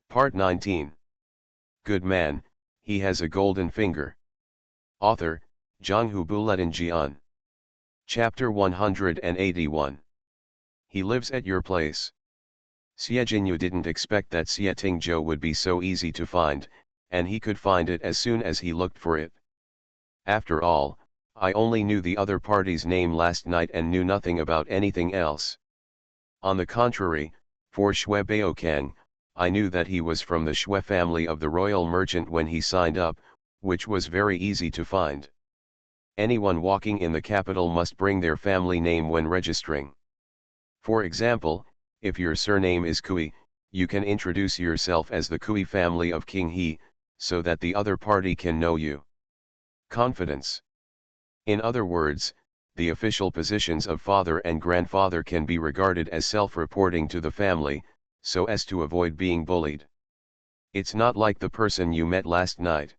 Part 19. Good man, he has a golden finger. Author, Zhanghu Buletin. Chapter 181. He lives at your place. Xie Jinyu didn't expect that Xie Tingzhou would be so easy to find, and he could find it as soon as he looked for it. After all, I only knew the other party's name last night and knew nothing about anything else. On the contrary, for Xue Baokeng, I knew that he was from the Xue family of the royal merchant when he signed up, which was very easy to find. Anyone walking in the capital must bring their family name when registering. For example, if your surname is Kui, you can introduce yourself as the Kui family of King He, so that the other party can know you. Confidence. In other words, the official positions of father and grandfather can be regarded as self-reporting to the family, so as to avoid being bullied. It's not like the person you met last night.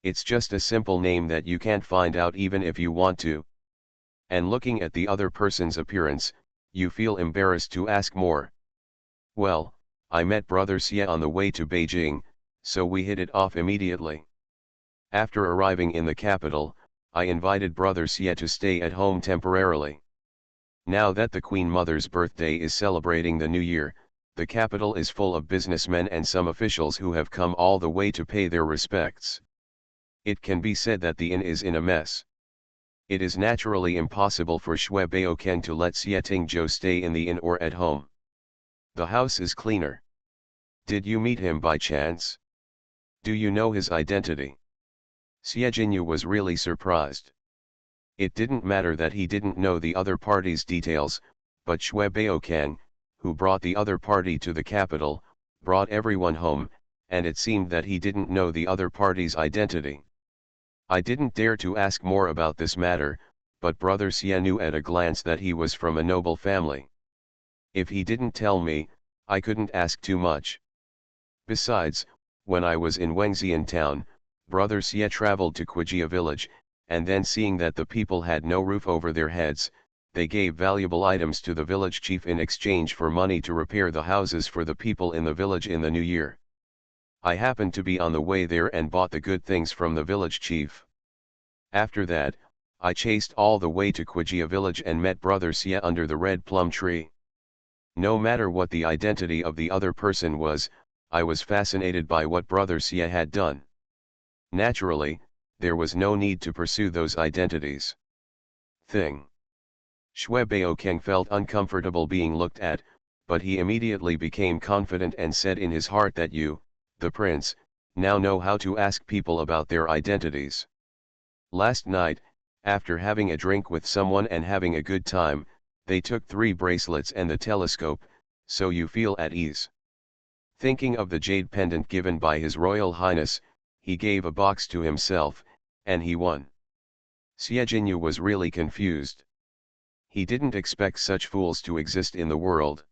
It's just a simple name that you can't find out even if you want to. And looking at the other person's appearance, you feel embarrassed to ask more. Well, I met Brother Xie on the way to Beijing, so we hit it off immediately. After arriving in the capital, I invited Brother Xie to stay at home temporarily. Now that the Queen Mother's birthday is celebrating the new year, the capital is full of businessmen and some officials who have come all the way to pay their respects. It can be said that the inn is in a mess. It is naturally impossible for Xue Baokeng to let Xie Tingzhou stay in the inn or at home. The house is cleaner. Did you meet him by chance? Do you know his identity? Xie Jinyu was really surprised. It didn't matter that he didn't know the other party's details, but Xue Baokeng, who brought the other party to the capital, brought everyone home, and it seemed that he didn't know the other party's identity. I didn't dare to ask more about this matter, but Brother Xie knew at a glance that he was from a noble family. If he didn't tell me, I couldn't ask too much. Besides, when I was in Wengxian town, Brother Xie traveled to Quijia village, and then seeing that the people had no roof over their heads, they gave valuable items to the village chief in exchange for money to repair the houses for the people in the village in the new year. I happened to be on the way there and bought the good things from the village chief. After that, I chased all the way to Quijia village and met Brother Xie under the red plum tree. No matter what the identity of the other person was, I was fascinated by what Brother Xie had done. Naturally, there was no need to pursue those identities. Xue Baokeng felt uncomfortable being looked at, but he immediately became confident and said in his heart that you, the prince, now know how to ask people about their identities. Last night, after having a drink with someone and having a good time, they took 3 bracelets and the telescope, so you feel at ease. Thinking of the jade pendant given by His Royal Highness, he gave a box to himself, and he won. Xie Jinyu was really confused. He didn't expect such fools to exist in the world.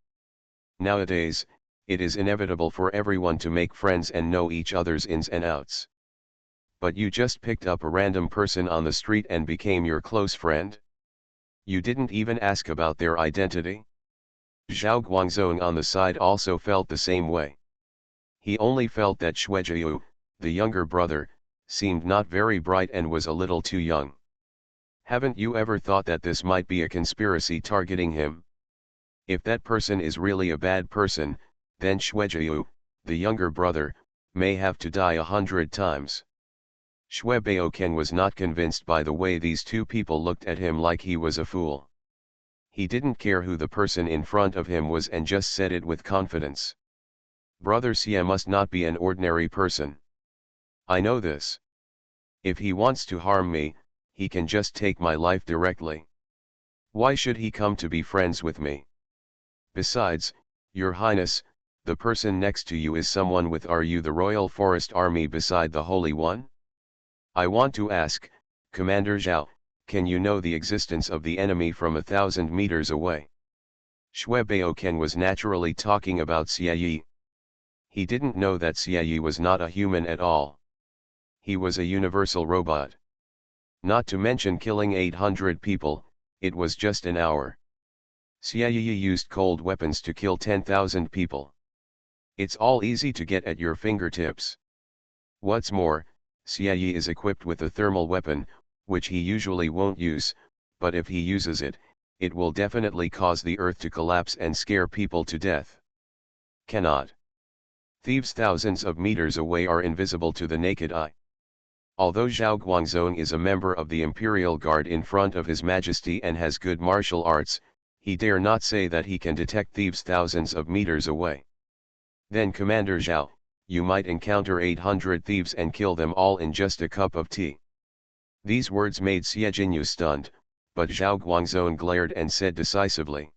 Nowadays, it is inevitable for everyone to make friends and know each other's ins and outs. But you just picked up a random person on the street and became your close friend? You didn't even ask about their identity? Zhao Guangzong on the side also felt the same way. He only felt that Xue Jiu, the younger brother, seemed not very bright and was a little too young. Haven't you ever thought that this might be a conspiracy targeting him? If that person is really a bad person, then Xue Jiu, the younger brother, may have to die 100 times. Xue Baokeng was not convinced by the way these two people looked at him like he was a fool. He didn't care who the person in front of him was and just said it with confidence. Brother Xie must not be an ordinary person. I know this. If he wants to harm me, he can just take my life directly. Why should he come to be friends with me? Besides, Your Highness, the person next to you is someone with Are you the Royal Forest Army beside the Holy One? I want to ask, Commander Zhao, can you know the existence of the enemy from 1,000 meters away? Xue Baokeng was naturally talking about Xie Yi. He didn't know that Xie Yi was not a human at all. He was a universal robot. Not to mention killing 800 people, it was just an hour. Xie Yi used cold weapons to kill 10,000 people. It's all easy to get at your fingertips. What's more, Xie is equipped with a thermal weapon, which he usually won't use, but if he uses it, it will definitely cause the earth to collapse and scare people to death. Cannot. Thieves thousands of meters away are invisible to the naked eye. Although Zhao Guangzong is a member of the Imperial Guard in front of His Majesty and has good martial arts, he dare not say that he can detect thieves thousands of meters away. Then Commander Zhao, you might encounter 800 thieves and kill them all in just a cup of tea. These words made Xie Jinyu stunned, but Zhao Guangzong glared and said decisively.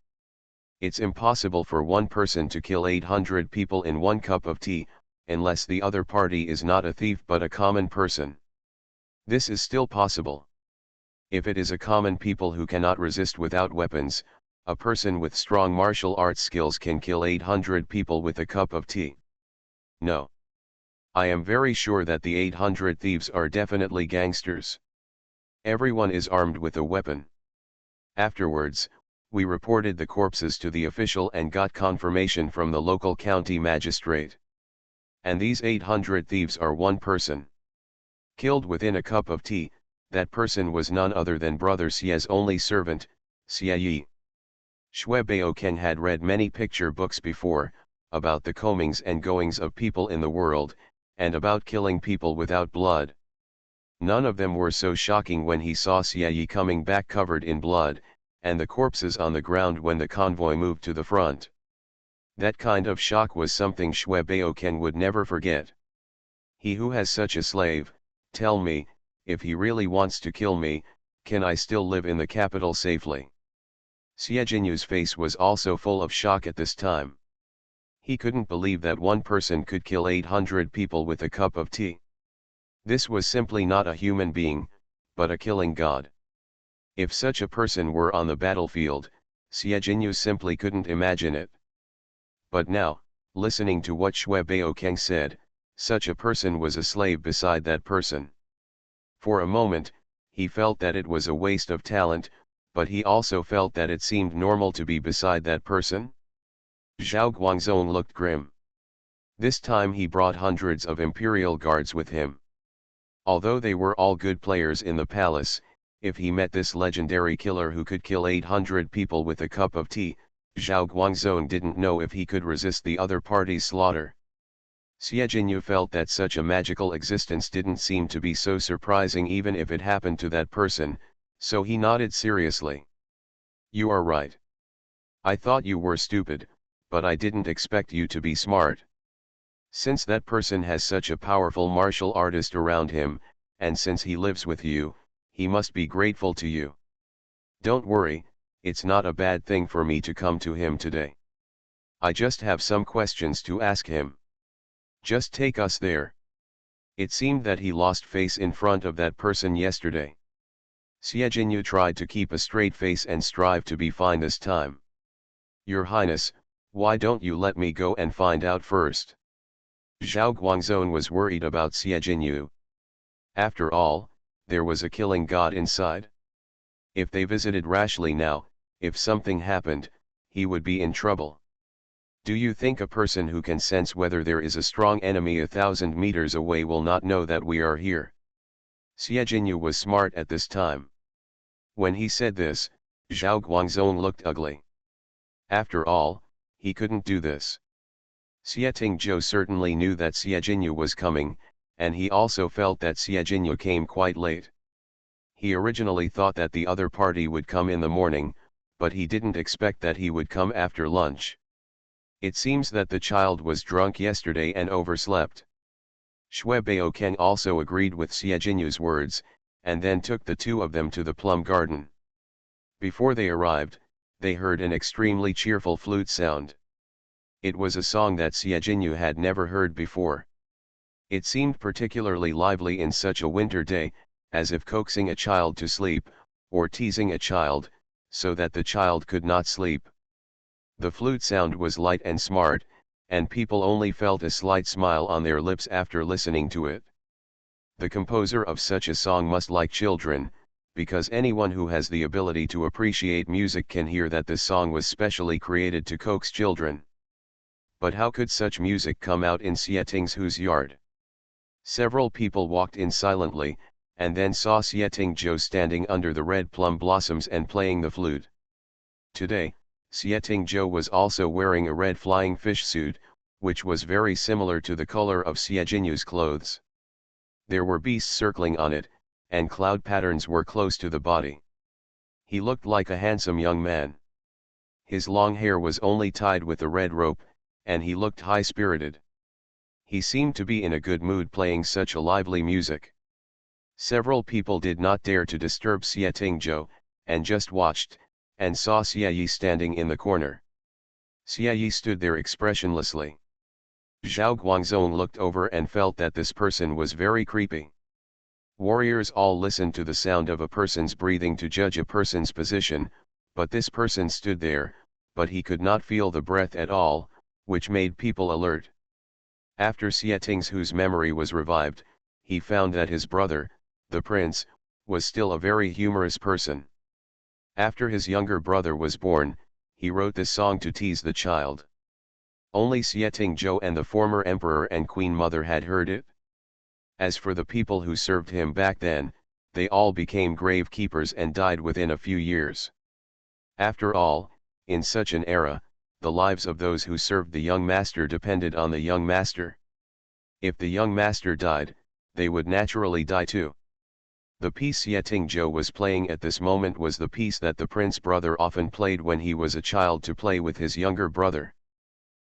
It's impossible for one person to kill 800 people in one cup of tea, unless the other party is not a thief but a common person. This is still possible. If it is a common people who cannot resist without weapons, a person with strong martial arts skills can kill 800 people with a cup of tea. No. I am very sure that the 800 thieves are definitely gangsters. Everyone is armed with a weapon. Afterwards, we reported the corpses to the official and got confirmation from the local county magistrate. And these 800 thieves are one person. Killed within a cup of tea, that person was none other than Brother Xie's only servant, Xie Yi. Xue Baokeng had read many picture books before, about the comings and goings of people in the world, and about killing people without blood. None of them were so shocking when he saw Xie Yi coming back covered in blood, and the corpses on the ground when the convoy moved to the front. That kind of shock was something Xue Baokeng would never forget. He who has such a slave, tell me, if he really wants to kill me, can I still live in the capital safely? Xie Jinyu's face was also full of shock at this time. He couldn't believe that one person could kill 800 people with a cup of tea. This was simply not a human being, but a killing god. If such a person were on the battlefield, Xie Jinyu simply couldn't imagine it. But now, listening to what Xue Baokeng said, such a person was a slave beside that person. For a moment, he felt that it was a waste of talent, but he also felt that it seemed normal to be beside that person. Zhao Guangzong looked grim. This time he brought hundreds of imperial guards with him. Although they were all good players in the palace, if he met this legendary killer who could kill 800 people with a cup of tea, Zhao Guangzong didn't know if he could resist the other party's slaughter. Xie Jinyu felt that such a magical existence didn't seem to be so surprising even if it happened to that person, so he nodded seriously. You are right. I thought you were stupid, but I didn't expect you to be smart. Since that person has such a powerful martial artist around him, and since he lives with you, he must be grateful to you. Don't worry, it's not a bad thing for me to come to him today. I just have some questions to ask him. Just take us there. It seemed that he lost face in front of that person yesterday. Xie Jinyu tried to keep a straight face and strive to be fine this time. Your Highness, why don't you let me go and find out first? Zhao Guangzong was worried about Xie Jinyu. After all, there was a killing god inside. If they visited rashly now, if something happened, he would be in trouble. Do you think a person who can sense whether there is a strong enemy 1,000 meters away will not know that we are here? Xie Jinyu was smart at this time. When he said this, Zhao Guangzong looked ugly. After all, he couldn't do this. Xie Tingzhou certainly knew that Xie Jinyu was coming, and he also felt that Xie Jinyu came quite late. He originally thought that the other party would come in the morning, but he didn't expect that he would come after lunch. It seems that the child was drunk yesterday and overslept. Xue Baokeng also agreed with Xie Jinyu's words, and then took the two of them to the plum garden. Before they arrived, they heard an extremely cheerful flute sound. It was a song that Xie Jinyu had never heard before. It seemed particularly lively in such a winter day, as if coaxing a child to sleep, or teasing a child, so that the child could not sleep. The flute sound was light and smart, and people only felt a slight smile on their lips after listening to it. The composer of such a song must like children, because anyone who has the ability to appreciate music can hear that this song was specially created to coax children. But how could such music come out in Xie yard? Several people walked in silently, and then saw Xie standing under the red plum blossoms and playing the flute. Today, Xie was also wearing a red flying fish suit, which was very similar to the color of Xie clothes. There were beasts circling on it, and cloud patterns were close to the body. He looked like a handsome young man. His long hair was only tied with a red rope, and he looked high-spirited. He seemed to be in a good mood playing such a lively music. Several people did not dare to disturb Xie and just watched, and saw Xie standing in the corner. Xie stood there expressionlessly. Zhao Guangzong looked over and felt that this person was very creepy. Warriors all listened to the sound of a person's breathing to judge a person's position, but this person stood there, but he could not feel the breath at all, which made people alert. After Xie memory was revived, he found that his brother, the prince, was still a very humorous person. After his younger brother was born, he wrote this song to tease the child. Only Xie and the former emperor and queen mother had heard it. As for the people who served him back then, they all became grave keepers and died within a few years. After all, in such an era, the lives of those who served the young master depended on the young master. If the young master died, they would naturally die too. The piece Xie was playing at this moment was the piece that the prince brother often played when he was a child to play with his younger brother.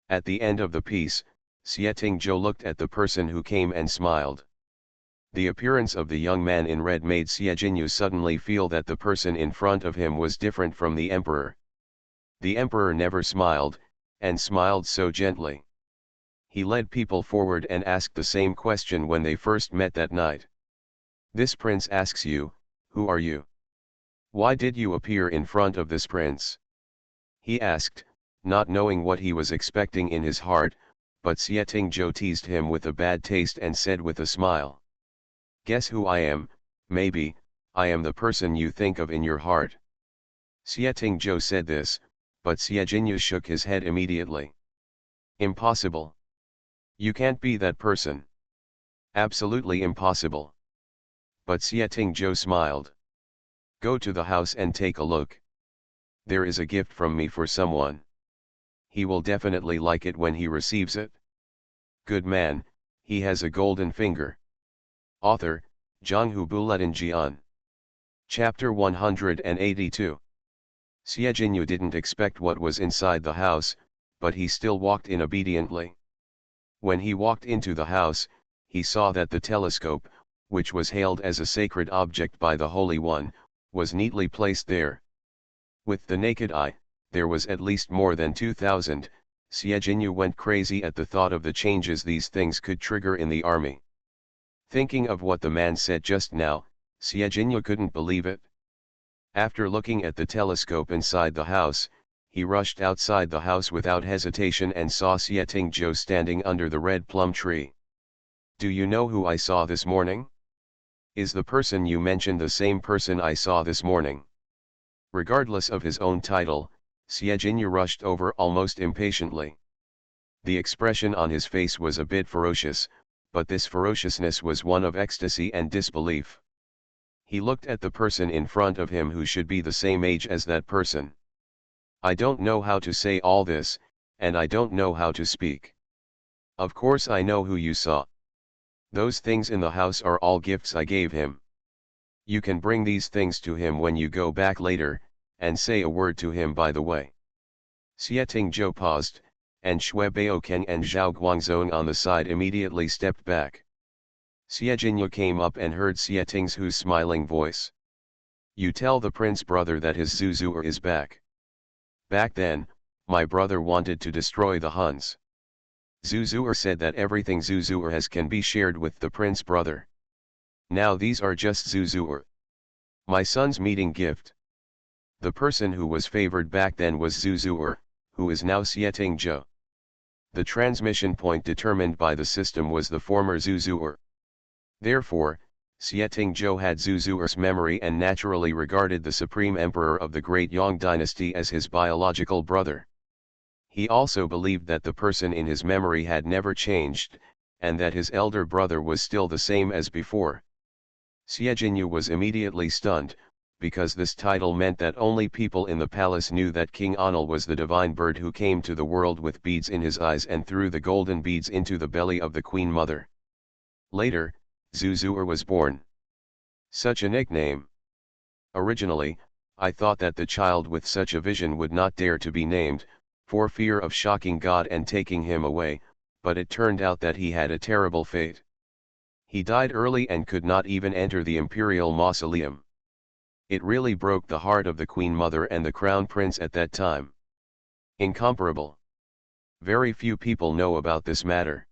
At the end of the piece, Xie looked at the person who came and smiled. The appearance of the young man in red made Xie suddenly feel that the person in front of him was different from the emperor. The emperor never smiled, and smiled so gently. He led people forward and asked the same question when they first met that night. This prince asks you, who are you? Why did you appear in front of this prince? He asked, not knowing what he was expecting in his heart, but Xie teased him with a bad taste and said with a smile. Guess who I am, maybe, I am the person you think of in your heart. Xie said this, but Xie shook his head immediately. Impossible. You can't be that person. Absolutely impossible. But Xie smiled. Go to the house and take a look. There is a gift from me for someone. He will definitely like it when he receives it. Good man, he has a golden finger. Author, Zhanghu Buletin Jian. Chapter 182. Xie didn't expect what was inside the house, but he still walked in obediently. When he walked into the house, he saw that the telescope, which was hailed as a sacred object by the Holy One, was neatly placed there. With the naked eye, there was at least more than 2,000. Xie went crazy at the thought of the changes these things could trigger in the army. Thinking of what the man said just now, Xie couldn't believe it. After looking at the telescope inside the house, he rushed outside the house without hesitation and saw Xie standing under the red plum tree. Do you know who I saw this morning? Is the person you mentioned the same person I saw this morning? Regardless of his own title, Xie rushed over almost impatiently. The expression on his face was a bit ferocious, but this ferociousness was one of ecstasy and disbelief. He looked at the person in front of him who should be the same age as that person. I don't know how to say all this, and I don't know how to speak. Of course I know who you saw. Those things in the house are all gifts I gave him. You can bring these things to him when you go back later, and say a word to him by the way. Xie paused, and Shui Baokeng and Zhao Guangzong on the side immediately stepped back. Xie came up and heard Xie smiling voice. You tell the prince brother that his Zuzu'er is back. Back then, my brother wanted to destroy the Huns. Zuzu'er said that everything Zuzu'er has can be shared with the prince brother. Now these are just Zuzu'er. My son's meeting gift. The person who was favored back then was Zuzu'er, who is now Xie. The transmission point determined by the system was the former Zuzu'er. Therefore, Xie had Zuzu'er's memory and naturally regarded the supreme emperor of the Great Yang dynasty as his biological brother. He also believed that the person in his memory had never changed, and that his elder brother was still the same as before. Siejinyu was immediately stunned, because this title meant that only people in the palace knew that King Anil was the divine bird who came to the world with beads in his eyes and threw the golden beads into the belly of the Queen Mother. Later, Zuzuer was born. Such a nickname. Originally, I thought that the child with such a vision would not dare to be named, for fear of shocking God and taking him away, but it turned out that he had a terrible fate. He died early and could not even enter the imperial mausoleum. It really broke the heart of the Queen Mother and the Crown Prince at that time. Incomparable. Very few people know about this matter.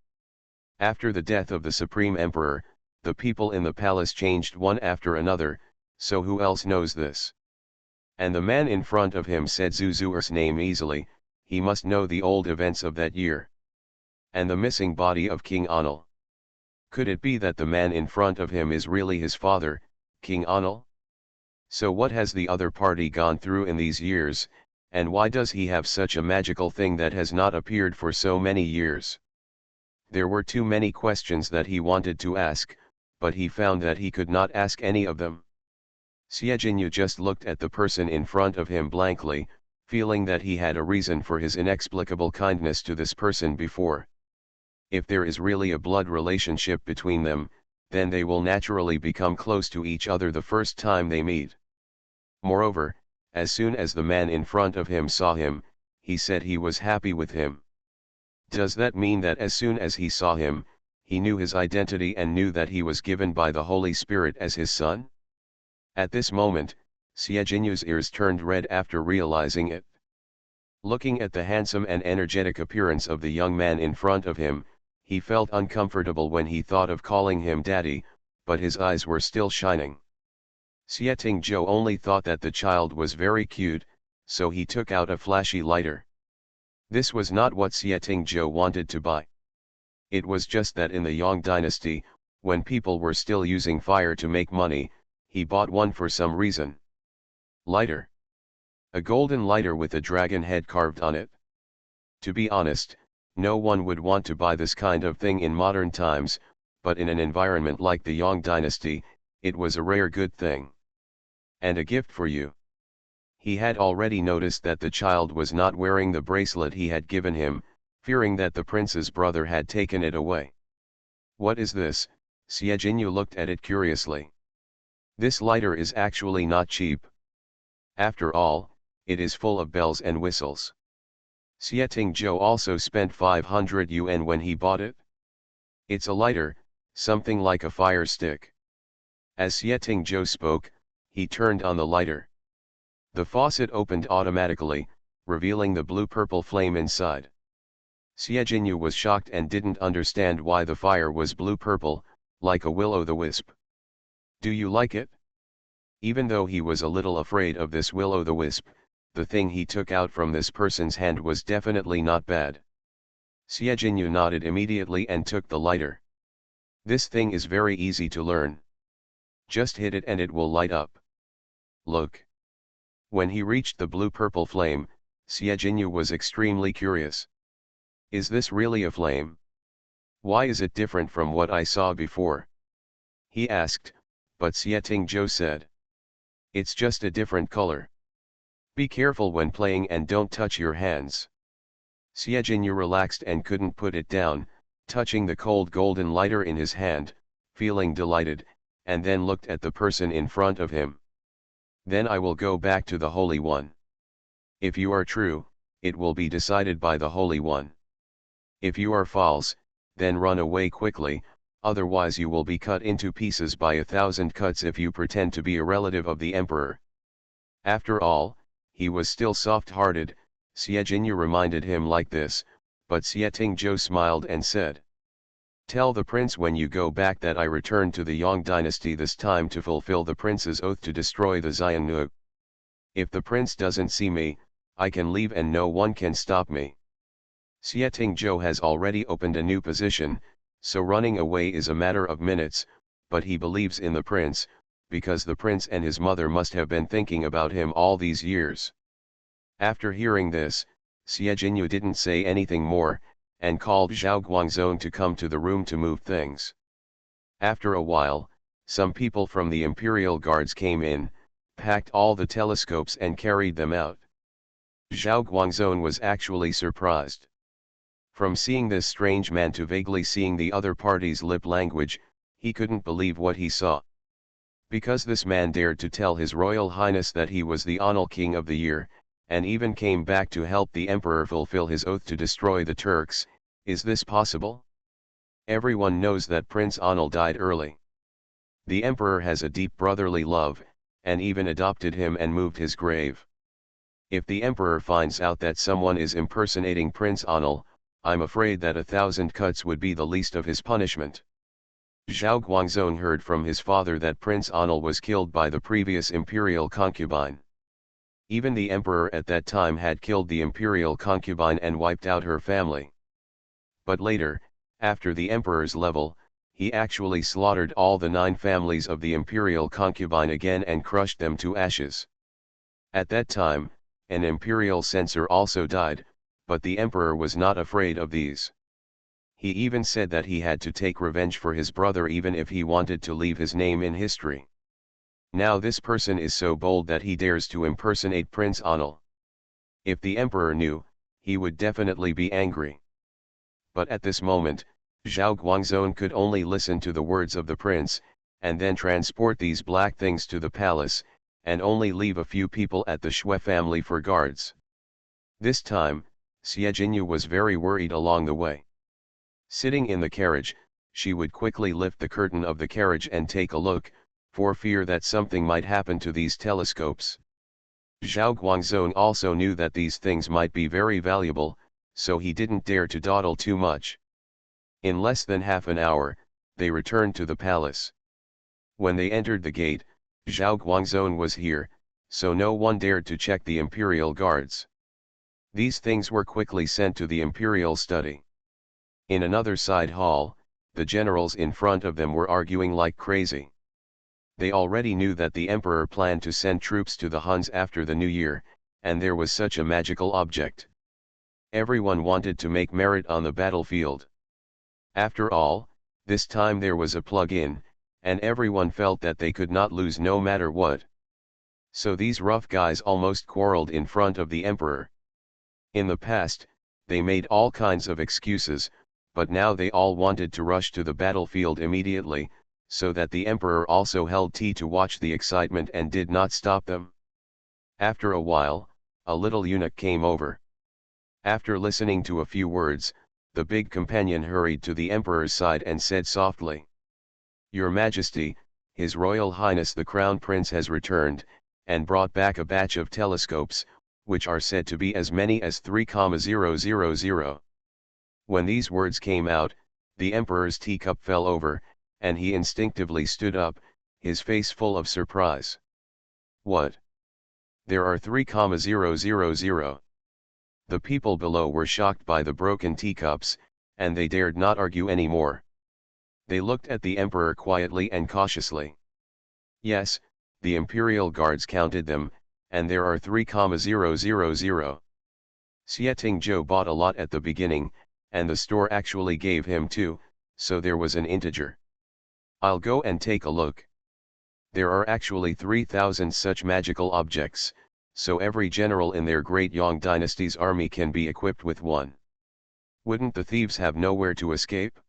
After the death of the Supreme Emperor, the people in the palace changed one after another, so who else knows this? And the man in front of him said Zuzuer's name easily, he must know the old events of that year. And the missing body of King Anil. Could it be that the man in front of him is really his father, King Anil? So what has the other party gone through in these years, and why does he have such a magical thing that has not appeared for so many years? There were too many questions that he wanted to ask, but he found that he could not ask any of them. Siejinyu just looked at the person in front of him blankly, feeling that he had a reason for his inexplicable kindness to this person before. If there is really a blood relationship between them, then they will naturally become close to each other the first time they meet. Moreover, as soon as the man in front of him saw him, he said he was happy with him. Does that mean that as soon as he saw him, he knew his identity and knew that he was given by the Holy Spirit as his son? At this moment, Siejinyu's ears turned red after realizing it. Looking at the handsome and energetic appearance of the young man in front of him, he felt uncomfortable when he thought of calling him daddy, but his eyes were still shining. Sietingjo only thought that the child was very cute, so he took out a flashy lighter. This was not what Sietingjo wanted to buy. It was just that in the Yang dynasty, when people were still using fire to make money, he bought one for some reason. Lighter. A golden lighter with a dragon head carved on it. To be honest, no one would want to buy this kind of thing in modern times, but in an environment like the Yang dynasty, it was a rare good thing. And a gift for you. He had already noticed that the child was not wearing the bracelet he had given him, fearing that the prince's brother had taken it away. What is this? Siejinyu looked at it curiously. This lighter is actually not cheap. After all, it is full of bells and whistles. Sietingjo also spent 500 yuan when he bought it. It's a lighter, something like a fire stick. As Sietingjo spoke, he turned on the lighter. The faucet opened automatically, revealing the blue-purple flame inside. Siejinyu was shocked and didn't understand why the fire was blue-purple, like a will-o'-the-wisp. Do you like it? Even though he was a little afraid of this will-o'-the-wisp, the thing he took out from this person's hand was definitely not bad. Siejinyu nodded immediately and took the lighter. This thing is very easy to learn. Just hit it and it will light up. Look. When he reached the blue-purple flame, Siejinyu was extremely curious. Is this really a flame? Why is it different from what I saw before? He asked, but Sietingjo said. It's just a different color. Be careful when playing and don't touch your hands. Siejinyu relaxed and couldn't put it down, touching the cold golden lighter in his hand, feeling delighted, and then looked at the person in front of him. Then I will go back to the Holy One. If you are true, it will be decided by the Holy One. If you are false, then run away quickly, otherwise you will be cut into pieces by 1,000 cuts if you pretend to be a relative of the emperor. After all, he was still soft-hearted, Siejinyu reminded him like this, but Sietingjo smiled and said. Tell the prince when you go back that I return to the Yang dynasty this time to fulfill the prince's oath to destroy the Xiannu. If the prince doesn't see me, I can leave and no one can stop me. Sietingjo has already opened a new position, so running away is a matter of minutes, but he believes in the prince, because the prince and his mother must have been thinking about him all these years. After hearing this, Xie Jinyu didn't say anything more, and called Zhao Guangzong to come to the room to move things. After a while, some people from the Imperial Guards came in, packed all the telescopes and carried them out. Zhao Guangzong was actually surprised. From seeing this strange man to vaguely seeing the other party's lip language, he couldn't believe what he saw. Because this man dared to tell His Royal Highness that he was the Anil King of the Year, and even came back to help the Emperor fulfill his oath to destroy the Turks, is this possible? Everyone knows that Prince Anil died early. The Emperor has a deep brotherly love, and even adopted him and moved his grave. If the Emperor finds out that someone is impersonating Prince Anil, I'm afraid that 1,000 cuts would be the least of his punishment. Zhao Guangzong heard from his father that Prince Anil was killed by the previous imperial concubine. Even the emperor at that time had killed the imperial concubine and wiped out her family. But later, after the emperor's level, he actually slaughtered all the 9 families of the imperial concubine again and crushed them to ashes. At that time, an imperial censor also died, but the emperor was not afraid of these. He even said that he had to take revenge for his brother even if he wanted to leave his name in history. Now this person is so bold that he dares to impersonate Prince Anil. If the emperor knew, he would definitely be angry. But at this moment, Zhao Guangzong could only listen to the words of the prince, and then transport these black things to the palace, and only leave a few people at the Shui family for guards. This time, Xie Jinyu was very worried along the way. Sitting in the carriage, she would quickly lift the curtain of the carriage and take a look, for fear that something might happen to these telescopes. Zhao Guangzong also knew that these things might be very valuable, so he didn't dare to dawdle too much. In less than half an hour, they returned to the palace. When they entered the gate, Zhao Guangzong was here, so no one dared to check the imperial guards. These things were quickly sent to the imperial study. In another side hall, the generals in front of them were arguing like crazy. They already knew that the emperor planned to send troops to the Huns after the new year, and there was such a magical object. Everyone wanted to make merit on the battlefield. After all, this time there was a plug-in, and everyone felt that they could not lose no matter what. So these rough guys almost quarreled in front of the emperor. In the past, they made all kinds of excuses, but now they all wanted to rush to the battlefield immediately, so that the emperor also held tea to watch the excitement and did not stop them. After a while, a little eunuch came over. After listening to a few words, the big companion hurried to the emperor's side and said softly, "Your Majesty, His Royal Highness the Crown Prince has returned, and brought back a batch of telescopes, which are said to be as many as 3,000. When these words came out, the emperor's teacup fell over, and he instinctively stood up, his face full of surprise. "What? There are 3,000. The people below were shocked by the broken teacups, and they dared not argue any more. They looked at the emperor quietly and cautiously. Yes, the imperial guards counted them, and there are 3,000. Xie Tingzhou bought a lot at the beginning, and the store actually gave him 2, so there was an integer. I'll go and take a look. There are actually 3,000 such magical objects, so every general in their great Yang dynasty's army can be equipped with one. Wouldn't the thieves have nowhere to escape?"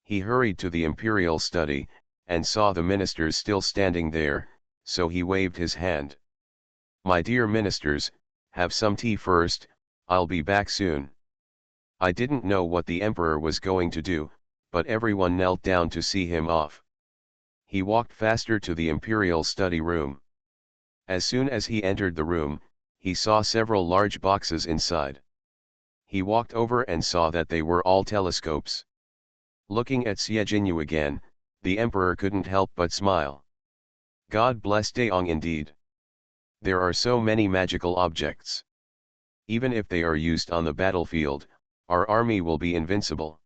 He hurried to the imperial study, and saw the ministers still standing there, so he waved his hand. "My dear ministers, have some tea first, I'll be back soon." I didn't know what the emperor was going to do, but everyone knelt down to see him off. He walked faster to the imperial study room. As soon as he entered the room, he saw several large boxes inside. He walked over and saw that they were all telescopes. Looking at Xie Jinyu again, the emperor couldn't help but smile. God bless Daong indeed. There are so many magical objects. Even if they are used on the battlefield, our army will be invincible.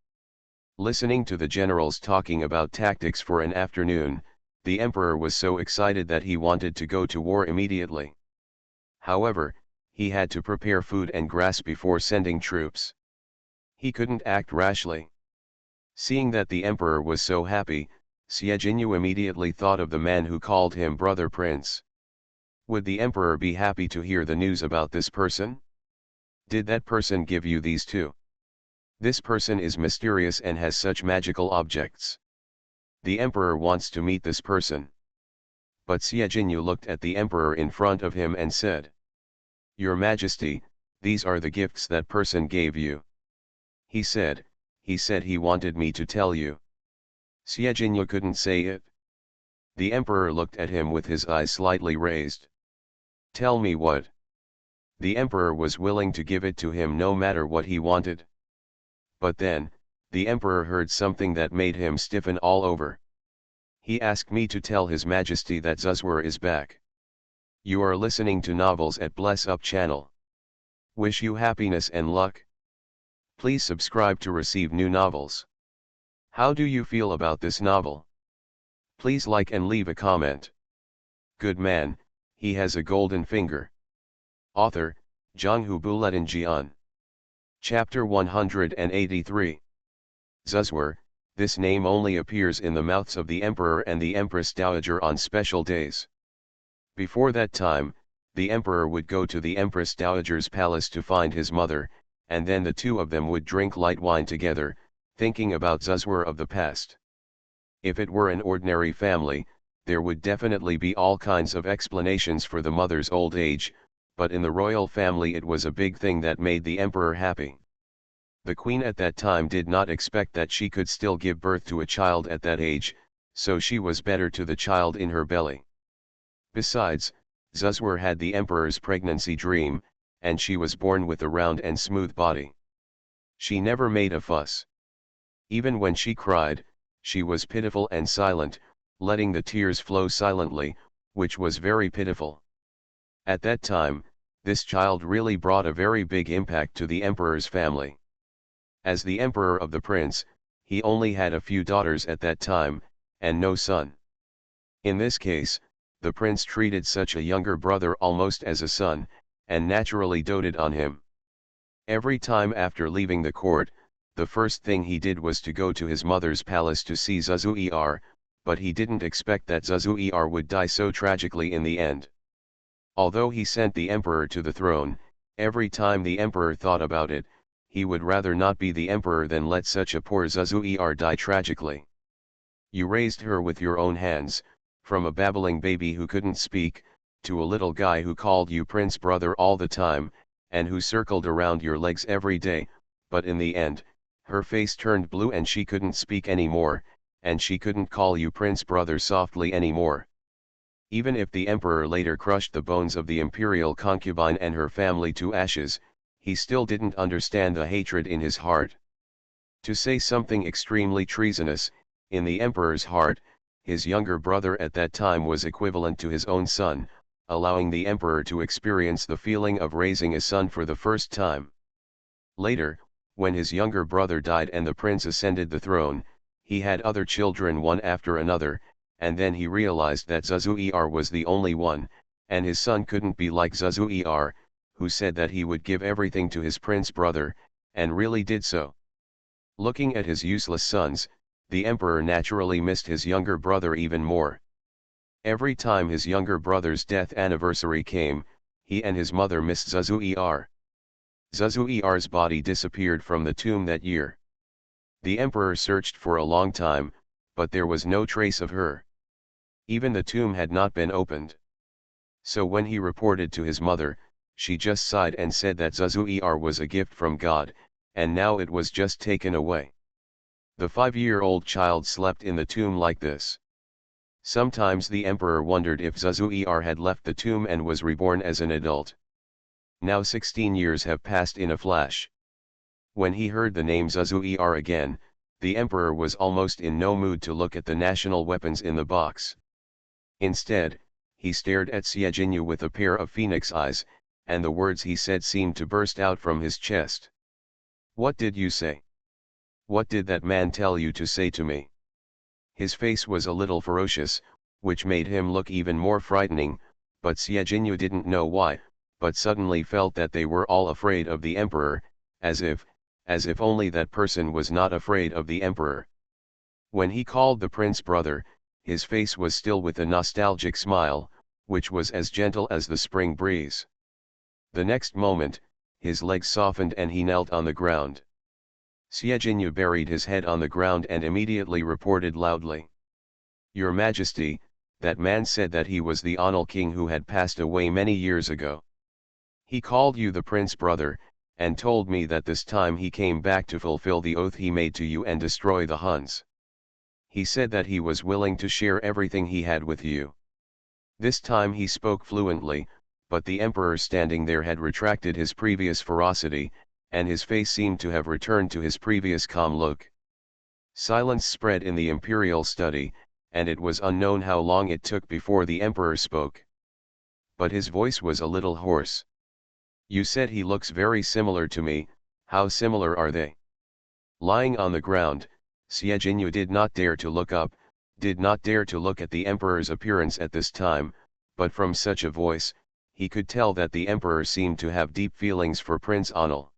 Listening to the generals talking about tactics for an afternoon, the emperor was so excited that he wanted to go to war immediately. However, he had to prepare food and grass before sending troops. He couldn't act rashly. Seeing that the emperor was so happy, Sieginu immediately thought of the man who called him brother prince. Would the emperor be happy to hear the news about this person? Did that person give you these too? This person is mysterious and has such magical objects. The emperor wants to meet this person. But Sieginu looked at the emperor in front of him and said, "Your Majesty, these are the gifts that person gave you." He said he wanted me to tell you. Sieginu couldn't say it. The emperor looked at him with his eyes slightly raised. "Tell me what?" The emperor was willing to give it to him no matter what he wanted. But then, the emperor heard something that made him stiffen all over. He asked me to tell His Majesty that Zuzwar is back. You are listening to Novels at Bless Up channel. Wish you happiness and luck. Please subscribe to receive new novels. How do you feel about this novel? Please like and leave a comment. Good man, he has a golden finger. Author, Zhanghu Buletinjian. Chapter 183. Zuzwar, this name only appears in the mouths of the emperor and the empress dowager on special days. Before that time, the emperor would go to the empress dowager's palace to find his mother, and then the two of them would drink light wine together, thinking about Zuzwar of the past. If it were an ordinary family, there would definitely be all kinds of explanations for the mother's old age, but in the royal family it was a big thing that made the emperor happy. The queen at that time did not expect that she could still give birth to a child at that age, so she was better to the child in her belly. Besides, Zuzwar had the emperor's pregnancy dream, and she was born with a round and smooth body. She never made a fuss. Even when she cried, she was pitiful and silent, letting the tears flow silently, which was very pitiful. At that time, this child really brought a very big impact to the emperor's family. As the emperor of the prince, he only had a few daughters at that time, and no son. In this case, the prince treated such a younger brother almost as a son, and naturally doted on him. Every time after leaving the court, the first thing he did was to go to his mother's palace to see Zuzuir, but he didn't expect that Zuzuir would die so tragically in the end. Although he sent the emperor to the throne, every time the emperor thought about it, he would rather not be the emperor than let such a poor Zuzuir die tragically. You raised her with your own hands, from a babbling baby who couldn't speak, to a little guy who called you prince brother all the time, and who circled around your legs every day, but in the end, her face turned blue and she couldn't speak anymore, and she couldn't call you prince brother softly anymore. Even if the emperor later crushed the bones of the imperial concubine and her family to ashes, he still didn't understand the hatred in his heart. To say something extremely treasonous, in the emperor's heart, his younger brother at that time was equivalent to his own son, allowing the emperor to experience the feeling of raising a son for the first time. Later, when his younger brother died and the prince ascended the throne, he had other children one after another, and then he realized that Zuzuir was the only one, and his son couldn't be like Zuzuir, who said that he would give everything to his prince brother, and really did so. Looking at his useless sons, the emperor naturally missed his younger brother even more. Every time his younger brother's death anniversary came, he and his mother missed Zuzuir. Zuzuir's body disappeared from the tomb that year. The emperor searched for a long time, but there was no trace of her. Even the tomb had not been opened. So when he reported to his mother, she just sighed and said that Zuzuir was a gift from God, and now it was just taken away. The 5-year-old child slept in the tomb like this. Sometimes the emperor wondered if Zuzuir had left the tomb and was reborn as an adult. Now 16 years have passed in a flash. When he heard the name Zuzuir again, the emperor was almost in no mood to look at the national weapons in the box. Instead, he stared at Sieginu with a pair of phoenix eyes, and the words he said seemed to burst out from his chest. "What did you say? What did that man tell you to say to me?" His face was a little ferocious, which made him look even more frightening, but Sieginu didn't know why, but suddenly felt that they were all afraid of the emperor, as if only that person was not afraid of the emperor. When he called the prince brother, his face was still with a nostalgic smile, which was as gentle as the spring breeze. The next moment, his legs softened and he knelt on the ground. Sieginu buried his head on the ground and immediately reported loudly, "Your Majesty, that man said that he was the Anil king who had passed away many years ago. He called you the prince brother, and told me that this time he came back to fulfill the oath he made to you and destroy the Huns. He said that he was willing to share everything he had with you." This time he spoke fluently, but the emperor standing there had retracted his previous ferocity, and his face seemed to have returned to his previous calm look. Silence spread in the imperial study, and it was unknown how long it took before the emperor spoke. But his voice was a little hoarse. "You said he looks very similar to me. How similar are they?" Lying on the ground, Sieginu did not dare to look up, did not dare to look at the emperor's appearance at this time, but from such a voice, he could tell that the emperor seemed to have deep feelings for Prince Anil.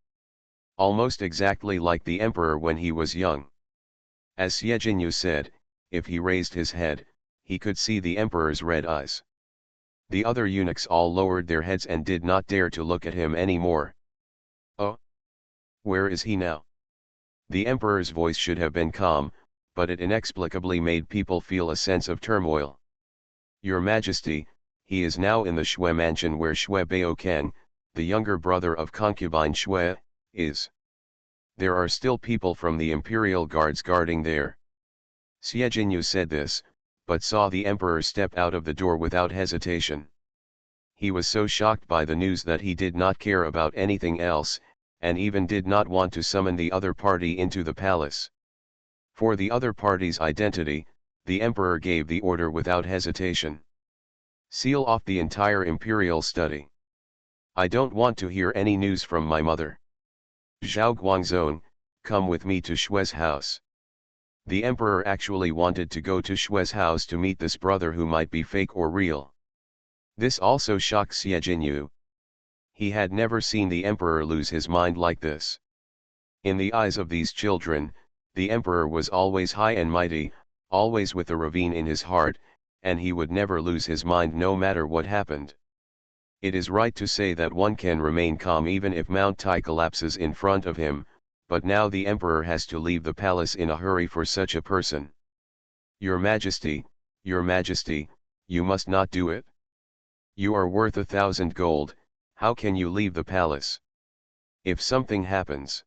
Almost exactly like the emperor when he was young. As Sieginu said, if he raised his head, he could see the emperor's red eyes. The other eunuchs all lowered their heads and did not dare to look at him any more. "Oh! Where is he now?" The emperor's voice should have been calm, but it inexplicably made people feel a sense of turmoil. "Your Majesty, he is now in the Shui mansion where Shui Baokeng, the younger brother of concubine Shui, is. There are still people from the imperial guards guarding there." Sieginu said this, but saw the emperor step out of the door without hesitation. He was so shocked by the news that he did not care about anything else, and even did not want to summon the other party into the palace. For the other party's identity, the emperor gave the order without hesitation. "Seal off the entire imperial study. I don't want to hear any news from my mother. Zhao Guangzong, come with me to Shui's house." The emperor actually wanted to go to Shui's house to meet this brother who might be fake or real. This also shocked Sieginu. He had never seen the emperor lose his mind like this. In the eyes of these children, the emperor was always high and mighty, always with a ravine in his heart, and he would never lose his mind no matter what happened. It is right to say that one can remain calm even if Mount Tai collapses in front of him, but now the emperor has to leave the palace in a hurry for such a person. Your Majesty, you must not do it. You are worth 1,000 gold, how can you leave the palace? If something happens.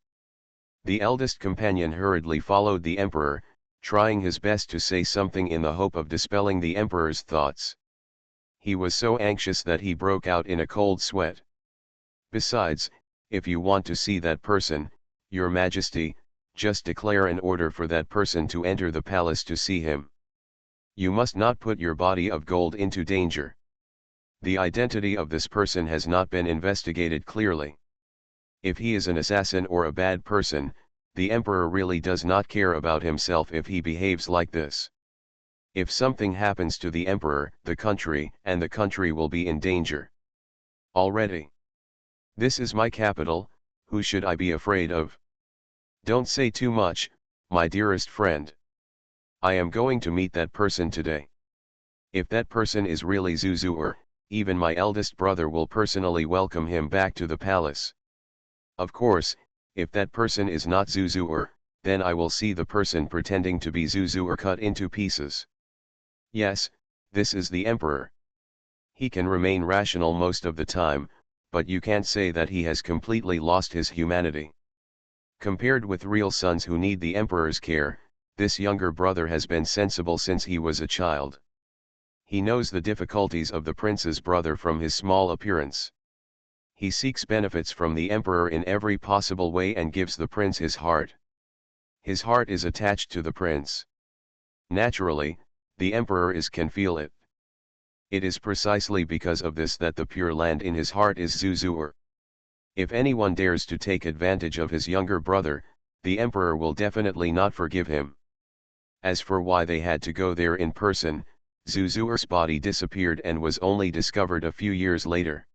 The eldest companion hurriedly followed the emperor, trying his best to say something in the hope of dispelling the emperor's thoughts. He was so anxious that he broke out in a cold sweat. Besides, if you want to see that person, Your Majesty, just declare an order for that person to enter the palace to see him. You must not put your body of gold into danger. The identity of this person has not been investigated clearly. If he is an assassin or a bad person, the emperor really does not care about himself if he behaves like this. If something happens to the emperor, the country will be in danger. Already. This is my capital, who should I be afraid of? Don't say too much, my dearest friend. I am going to meet that person today. If that person is really Zuzuer, even my eldest brother will personally welcome him back to the palace. Of course, if that person is not Zuzuer, then I will see the person pretending to be Zuzuer cut into pieces. Yes, this is the emperor. He can remain rational most of the time, but you can't say that he has completely lost his humanity. Compared with real sons who need the emperor's care, this younger brother has been sensible since he was a child. He knows the difficulties of the prince's brother from his small appearance. He seeks benefits from the emperor in every possible way and gives the prince his heart. His heart is attached to the prince. Naturally, the emperor can feel it. It is precisely because of this that the pure land in his heart is Zuzuer. If anyone dares to take advantage of his younger brother, the emperor will definitely not forgive him. As for why they had to go there in person, Zuzuer's body disappeared and was only discovered a few years later.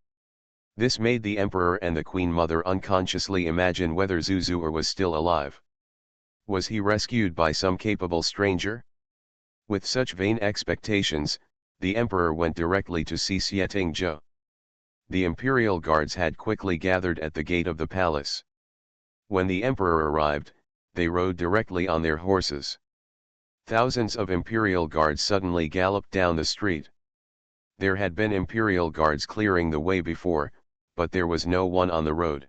This made the emperor and the queen mother unconsciously imagine whether Zuzur was still alive. Was he rescued by some capable stranger? With such vain expectations, the emperor went directly to see Xietingzhou. The imperial guards had quickly gathered at the gate of the palace. When the emperor arrived, they rode directly on their horses. Thousands of imperial guards suddenly galloped down the street. There had been imperial guards clearing the way before, but there was no one on the road.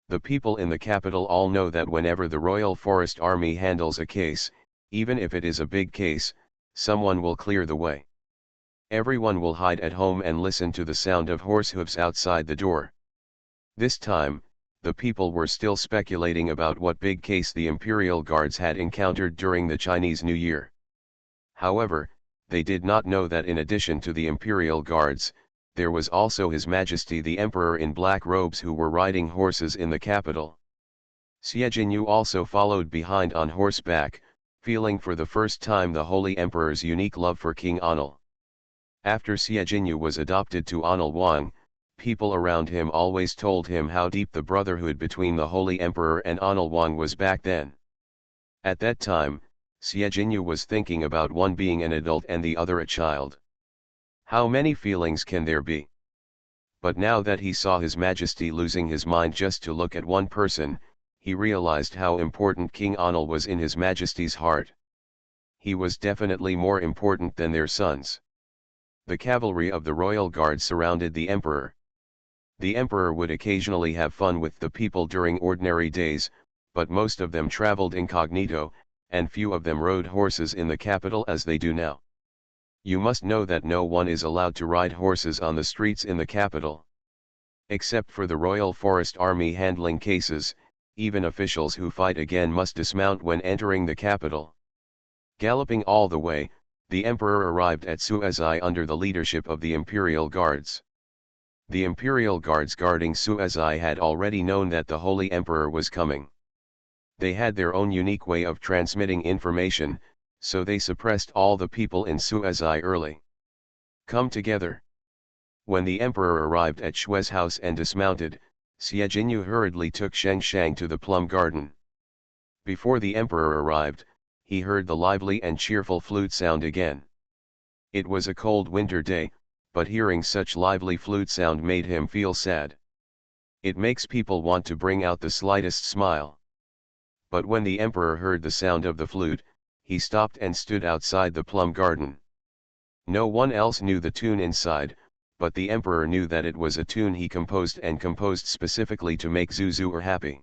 The people in the capital all know that whenever the Royal Forest Army handles a case, even if it is a big case, someone will clear the way. Everyone will hide at home and listen to the sound of horse hooves outside the door. This time, the people were still speculating about what big case the imperial guards had encountered during the Chinese New Year. However, they did not know that in addition to the imperial guards, there was also His Majesty the Emperor in black robes who were riding horses in the capital. Xie Jinyu also followed behind on horseback, feeling for the first time the Holy Emperor's unique love for King Anil. After Xie Jinyu was adopted to Anil Wang, people around him always told him how deep the brotherhood between the Holy Emperor and Anil Wang was back then. At that time, Xie Jinyu was thinking about one being an adult and the other a child. How many feelings can there be? But now that he saw His Majesty losing his mind just to look at one person, he realized how important King Anil was in His Majesty's heart. He was definitely more important than their sons. The cavalry of the royal guard surrounded the emperor. The emperor would occasionally have fun with the people during ordinary days, but most of them traveled incognito, and few of them rode horses in the capital as they do now. You must know that no one is allowed to ride horses on the streets in the capital. Except for the Royal Forest Army handling cases, even officials who fight again must dismount when entering the capital. Galloping all the way, the emperor arrived at Suezai under the leadership of the imperial guards. The imperial guards guarding Suezai had already known that the Holy Emperor was coming. They had their own unique way of transmitting information, so they suppressed all the people in Suezai early. Come together. When the emperor arrived at Shui's house and dismounted, Xie Jinyu hurriedly took Sheng Shang to the plum garden. Before the emperor arrived, he heard the lively and cheerful flute sound again. It was a cold winter day, but hearing such lively flute sound made him feel sad. It makes people want to bring out the slightest smile. But when the emperor heard the sound of the flute, he stopped and stood outside the plum garden. No one else knew the tune inside, but the emperor knew that it was a tune he composed and composed specifically to make Zuzur happy.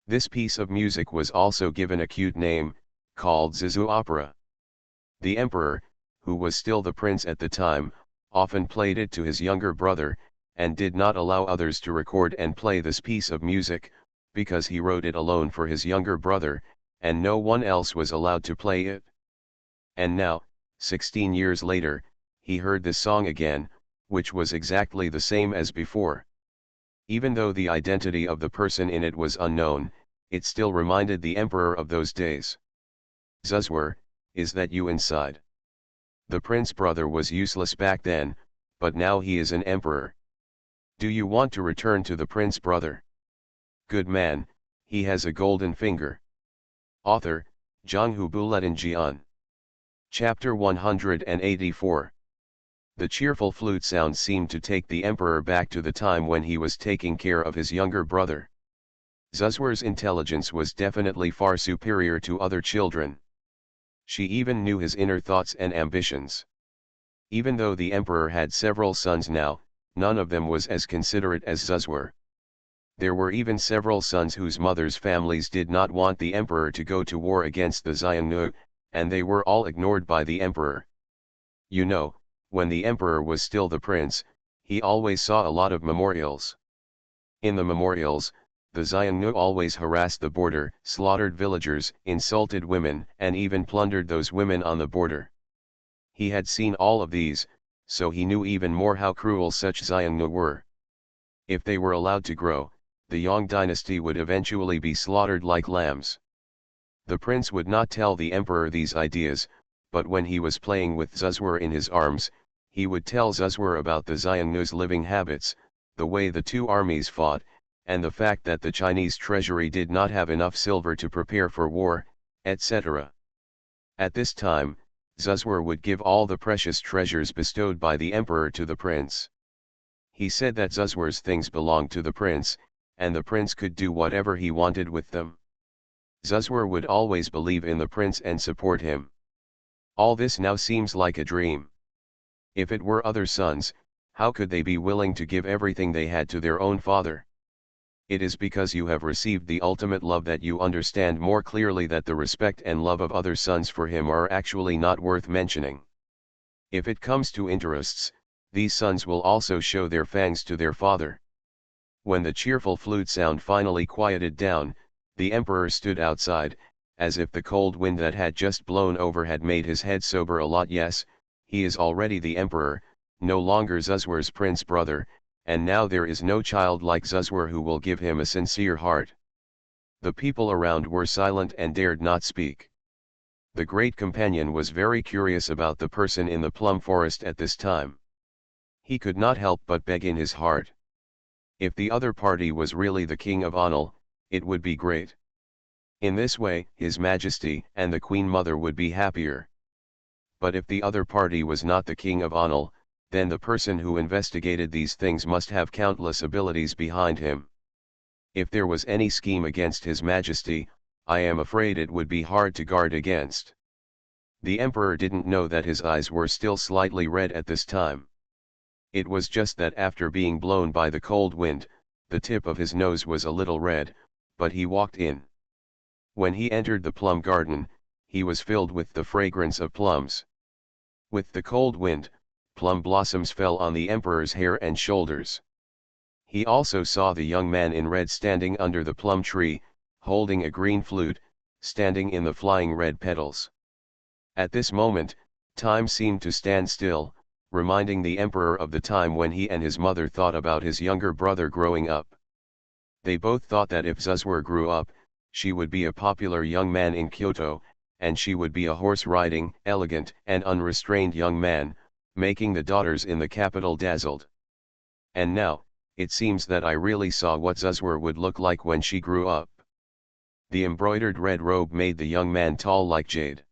This piece of music was also given a cute name, called Zuzu Opera. The emperor, who was still the prince at the time, often played it to his younger brother, and did not allow others to record and play this piece of music, because he wrote it alone for his younger brother, and no one else was allowed to play it. And now, 16 years later, he heard this song again, which was exactly the same as before. Even though the identity of the person in it was unknown, it still reminded the emperor of those days. Zuzur, is that you inside? The prince brother was useless back then, but now he is an emperor. Do you want to return to the prince brother? Good man, he has a golden finger. Author, Zhanghu Buletin Jian. Chapter 184. The cheerful flute sound seemed to take the emperor back to the time when he was taking care of his younger brother. Zuzur's intelligence was definitely far superior to other children. She even knew his inner thoughts and ambitions. Even though the emperor had several sons now, none of them was as considerate as Zuzur. There were even several sons whose mothers' families did not want the emperor to go to war against the Xiongnu, and they were all ignored by the emperor. You know, when the emperor was still the prince, he always saw a lot of memorials. In the memorials, the Xiongnu always harassed the border, slaughtered villagers, insulted women, and even plundered those women on the border. He had seen all of these, so he knew even more how cruel such Xiongnu were. If they were allowed to grow, the Yang dynasty would eventually be slaughtered like lambs. The prince would not tell the emperor these ideas, but when he was playing with Zuzur in his arms, he would tell Zuzur about the Xiongnu's living habits, the way the two armies fought, and the fact that the Chinese treasury did not have enough silver to prepare for war, etc. At this time, Zuzwar would give all the precious treasures bestowed by the emperor to the prince. He said that Zuzwar's things belonged to the prince, and the prince could do whatever he wanted with them. Zuzwar would always believe in the prince and support him. All this now seems like a dream. If it were other sons, how could they be willing to give everything they had to their own father? It is because you have received the ultimate love that you understand more clearly that the respect and love of other sons for him are actually not worth mentioning. If it comes to interests, these sons will also show their fangs to their father. When the cheerful flute sound finally quieted down, the emperor stood outside, as if the cold wind that had just blown over had made his head sober a lot. Yes, he is already the emperor, no longer Zuzwar's prince brother, and now there is no child like Zuzwar who will give him a sincere heart. The people around were silent and dared not speak. The great companion was very curious about the person in the plum forest at this time. He could not help but beg in his heart. If the other party was really the king of Anil, it would be great. In this way, His Majesty and the Queen Mother would be happier. But if the other party was not the king of Anil, then the person who investigated these things must have countless abilities behind him. If there was any scheme against His Majesty, I am afraid it would be hard to guard against. The emperor didn't know that his eyes were still slightly red at this time. It was just that after being blown by the cold wind, the tip of his nose was a little red, but he walked in. When he entered the plum garden, he was filled with the fragrance of plums. With the cold wind, plum blossoms fell on the emperor's hair and shoulders. He also saw the young man in red standing under the plum tree, holding a green flute, standing in the flying red petals. At this moment, time seemed to stand still, reminding the emperor of the time when he and his mother thought about his younger brother growing up. They both thought that if Zuzwar grew up, she would be a popular young man in Kyoto, and she would be a horse-riding, elegant and unrestrained young man, making the daughters in the capital dazzled. And now, it seems that I really saw what Zuzwar would look like when she grew up. The embroidered red robe made the young man tall like jade.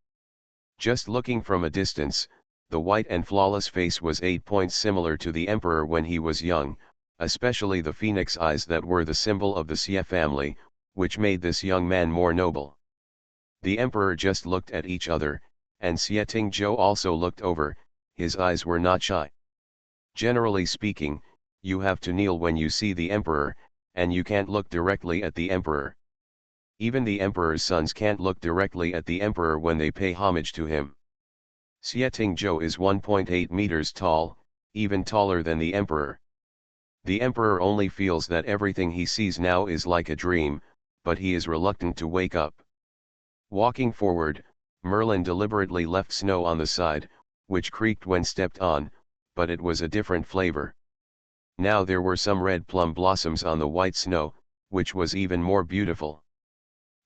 Just looking from a distance, the white and flawless face was 8 points similar to the emperor when he was young, especially the phoenix eyes that were the symbol of the Xie family, which made this young man more noble. The emperor just looked at each other, and Xie Tingzhou also looked over. His eyes were not shy. Generally speaking, you have to kneel when you see the emperor, and you can't look directly at the emperor. Even the emperor's sons can't look directly at the emperor when they pay homage to him. Xie Tingzhou is 1.8 meters tall, even taller than the emperor. The emperor only feels that everything he sees now is like a dream, but he is reluctant to wake up. Walking forward, Merlin deliberately left snow on the side, which creaked when stepped on, but it was a different flavor. Now there were some red plum blossoms on the white snow, which was even more beautiful.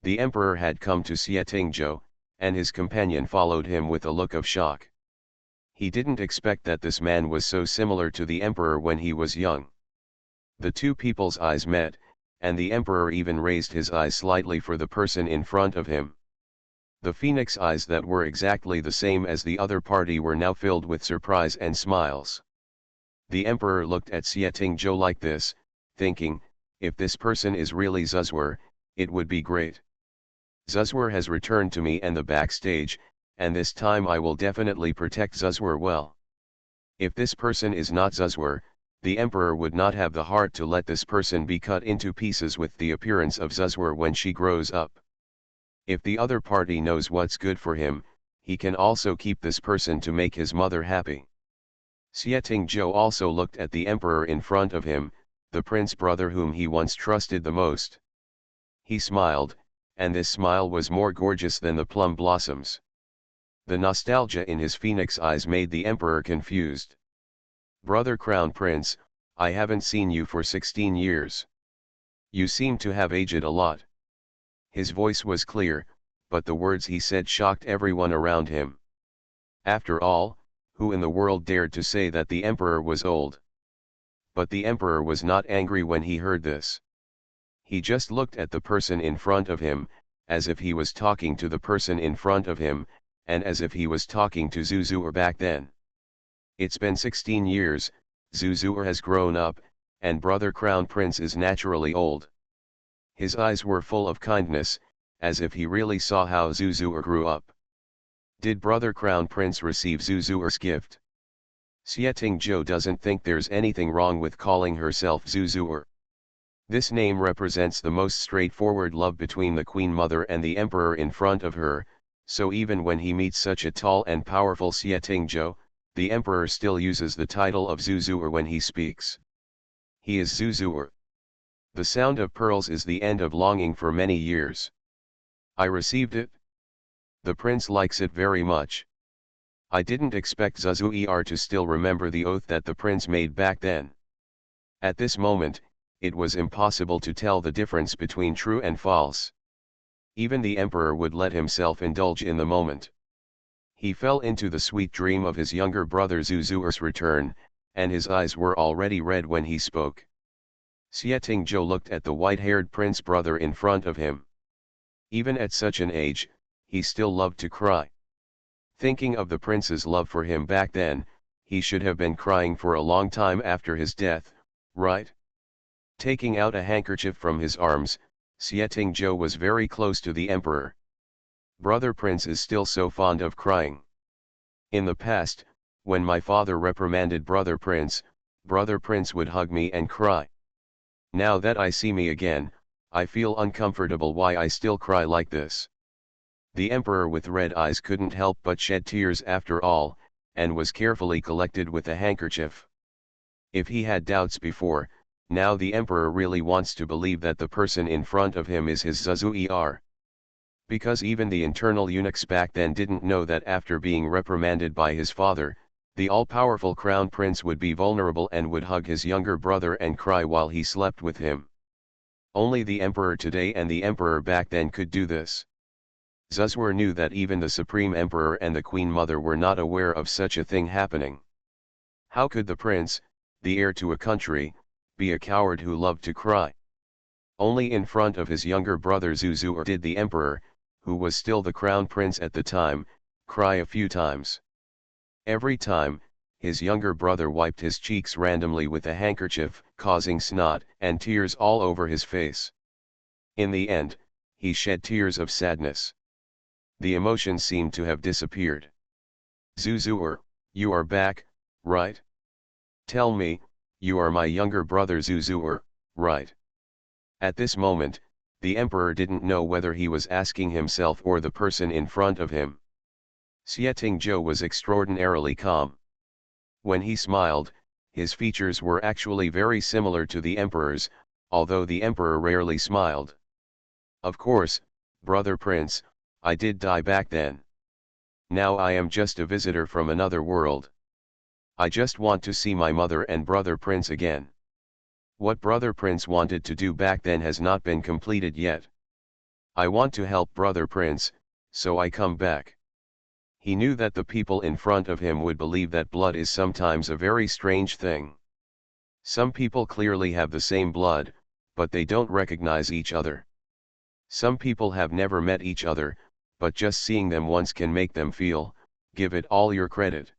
The emperor had come to Xie Tingzhou, and his companion followed him with a look of shock. He didn't expect that this man was so similar to the emperor when he was young. The two people's eyes met, and the emperor even raised his eyes slightly for the person in front of him. The phoenix eyes that were exactly the same as the other party were now filled with surprise and smiles. The emperor looked at Xie Tingzhou like this, thinking, if this person is really Zuzwar, it would be great. Zuzwar has returned to me and the backstage, and this time I will definitely protect Zuzwar well. If this person is not Zuzwar, the emperor would not have the heart to let this person be cut into pieces with the appearance of Zuzwar when she grows up. If the other party knows what's good for him, he can also keep this person to make his mother happy. Xie Tingzhou also looked at the emperor in front of him, the prince brother whom he once trusted the most. He smiled, and this smile was more gorgeous than the plum blossoms. The nostalgia in his phoenix eyes made the emperor confused. Brother Crown Prince, I haven't seen you for 16 years. You seem to have aged a lot. His voice was clear, but the words he said shocked everyone around him. After all, who in the world dared to say that the emperor was old? But the emperor was not angry when he heard this. He just looked at the person in front of him, as if he was talking to the person in front of him, and as if he was talking to Zuzu'er back then. It's been 16 years, Zuzu'er has grown up, and brother Crown Prince is naturally old. His eyes were full of kindness, as if he really saw how Zuzu'er grew up. Did brother Crown Prince receive Zuzu'er's gift? Xietingzhou doesn't think there's anything wrong with calling herself Zuzu'er. This name represents the most straightforward love between the Queen Mother and the Emperor in front of her, so even when he meets such a tall and powerful Xietingzhou, the Emperor still uses the title of Zuzu'er when he speaks. He is Zuzu'er. The sound of pearls is the end of longing for many years. I received it. The prince likes it very much. I didn't expect Zuzu'er to still remember the oath that the prince made back then. At this moment, it was impossible to tell the difference between true and false. Even the emperor would let himself indulge in the moment. He fell into the sweet dream of his younger brother Zuzu'er's return, and his eyes were already red when he spoke. Xietingzhou looked at the white-haired prince brother in front of him. Even at such an age, he still loved to cry. Thinking of the prince's love for him back then, he should have been crying for a long time after his death, right? Taking out a handkerchief from his arms, Xietingzhou was very close to the emperor. Brother Prince is still so fond of crying. In the past, when my father reprimanded Brother Prince would hug me and cry. Now that I see me again, I feel uncomfortable why I still cry like this. The emperor with red eyes couldn't help but shed tears after all, and was carefully collected with a handkerchief. If he had doubts before, now the emperor really wants to believe that the person in front of him is his Zuzu'er. Because even the internal eunuchs back then didn't know that after being reprimanded by his father, the all-powerful crown prince would be vulnerable and would hug his younger brother and cry while he slept with him. Only the emperor today and the emperor back then could do this. Zuzu'er knew that even the Supreme Emperor and the Queen Mother were not aware of such a thing happening. How could the prince, the heir to a country, be a coward who loved to cry? Only in front of his younger brother Zuzu'er did the emperor, who was still the crown prince at the time, cry a few times. Every time, his younger brother wiped his cheeks randomly with a handkerchief, causing snot and tears all over his face. In the end, he shed tears of sadness. The emotion seemed to have disappeared. Zuzu'er, you are back, right? Tell me, you are my younger brother Zuzu'er, right? At this moment, the emperor didn't know whether he was asking himself or the person in front of him. Xietingzhou was extraordinarily calm. When he smiled, his features were actually very similar to the emperor's, although the emperor rarely smiled. Of course, brother prince, I did die back then. Now I am just a visitor from another world. I just want to see my mother and brother prince again. What brother prince wanted to do back then has not been completed yet. I want to help brother prince, so I come back. He knew that the people in front of him would believe that blood is sometimes a very strange thing. Some people clearly have the same blood, but they don't recognize each other. Some people have never met each other, but just seeing them once can make them feel, give it all your credit.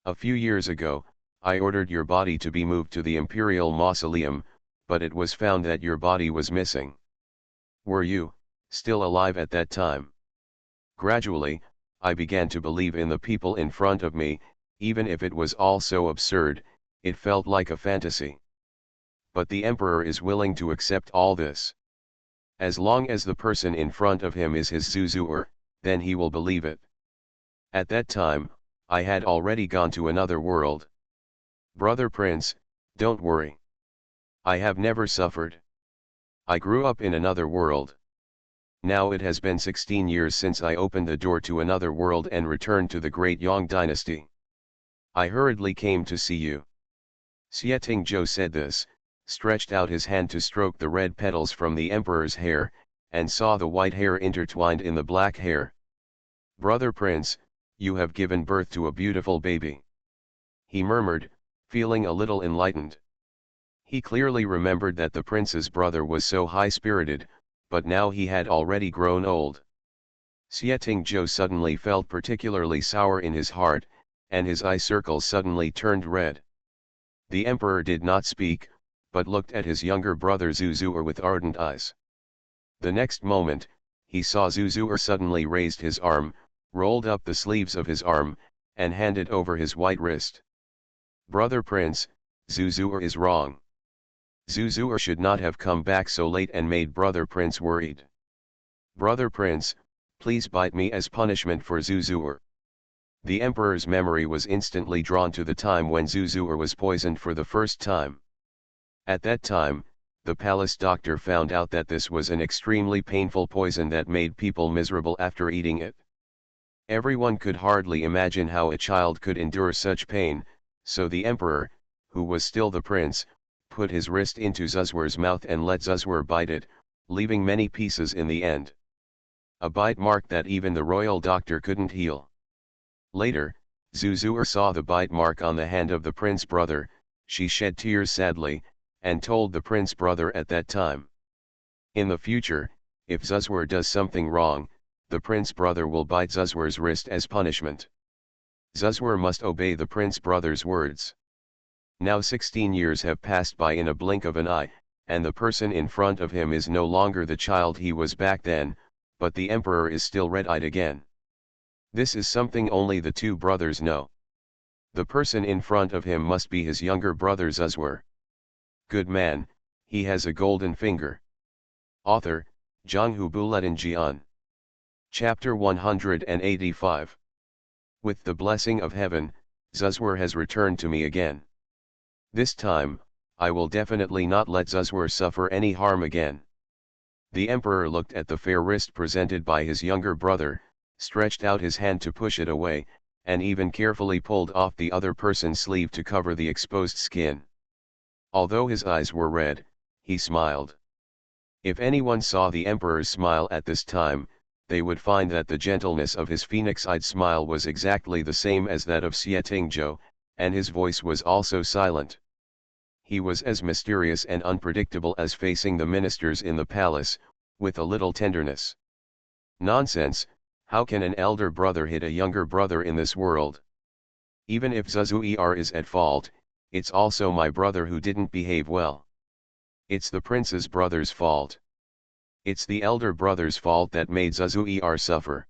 A few years ago, I ordered your body to be moved to the Imperial Mausoleum, but it was found that your body was missing. Were you still alive at that time? Gradually, I began to believe in the people in front of me, even if it was all so absurd, it felt like a fantasy. But the emperor is willing to accept all this. As long as the person in front of him is his Zuzu'er, then he will believe it. At that time, I had already gone to another world. Brother Prince, don't worry. I have never suffered. I grew up in another world. Now it has been 16 years since I opened the door to another world and returned to the great Yang dynasty. I hurriedly came to see you. Xietingzhou said this, stretched out his hand to stroke the red petals from the emperor's hair, and saw the white hair intertwined in the black hair. Brother Prince, you have given birth to a beautiful baby. He murmured, feeling a little enlightened. He clearly remembered that the prince's brother was so high-spirited, but now he had already grown old. Xie suddenly felt particularly sour in his heart, and his eye circles suddenly turned red. The emperor did not speak, but looked at his younger brother Zuzur with ardent eyes. The next moment, he saw Zuzur suddenly raised his arm, rolled up the sleeves of his arm, and handed over his white wrist. "Brother Prince, Zuzur is wrong. Zuzur should not have come back so late and made Brother Prince worried. Brother Prince, please bite me as punishment for Zuzur." The emperor's memory was instantly drawn to the time when Zuzur was poisoned for the first time. At that time, the palace doctor found out that this was an extremely painful poison that made people miserable after eating it. Everyone could hardly imagine how a child could endure such pain, so the emperor, who was still the prince, put his wrist into Zuzur's mouth and let Zuzur bite it, leaving many pieces in the end. A bite mark that even the royal doctor couldn't heal. Later, Zuzur saw the bite mark on the hand of the prince brother. She shed tears sadly, and told the prince brother at that time. In the future, if Zuzur does something wrong, the prince brother will bite Zuzur's wrist as punishment. Zuzur must obey the prince brother's words. Now 16 years have passed by in a blink of an eye, and the person in front of him is no longer the child he was back then, but the emperor is still red-eyed again. This is something only the two brothers know. The person in front of him must be his younger brother Zuzur. Good man, he has a golden finger. Author, Zhanghu Buletin. Chapter 185. With the blessing of heaven, Zuzur has returned to me again. This time, I will definitely not let Zuzur suffer any harm again. The emperor looked at the fair wrist presented by his younger brother, stretched out his hand to push it away, and even carefully pulled off the other person's sleeve to cover the exposed skin. Although his eyes were red, he smiled. If anyone saw the emperor's smile at this time, they would find that the gentleness of his phoenix-eyed smile was exactly the same as that of Xie Tingzhou, and his voice was also silent. He was as mysterious and unpredictable as facing the ministers in the palace, with a little tenderness. Nonsense, how can an elder brother hit a younger brother in this world? Even if Zuzur is at fault, it's also my brother who didn't behave well. It's the prince's brother's fault. It's the elder brother's fault that made Zuzur suffer.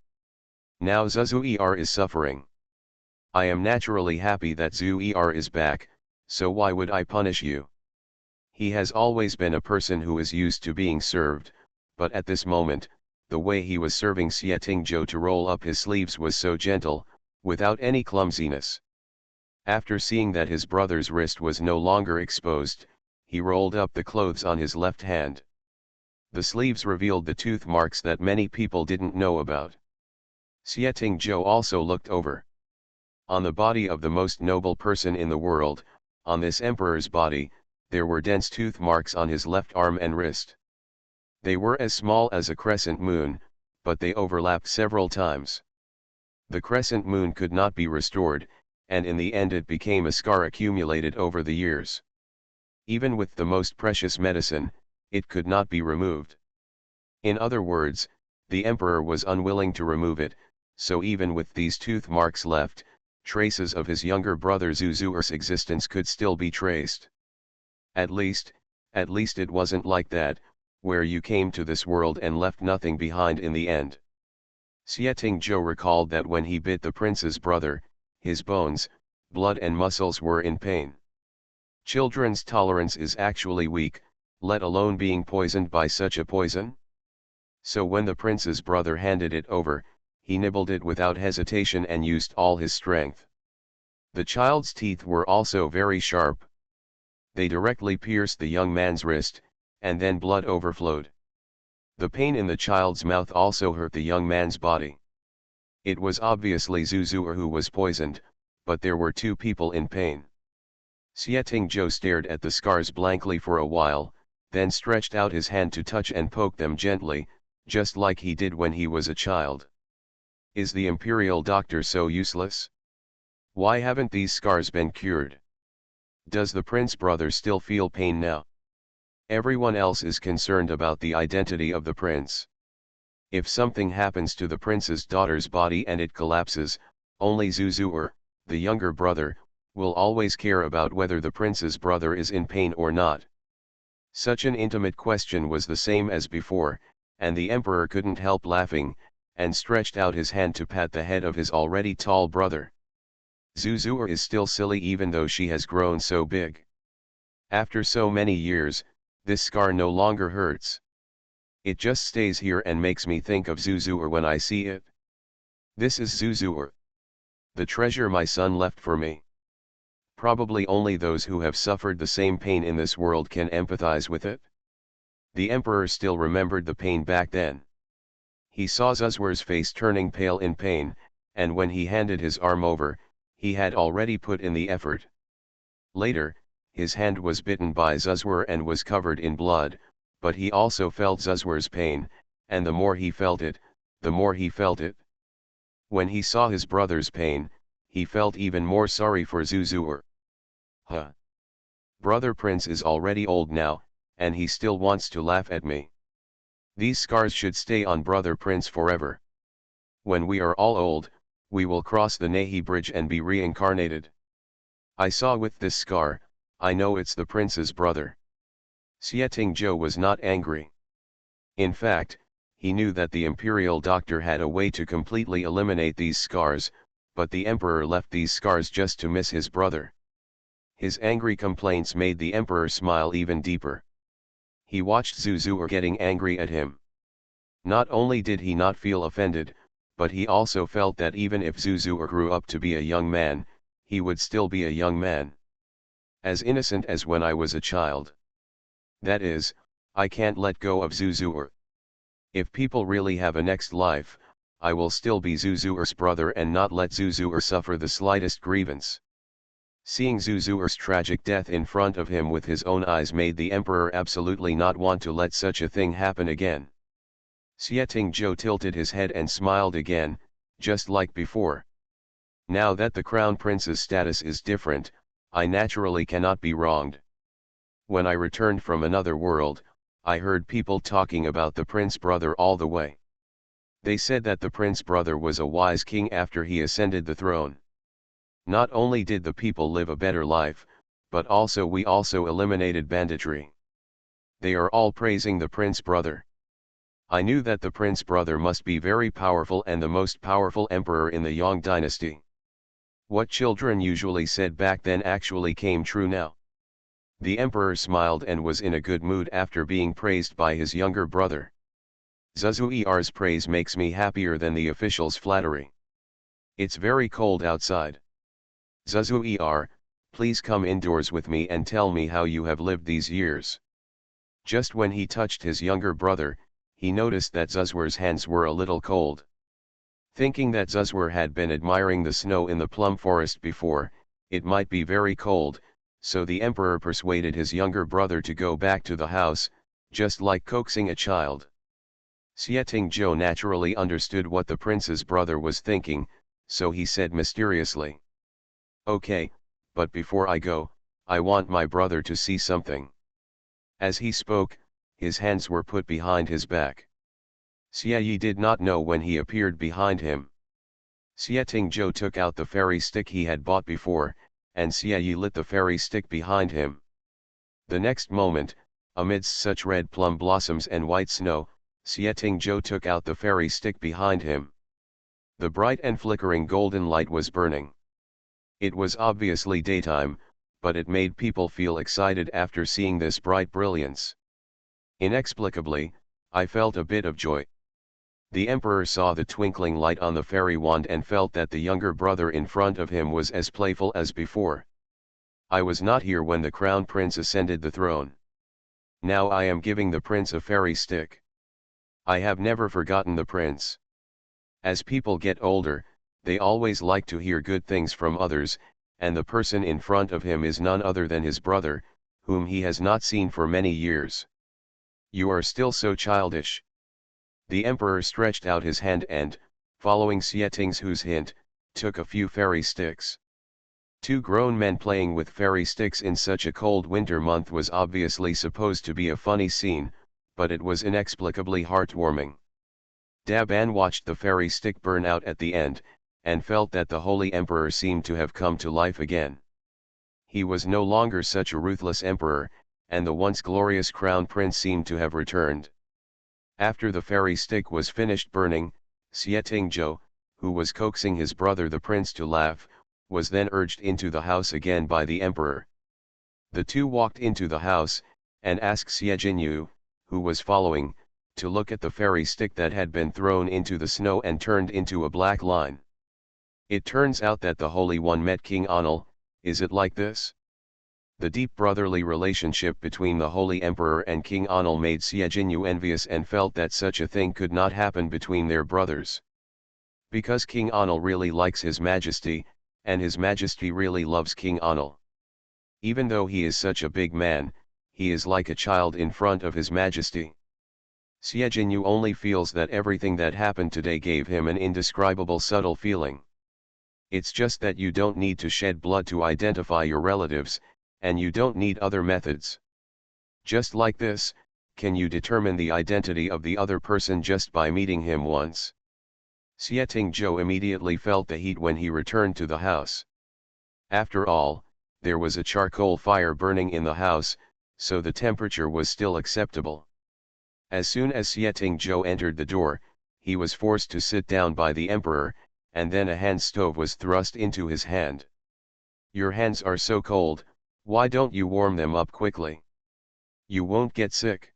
Now Zuzur is suffering. I am naturally happy that Zuzur is back, so why would I punish you? He has always been a person who is used to being served, but at this moment, the way he was serving Xie Tingzhou to roll up his sleeves was so gentle, without any clumsiness. After seeing that his brother's wrist was no longer exposed, he rolled up the clothes on his left hand. The sleeves revealed the tooth marks that many people didn't know about. Xie Tingzhou also looked over. On the body of the most noble person in the world, on this emperor's body, there were dense tooth marks on his left arm and wrist. They were as small as a crescent moon, but they overlapped several times. The crescent moon could not be restored, and in the end it became a scar accumulated over the years. Even with the most precious medicine, it could not be removed. In other words, the emperor was unwilling to remove it, so even with these tooth marks left, traces of his younger brother Zuzur's existence could still be traced. At least it wasn't like that, where you came to this world and left nothing behind in the end. Xie Tingzhou recalled that when he bit the prince's brother, his bones, blood and muscles were in pain. Children's tolerance is actually weak, let alone being poisoned by such a poison. So when the prince's brother handed it over, he nibbled it without hesitation and used all his strength. The child's teeth were also very sharp. They directly pierced the young man's wrist, and then blood overflowed. The pain in the child's mouth also hurt the young man's body. It was obviously Zuzur who was poisoned, but there were two people in pain. Xie Tingzhou stared at the scars blankly for a while, then stretched out his hand to touch and poke them gently, just like he did when he was a child. Is the imperial doctor so useless? Why haven't these scars been cured? Does the prince brother still feel pain now? Everyone else is concerned about the identity of the prince. If something happens to the prince's daughter's body and it collapses, only Zuzuer, the younger brother, will always care about whether the prince's brother is in pain or not. Such an intimate question was the same as before, and the emperor couldn't help laughing, and stretched out his hand to pat the head of his already tall brother. Zuzuer is still silly even though she has grown so big. After so many years, this scar no longer hurts. It just stays here and makes me think of Zuzuer when I see it. This is Zuzuer. The treasure my son left for me. Probably only those who have suffered the same pain in this world can empathize with it. The emperor still remembered the pain back then. He saw Zuzuer's face turning pale in pain, and when he handed his arm over, he had already put in the effort. Later, his hand was bitten by Zuzuer and was covered in blood, but he also felt Zuzuer's pain, and the more he felt it, the more he felt it. When he saw his brother's pain, he felt even more sorry for Zuzuer. Huh. Brother Prince is already old now, and he still wants to laugh at me. These scars should stay on Brother Prince forever. When we are all old, we will cross the Nahi Bridge and be reincarnated. I saw with this scar, I know it's the prince's brother. Xie Zhou was not angry. In fact, he knew that the imperial doctor had a way to completely eliminate these scars, but the emperor left these scars just to miss his brother. His angry complaints made the emperor smile even deeper. He watched Zuzuer getting angry at him. Not only did he not feel offended, but he also felt that even if Zuzuer grew up to be a young man, he would still be a young man. As innocent as when I was a child. That is, I can't let go of Zuzuer. If people really have a next life, I will still be Zuzuer's brother and not let Zuzuer suffer the slightest grievance. Seeing Zuzuer's tragic death in front of him with his own eyes made the emperor absolutely not want to let such a thing happen again. Xie Zhou tilted his head and smiled again, just like before. Now that the crown prince's status is different, I naturally cannot be wronged. When I returned from another world, I heard people talking about the prince brother all the way. They said that the prince brother was a wise king after he ascended the throne. Not only did the people live a better life, but also we also eliminated banditry. They are all praising the prince brother. I knew that the prince brother must be very powerful and the most powerful emperor in the Yang dynasty. What children usually said back then actually came true now. The emperor smiled and was in a good mood after being praised by his younger brother. Zuzuer's praise makes me happier than the official's flattery. It's very cold outside. Zuzuer, please come indoors with me and tell me how you have lived these years. Just when he touched his younger brother, he noticed that Zuzuer's hands were a little cold. Thinking that Zuzuer had been admiring the snow in the plum forest before, it might be very cold, so the emperor persuaded his younger brother to go back to the house, just like coaxing a child. Xie Zhou naturally understood what the prince's brother was thinking, so he said mysteriously, "Okay, but before I go, I want my brother to see something." As he spoke, his hands were put behind his back. Xie Yi did not know when he appeared behind him. Xie Zhou took out the fairy stick he had bought before, and Xie Yi lit the fairy stick behind him. The next moment, amidst such red plum blossoms and white snow, Xie Zhou took out the fairy stick behind him. The bright and flickering golden light was burning. It was obviously daytime, but it made people feel excited after seeing this bright brilliance. Inexplicably, I felt a bit of joy. The emperor saw the twinkling light on the fairy wand and felt that the younger brother in front of him was as playful as before. I was not here when the crown prince ascended the throne. Now I am giving the prince a fairy stick. I have never forgotten the prince. As people get older, they always like to hear good things from others, and the person in front of him is none other than his brother, whom he has not seen for many years. You are still so childish. The emperor stretched out his hand and, following Xie Zhou's hint, took a few fairy sticks. Two grown men playing with fairy sticks in such a cold winter month was obviously supposed to be a funny scene, but it was inexplicably heartwarming. Daban watched the fairy stick burn out at the end, and felt that the Holy Emperor seemed to have come to life again. He was no longer such a ruthless emperor, and the once glorious crown prince seemed to have returned. After the fairy stick was finished burning, Xietingzhou, who was coaxing his brother the prince to laugh, was then urged into the house again by the emperor. The two walked into the house, and asked Xiejinyu, who was following, to look at the fairy stick that had been thrown into the snow and turned into a black line. It turns out that the Holy One met King Anil. Is it like this? The deep brotherly relationship between the Holy Emperor and King Anil made Xiejinyu envious and felt that such a thing could not happen between their brothers. Because King Anil really likes His Majesty, and His Majesty really loves King Anil. Even though he is such a big man, he is like a child in front of His Majesty. Xiejinyu only feels that everything that happened today gave him an indescribable subtle feeling. It's just that you don't need to shed blood to identify your relatives, and you don't need other methods. Just like this, can you determine the identity of the other person just by meeting him once? Xietingzhou immediately felt the heat when he returned to the house. After all, there was a charcoal fire burning in the house, so the temperature was still acceptable. As soon as Xietingzhou entered the door, he was forced to sit down by the emperor, and then a hand stove was thrust into his hand. Your hands are so cold, why don't you warm them up quickly? You won't get sick.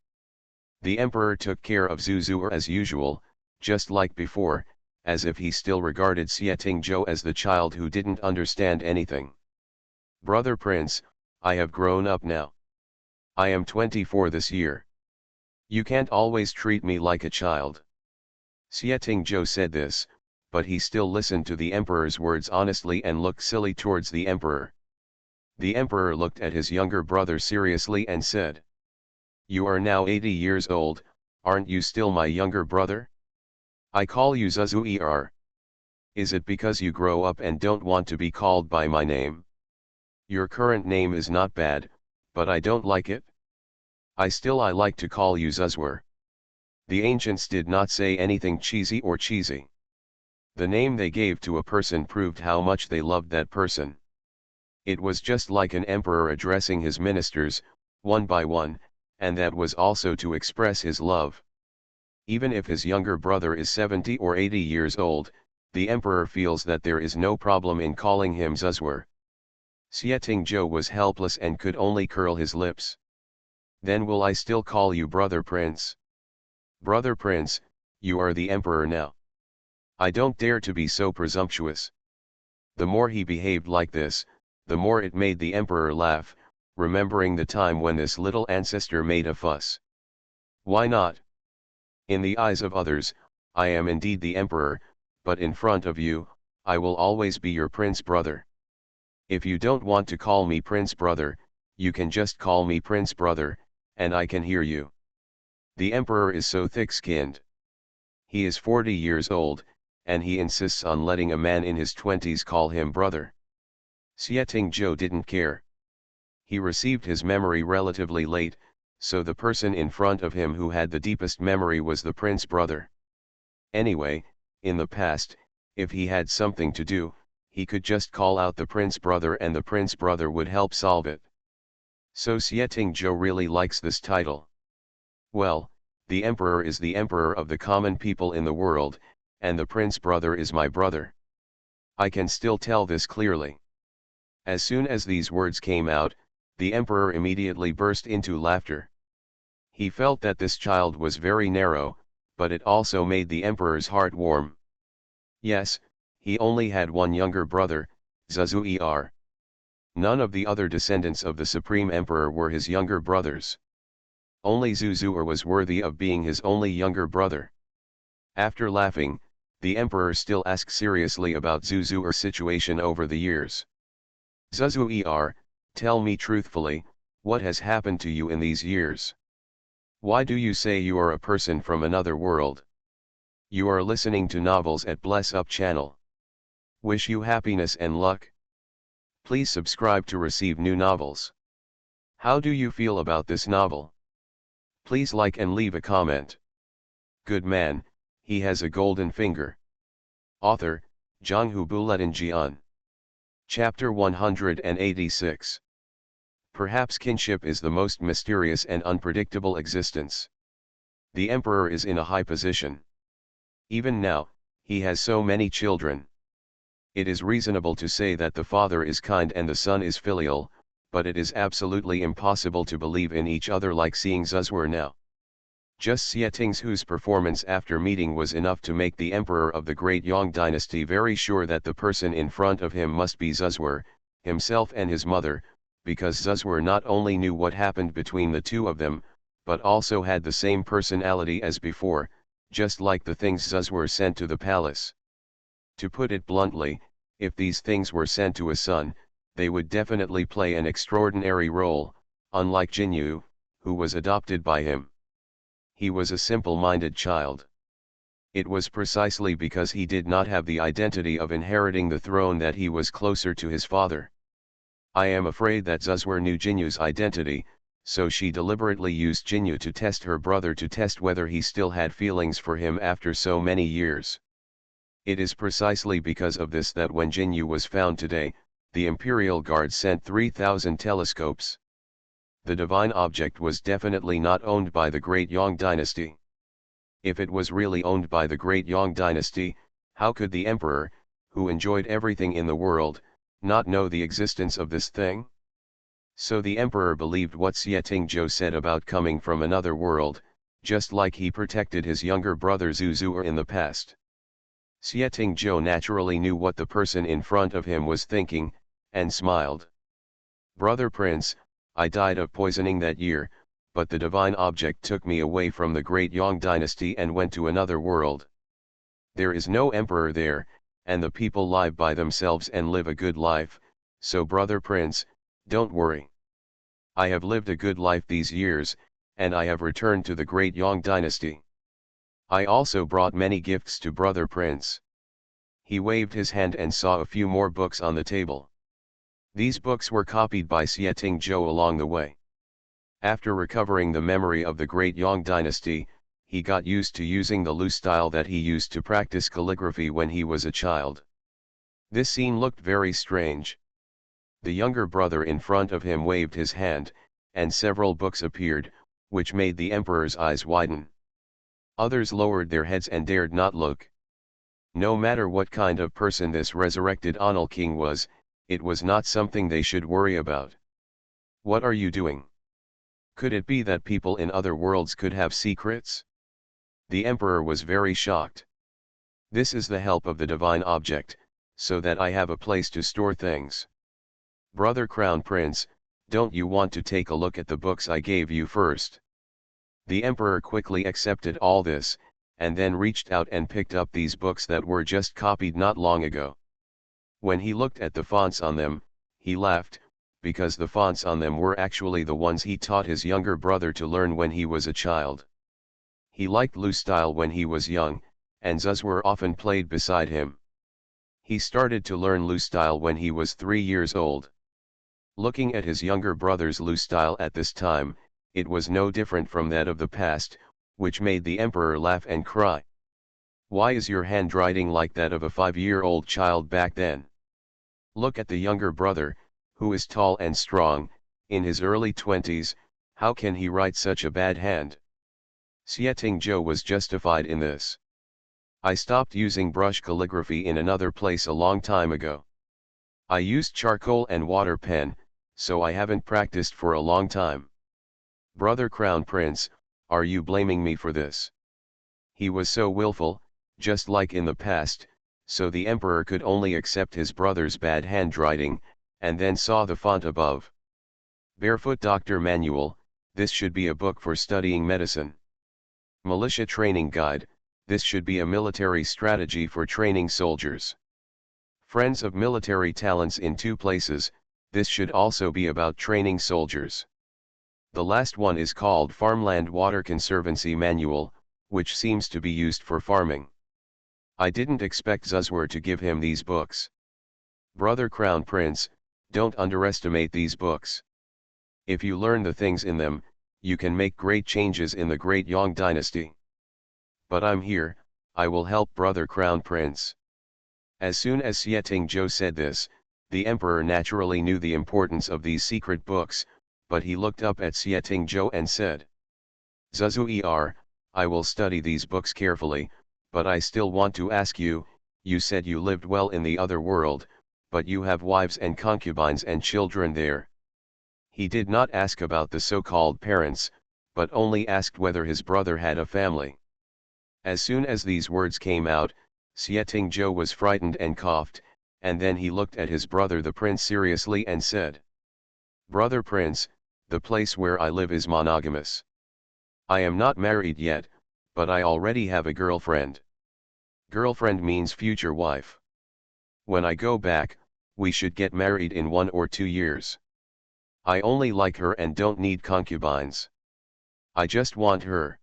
The emperor took care of Zuzur as usual, just like before, as if he still regarded Xietingzhou as the child who didn't understand anything. Brother Prince, I have grown up now. I am 24 this year. You can't always treat me like a child. Xietingzhou said this, but he still listened to the emperor's words honestly and looked silly towards the emperor. The emperor looked at his younger brother seriously and said, "You are now 80 years old, aren't you still my younger brother? I call you Zuzuer. Is it because you grow up and don't want to be called by my name? Your current name is not bad, but I don't like it. I like to call you Zuzwer." The ancients did not say anything cheesy or cheesy. The name they gave to a person proved how much they loved that person. It was just like an emperor addressing his ministers, one by one, and that was also to express his love. Even if his younger brother is 70 or 80 years old, the emperor feels that there is no problem in calling him Zuzwer. Xietingzhou was helpless and could only curl his lips. "Then will I still call you Brother Prince? Brother Prince, you are the emperor now. I don't dare to be so presumptuous." The more he behaved like this, the more it made the emperor laugh, remembering the time when this little ancestor made a fuss. Why not? In the eyes of others, I am indeed the emperor, but in front of you, I will always be your prince brother. If you don't want to call me prince brother, you can just call me prince brother, and I can hear you. The emperor is so thick-skinned. He is 40 years old, and he insists on letting a man in his 20s call him brother. Xietingzhou didn't care. He received his memory relatively late, so the person in front of him who had the deepest memory was the prince brother. Anyway, in the past, if he had something to do, he could just call out the prince brother and the prince brother would help solve it. So Xietingzhou really likes this title. Well, the emperor is the emperor of the common people in the world, and the prince brother is my brother. I can still tell this clearly. As soon as these words came out, the emperor immediately burst into laughter. He felt that this child was very narrow, but it also made the emperor's heart warm. Yes, he only had one younger brother, Zuzuer. None of the other descendants of the Supreme Emperor were his younger brothers. Only Zuzuer was worthy of being his only younger brother. After laughing, the emperor still asked seriously about Zuzuer's situation over the years. "Zuzuer, tell me truthfully, what has happened to you in these years? Why do you say you are a person from another world? You are listening to novels at Bless Up channel. Wish you happiness and luck. Please subscribe to receive new novels. How do you feel about this novel? Please like and leave a comment. Good man, he has a golden finger. Author, Jonghu Buletin. Chapter 186. Perhaps kinship is the most mysterious and unpredictable existence. The emperor is in a high position. Even now, he has so many children. It is reasonable to say that the father is kind and the son is filial, but it is absolutely impossible to believe in each other like seeing Zuzwer now. Just Xieting's performance after meeting was enough to make the emperor of the Great Yang dynasty very sure that the person in front of him must be Zuzwer, himself and his mother, because Zuzwer not only knew what happened between the two of them, but also had the same personality as before, just like the things Zuzwer sent to the palace. To put it bluntly, if these things were sent to a son, they would definitely play an extraordinary role, unlike Jinyu, who was adopted by him. He was a simple-minded child. It was precisely because he did not have the identity of inheriting the throne that he was closer to his father. I am afraid that Zuzwer knew Jinyu's identity, so she deliberately used Jinyu to test her brother to test whether he still had feelings for him after so many years. It is precisely because of this that when Jinyu was found today, the Imperial Guard sent 3,000 telescopes. The divine object was definitely not owned by the Great Yang dynasty. If it was really owned by the Great Yang dynasty, how could the emperor, who enjoyed everything in the world, not know the existence of this thing? So the emperor believed what Xietingzhou said about coming from another world, just like he protected his younger brother Zuzur in the past. Xietingzhou naturally knew what the person in front of him was thinking, and smiled. Brother Prince, I died of poisoning that year, but the divine object took me away from the Great Yang dynasty and went to another world. There is no emperor there, and the people live by themselves and live a good life, so brother Prince, don't worry. I have lived a good life these years, and I have returned to the Great Yang dynasty. I also brought many gifts to brother Prince. He waved his hand and saw a few more books on the table. These books were copied by Xietingzhou along the way. After recovering the memory of the Great Yang dynasty, he got used to using the loose style that he used to practice calligraphy when he was a child. This scene looked very strange. The younger brother in front of him waved his hand, and several books appeared, which made the emperor's eyes widen. Others lowered their heads and dared not look. No matter what kind of person this resurrected Anil king was, it was not something they should worry about. What are you doing? Could it be that people in other worlds could have secrets? The emperor was very shocked. This is the help of the divine object, so that I have a place to store things. Brother Crown Prince, don't you want to take a look at the books I gave you first? The emperor quickly accepted all this, and then reached out and picked up these books that were just copied not long ago. When he looked at the fonts on them, he laughed, because the fonts on them were actually the ones he taught his younger brother to learn when he was a child. He liked loose style when he was young, and Zuzwer often played beside him. He started to learn loose style when he was 3 years old. Looking at his younger brother's loose style at this time, it was no different from that of the past, which made the emperor laugh and cry. Why is your handwriting like that of a 5-year-old child back then? Look at the younger brother, who is tall and strong, in his early 20s, how can he write such a bad hand? Xietingzhou was justified in this. I stopped using brush calligraphy in another place a long time ago. I used charcoal and water pen, so I haven't practiced for a long time. Brother Crown Prince, are you blaming me for this? He was so willful, just like in the past, so the emperor could only accept his brother's bad handwriting, and then saw the font above. Barefoot Doctor Manual, this should be a book for studying medicine. Militia Training Guide, this should be a military strategy for training soldiers. Friends of Military Talents in 2 places, this should also be about training soldiers. The last one is called Farmland Water Conservancy Manual, which seems to be used for farming. I didn't expect Zuzwer to give him these books. Brother Crown Prince, Don't underestimate these books. If you learn the things in them, you can make great changes in the great Yang dynasty. But I'm here, I will help brother Crown Prince. As soon as Xie said this, the emperor naturally knew the importance of these secret books, but he looked up at Xie and said, Zhuzuer, I will study these books carefully, but I still want to ask you, you said you lived well in the other world, but you have wives and concubines and children there. He did not ask about the so-called parents, but only asked whether his brother had a family. As soon as these words came out, Xie was frightened and coughed, and then he looked at his brother the prince seriously and said, Brother Prince, the place where I live is monogamous. I am not married yet, but I already have a girlfriend. Girlfriend means future wife. When I go back, we should get married in 1 or 2 years. I only like her and don't need concubines. I just want her.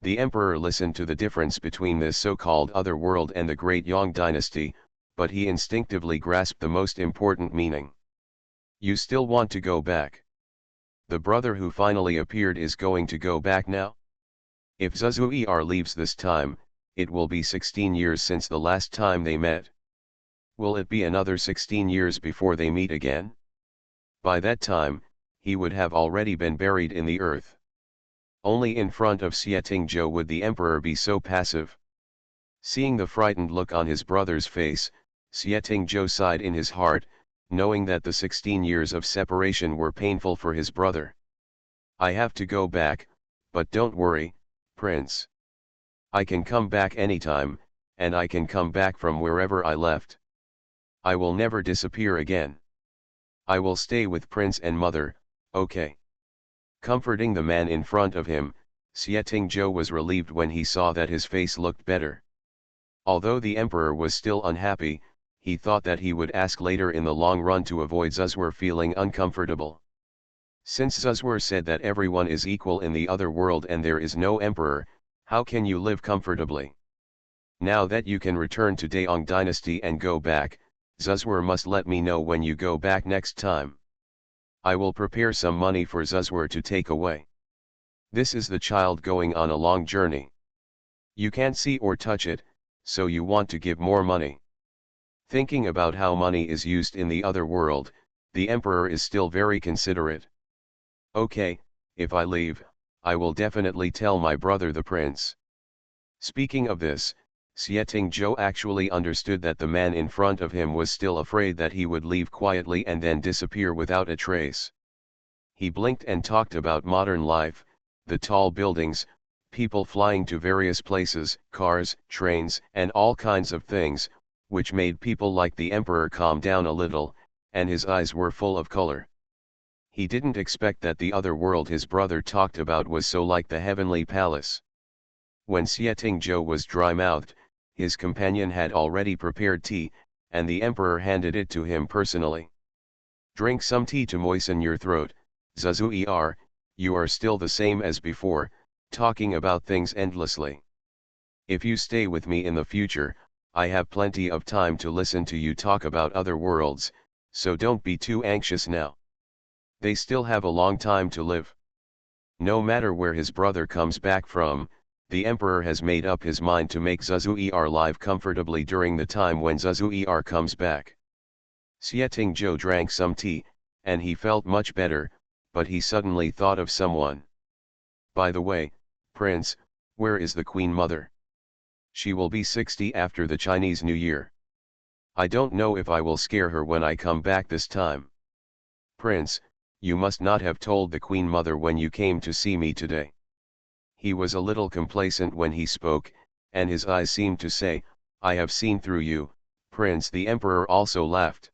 The emperor listened to the difference between this so-called other world and the great Yang dynasty, but he instinctively grasped the most important meaning. You still want to go back? The brother who finally appeared is going to go back now? If Zhuzuer leaves this time, it will be 16 years since the last time they met. Will it be another 16 years before they meet again? By that time, he would have already been buried in the earth. Only in front of Xie would the emperor be so passive. Seeing the frightened look on his brother's face, Xie sighed in his heart, knowing that the 16 years of separation were painful for his brother. I have to go back, but don't worry, Prince. I can come back anytime, and I can come back from wherever I left. I will never disappear again. I will stay with Prince and Mother, okay? Comforting the man in front of him, Xie was relieved when he saw that his face looked better. Although the emperor was still unhappy, he thought that he would ask later in the long run to avoid Zhuzuer feeling uncomfortable. Since Zhuzuer said that everyone is equal in the other world and there is no emperor, how can you live comfortably? Now that you can return to Daong dynasty and go back, Zhuzuer must let me know when you go back next time. I will prepare some money for Zhuzuer to take away. This is the child going on a long journey. You can't see or touch it, so you want to give more money. Thinking about how money is used in the other world, the emperor is still very considerate. Okay, if I leave, I will definitely tell my brother the prince. Speaking of this, Xie actually understood that the man in front of him was still afraid that he would leave quietly and then disappear without a trace. He blinked and talked about modern life, the tall buildings, people flying to various places, cars, trains, and all kinds of things, which made people like the emperor calm down a little, and his eyes were full of color. He didn't expect that the other world his brother talked about was so like the heavenly palace. When Xie was dry-mouthed, his companion had already prepared tea, and the emperor handed it to him personally. Drink some tea to moisten your throat, Zhuzuer, you are still the same as before, talking about things endlessly. If you stay with me in the future, I have plenty of time to listen to you talk about other worlds, so don't be too anxious now. They still have a long time to live. No matter where his brother comes back from, the emperor has made up his mind to make Zhuzuer live comfortably during the time when Zhuzuer comes back. Xie drank some tea, and he felt much better, but he suddenly thought of someone. By the way, Prince, where is the Queen Mother? She will be 60 after the Chinese New Year. I don't know if I will scare her when I come back this time. Prince, you must not have told the Queen Mother when you came to see me today. He was a little complacent when he spoke, and his eyes seemed to say, I have seen through you, Prince. The emperor also laughed.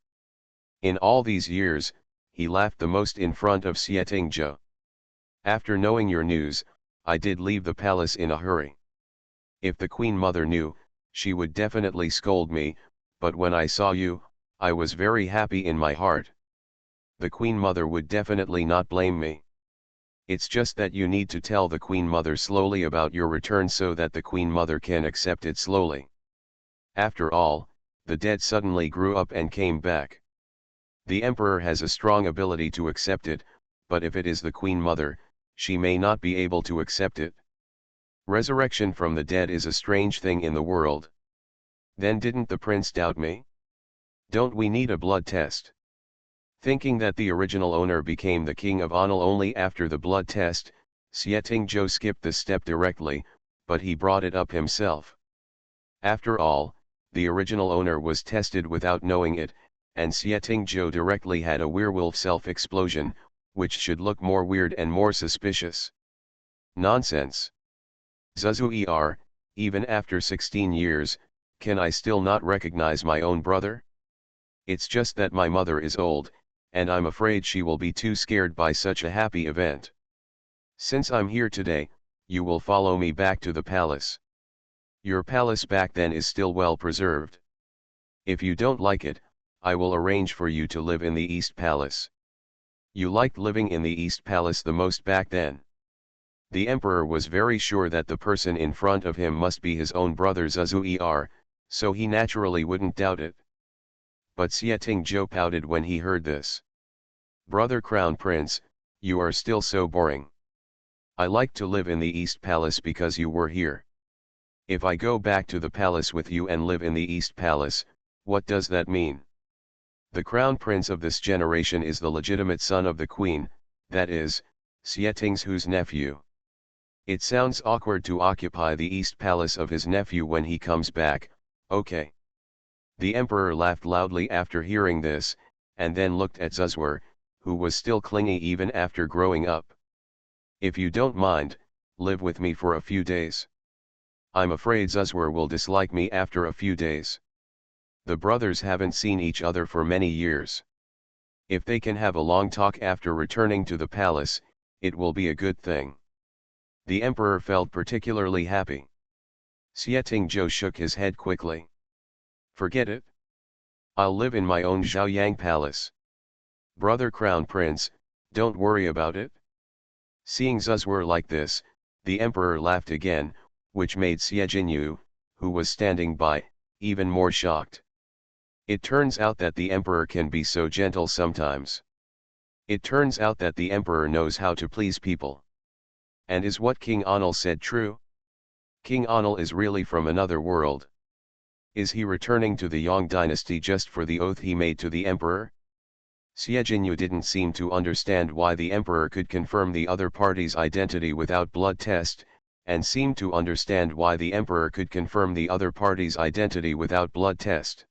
In all these years, he laughed the most in front of Xie. After knowing your news, I did leave the palace in a hurry. If the Queen Mother knew, she would definitely scold me, but when I saw you, I was very happy in my heart. The Queen Mother would definitely not blame me. It's just that you need to tell the Queen Mother slowly about your return so that the Queen Mother can accept it slowly. After all, the dead suddenly grew up and came back. The emperor has a strong ability to accept it, but if it is the Queen Mother, she may not be able to accept it. Resurrection from the dead is a strange thing in the world. Then didn't the prince doubt me? Don't we need a blood test? Thinking that the original owner became the king of Anil only after the blood test, Sietingjo skipped the step directly, but he brought it up himself. After all, the original owner was tested without knowing it, and Sietingjo directly had a werewolf self-explosion, which should look more weird and more suspicious. Nonsense. Zuzuer, even after 16 years, can I still not recognize my own brother? It's just that my mother is old, and I'm afraid she will be too scared by such a happy event. Since I'm here today, you will follow me back to the palace. Your palace back then is still well preserved. If you don't like it, I will arrange for you to live in the East Palace. You liked living in the East Palace the most back then. The emperor was very sure that the person in front of him must be his own brother Zuzuer, so he naturally wouldn't doubt it. But Sietingjo pouted when he heard this. Brother Crown Prince, you are still so boring. I like to live in the East Palace because you were here. If I go back to the palace with you and live in the East Palace, what does that mean? The crown prince of this generation is the legitimate son of the queen, that is, Sieting's nephew. It sounds awkward to occupy the East Palace of his nephew when he comes back, okay. The emperor laughed loudly after hearing this, and then looked at Zuzuer, who was still clingy even after growing up. If you don't mind, live with me for a few days. I'm afraid Zuzuer will dislike me after a few days. The brothers haven't seen each other for many years. If they can have a long talk after returning to the palace, it will be a good thing. The emperor felt particularly happy. Sietingjo shook his head quickly. Forget it. I'll live in my own Zhaoyang palace. Brother Crown Prince, don't worry about it. Seeing Zuzuer like this, the emperor laughed again, which made Siejinyu, who was standing by, even more shocked. It turns out that the emperor can be so gentle sometimes. It turns out that the emperor knows how to please people. And is what King Anil said true? King Anil is really from another world. Is he returning to the Yang dynasty just for the oath he made to the emperor? Siejinyu didn't seem to understand why the emperor could confirm the other party's identity without blood test, and seemed to understand why the emperor could confirm the other party's identity without blood test.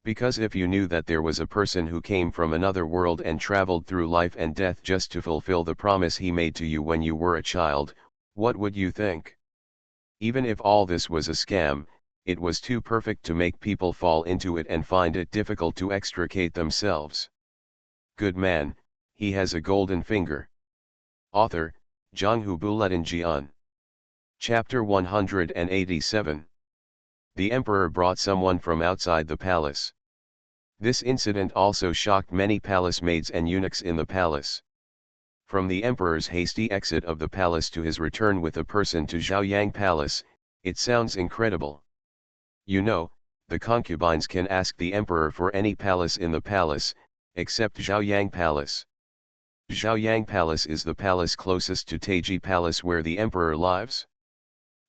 Because if you knew that there was a person who came from another world and traveled through life and death just to fulfill the promise he made to you when you were a child, what would you think? Even if all this was a scam, it was too perfect to make people fall into it and find it difficult to extricate themselves. Good man, he has a golden finger. Author, Zhanghu Buletin. Chapter 187. The emperor brought someone from outside the palace. This incident also shocked many palace maids and eunuchs in the palace. From the emperor's hasty exit of the palace to his return with a person to Zhaoyang Palace, it sounds incredible. You know, the concubines can ask the emperor for any palace in the palace, except Zhaoyang Palace. Zhaoyang Palace is the palace closest to Taiji Palace where the emperor lives.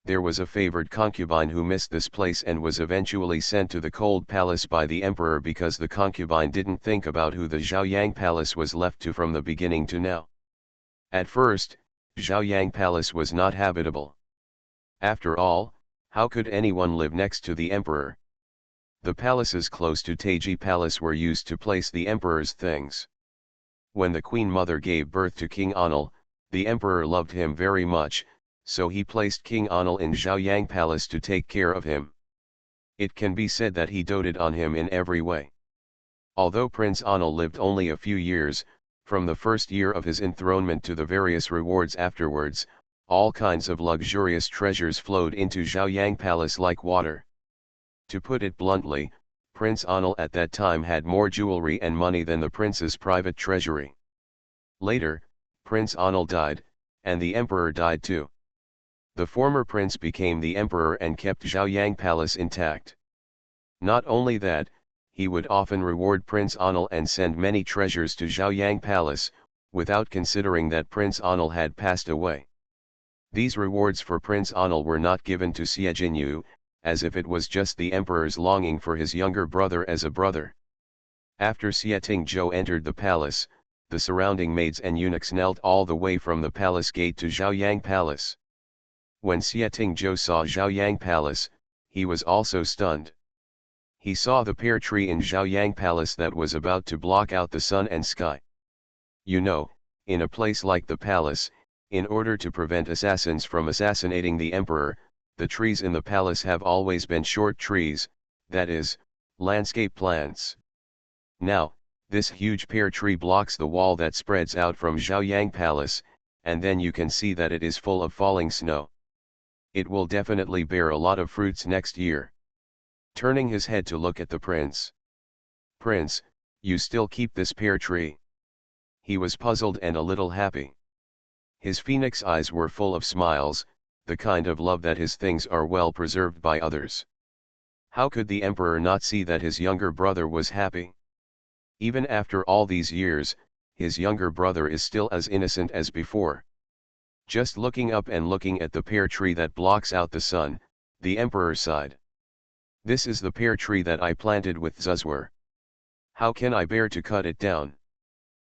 There was a favored concubine who missed this place and was eventually sent to the cold palace by the emperor because the concubine didn't think about who the Zhaoyang Palace was left to from the beginning to now. At first, Zhaoyang Palace was not habitable. After all, how could anyone live next to the emperor? The palaces close to Taiji Palace were used to place the emperor's things. When the Queen Mother gave birth to King Anil, the emperor loved him very much, so he placed King Anil in Zhaoyang Palace to take care of him. It can be said that he doted on him in every way. Although Prince Anil lived only a few years, from the first year of his enthronement to the various rewards afterwards, all kinds of luxurious treasures flowed into Zhaoyang Palace like water. To put it bluntly, Prince Anil at that time had more jewelry and money than the prince's private treasury. Later, Prince Anil died, and the emperor died too. The former prince became the emperor and kept Zhaoyang Palace intact. Not only that, he would often reward Prince Anil and send many treasures to Zhaoyang Palace, without considering that Prince Anil had passed away. These rewards for Prince Anil were not given to Xie Jinyu, as if it was just the emperor's longing for his younger brother as a brother. After Xie Tingzhou entered the palace, the surrounding maids and eunuchs knelt all the way from the palace gate to Zhaoyang Palace. When Xie Tingzhou saw Zhaoyang Palace, he was also stunned. He saw the pear tree in Zhaoyang Palace that was about to block out the sun and sky. You know, in a place like the palace, in order to prevent assassins from assassinating the emperor, the trees in the palace have always been short trees, that is, landscape plants. Now, this huge pear tree blocks the wall that spreads out from Zhaoyang Palace, and then you can see that it is full of falling snow. It will definitely bear a lot of fruits next year. Turning his head to look at the prince. Prince, you still keep this pear tree? He was puzzled and a little happy. His phoenix eyes were full of smiles, the kind of love that his things are well preserved by others. How could the emperor not see that his younger brother was happy? Even after all these years, his younger brother is still as innocent as before. Just looking up and looking at the pear tree that blocks out the sun, the emperor sighed. This is the pear tree that I planted with Zuzwar. How can I bear to cut it down?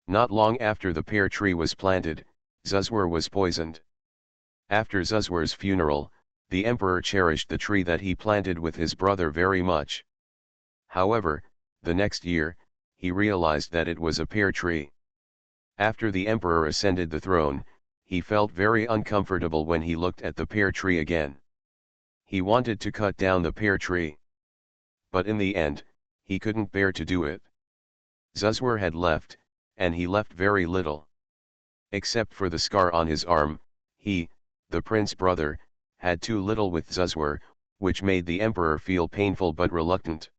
Not long after the pear tree was planted, Zuzwar was poisoned. After Zuzwar's funeral, the emperor cherished the tree that he planted with his brother very much. However, the next year, he realized that it was a pear tree. After the emperor ascended the throne, he felt very uncomfortable when he looked at the pear tree again. He wanted to cut down the pear tree. But in the end, he couldn't bear to do it. Zuzwar had left, and he left very little. Except for the scar on his arm, he, the prince brother, had too little with Zuzwar, which made the emperor feel painful but reluctant.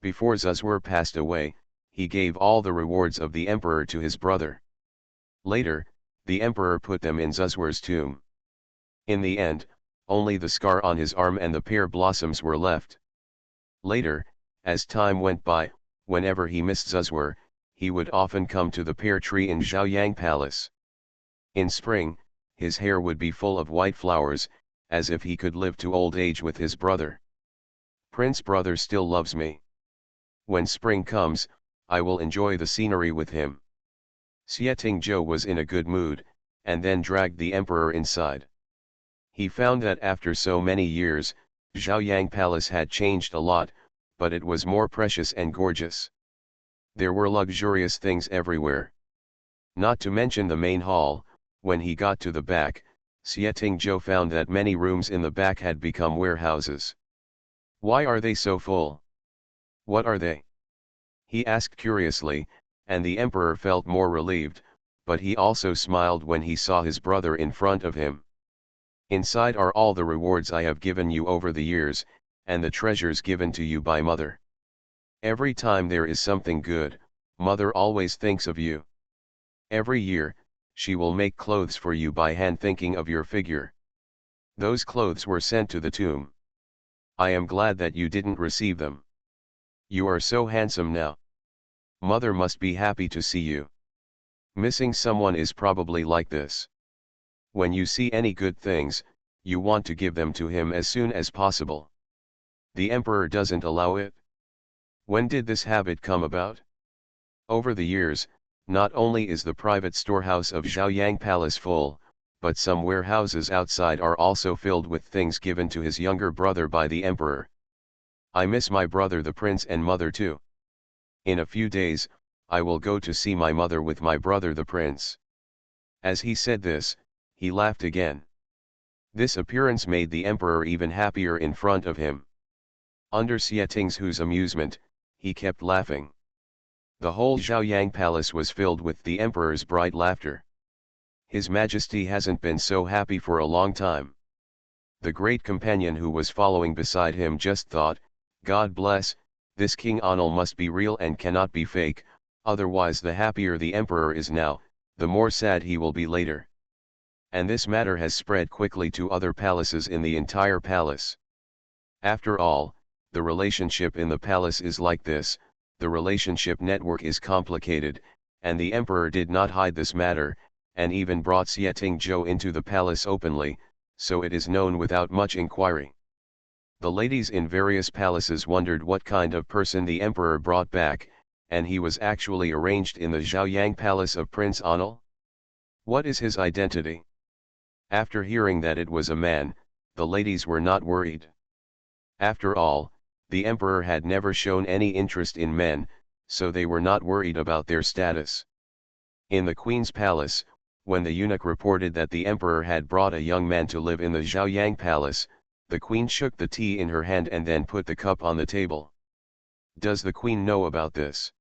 Before Zuzwar passed away, he gave all the rewards of the emperor to his brother. Later, the emperor put them in Zuzwar's tomb. In the end, only the scar on his arm and the pear blossoms were left. Later, as time went by, whenever he missed Zuzwar, he would often come to the pear tree in Zhaoyang Palace. In spring, his hair would be full of white flowers, as if he could live to old age with his brother. Prince brother still loves me. When spring comes, I will enjoy the scenery with him. Xie Tingzhou was in a good mood, and then dragged the emperor inside. He found that after so many years, Zhaoyang Palace had changed a lot, but it was more precious and gorgeous. There were luxurious things everywhere. Not to mention the main hall. When he got to the back, Xie Tingzhou found that many rooms in the back had become warehouses. Why are they so full? What are they? He asked curiously, and the emperor felt more relieved, but he also smiled when he saw his brother in front of him. Inside are all the rewards I have given you over the years, and the treasures given to you by mother. Every time there is something good, mother always thinks of you. Every year, she will make clothes for you by hand thinking of your figure. Those clothes were sent to the tomb. I am glad that you didn't receive them. You are so handsome now. Mother must be happy to see you. Missing someone is probably like this. When you see any good things, you want to give them to him as soon as possible. The emperor doesn't allow it. When did this habit come about? Over the years, not only is the private storehouse of Zhaoyang Palace full, but some warehouses outside are also filled with things given to his younger brother by the emperor. I miss my brother the prince and mother too. In a few days, I will go to see my mother with my brother the prince. As he said this, he laughed again. This appearance made the emperor even happier in front of him. Under Xie Tingzhou's amusement, he kept laughing. The whole Zhaoyang Palace was filled with the emperor's bright laughter. His Majesty hasn't been so happy for a long time. The great companion who was following beside him just thought, God bless, this King Anil must be real and cannot be fake, otherwise the happier the emperor is now, the more sad he will be later. And this matter has spread quickly to other palaces in the entire palace. After all, The relationship in the palace is like this, the relationship network is complicated, and the emperor did not hide this matter, and even brought Xietingzhou into the palace openly, so it is known without much inquiry. The ladies in various palaces wondered what kind of person the emperor brought back, and he was actually arranged in the Zhaoyang palace of Prince Anil. What is his identity? After hearing that it was a man, the ladies were not worried. After all, the emperor had never shown any interest in men, so they were not worried about their status. In the queen's palace, when the eunuch reported that the emperor had brought a young man to live in the Zhaoyang palace, the queen shook the tea in her hand and then put the cup on the table. Does the queen know about this?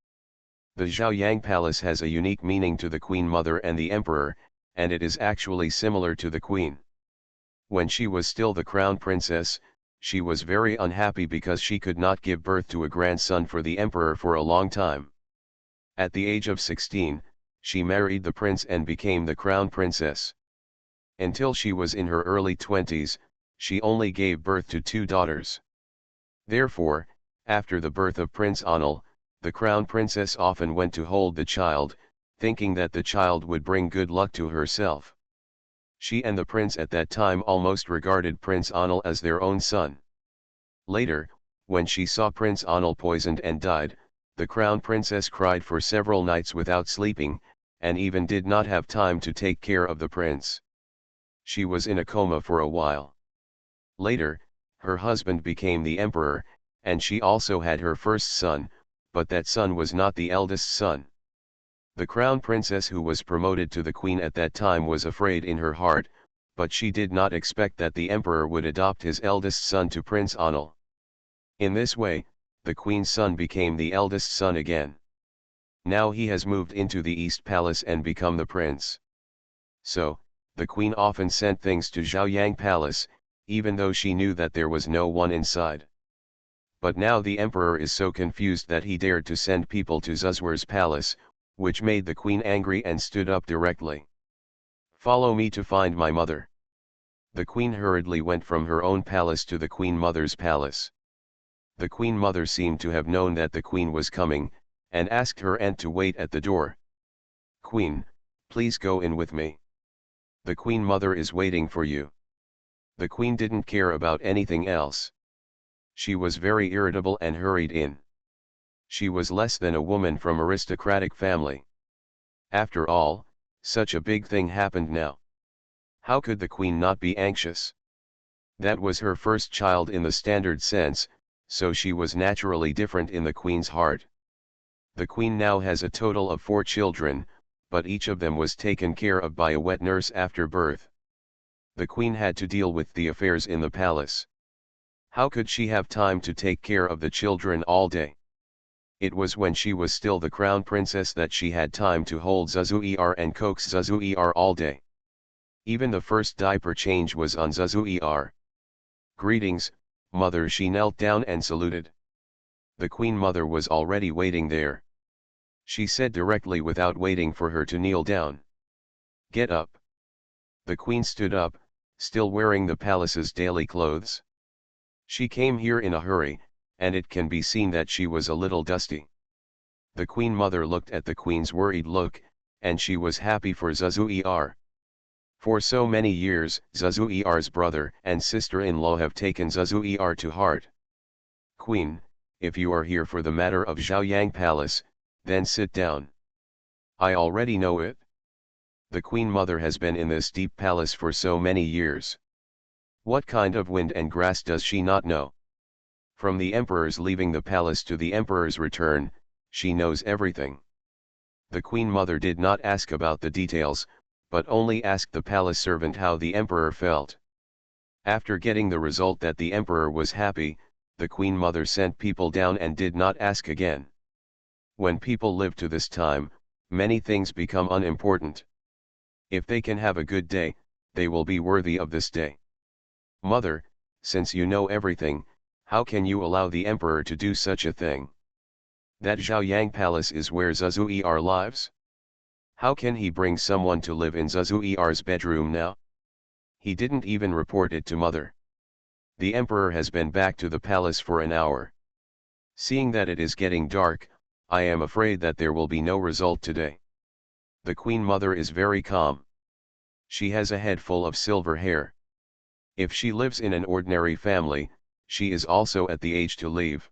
The Zhaoyang palace has a unique meaning to the queen mother and the emperor, and it is actually similar to the queen. When she was still the crown princess, she was very unhappy because she could not give birth to a grandson for the emperor for a long time. At the age of 16, she married the prince and became the crown princess. Until she was in her early 20s, she only gave birth to 2 daughters. Therefore, after the birth of Prince Anil, the crown princess often went to hold the child, thinking that the child would bring good luck to herself. She and the prince at that time almost regarded Prince Anil as their own son. Later, when she saw Prince Anil poisoned and died, the crown princess cried for several nights without sleeping, and even did not have time to take care of the prince. She was in a coma for a while. Later, her husband became the emperor, and she also had her first son, but that son was not the eldest son. The crown princess who was promoted to the queen at that time was afraid in her heart, but she did not expect that the emperor would adopt his eldest son to Prince Anil. In this way, the queen's son became the eldest son again. Now he has moved into the East Palace and become the prince. So, the queen often sent things to Zhaoyang Palace, even though she knew that there was no one inside. But now the emperor is so confused that he dared to send people to Zuzwar's palace, which made the queen angry and stood up directly. "Follow me to find my mother." The queen hurriedly went from her own palace to the queen mother's palace. The queen mother seemed to have known that the queen was coming, and asked her aunt to wait at the door. "Queen, please go in with me. The queen mother is waiting for you." The queen didn't care about anything else. She was very irritable and hurried in. She was less than a woman from aristocratic family. After all, such a big thing happened now. How could the queen not be anxious? That was her first child in the standard sense, so she was naturally different in the queen's heart. The queen now has a total of 4 children, but each of them was taken care of by a wet nurse after birth. The queen had to deal with the affairs in the palace. How could she have time to take care of the children all day? It was when she was still the crown princess that she had time to hold Zuzuer and coax Zuzuer all day. Even the first diaper change was on Zuzuer. "Greetings, mother." She knelt down and saluted. The queen mother was already waiting there. She said directly without waiting for her to kneel down, "Get up." The queen stood up, still wearing the palace's daily clothes. She came here in a hurry, and it can be seen that she was a little dusty. The queen mother looked at the queen's worried look, and she was happy for Zuzuer. For so many years, Zuzuer's brother and sister-in-law have taken Zuzuer to heart. "Queen, if you are here for the matter of Zhaoyang Palace, then sit down." "I already know it. The queen mother has been in this deep palace for so many years. What kind of wind and grass does she not know? From the emperor's leaving the palace to the emperor's return, she knows everything." The queen mother did not ask about the details, but only asked the palace servant how the emperor felt. After getting the result that the emperor was happy, the queen mother sent people down and did not ask again. When people live to this time, many things become unimportant. If they can have a good day, they will be worthy of this day. "Mother, since you know everything, how can you allow the emperor to do such a thing? That Zhaoyang Palace is where Zuzuer lives. How can he bring someone to live in Zuzuer's bedroom now? He didn't even report it to mother." The emperor has been back to the palace for an hour. Seeing that it is getting dark, I am afraid that there will be no result today. The queen mother is very calm. She has a head full of silver hair. If she lives in an ordinary family, she is also at the age to leave.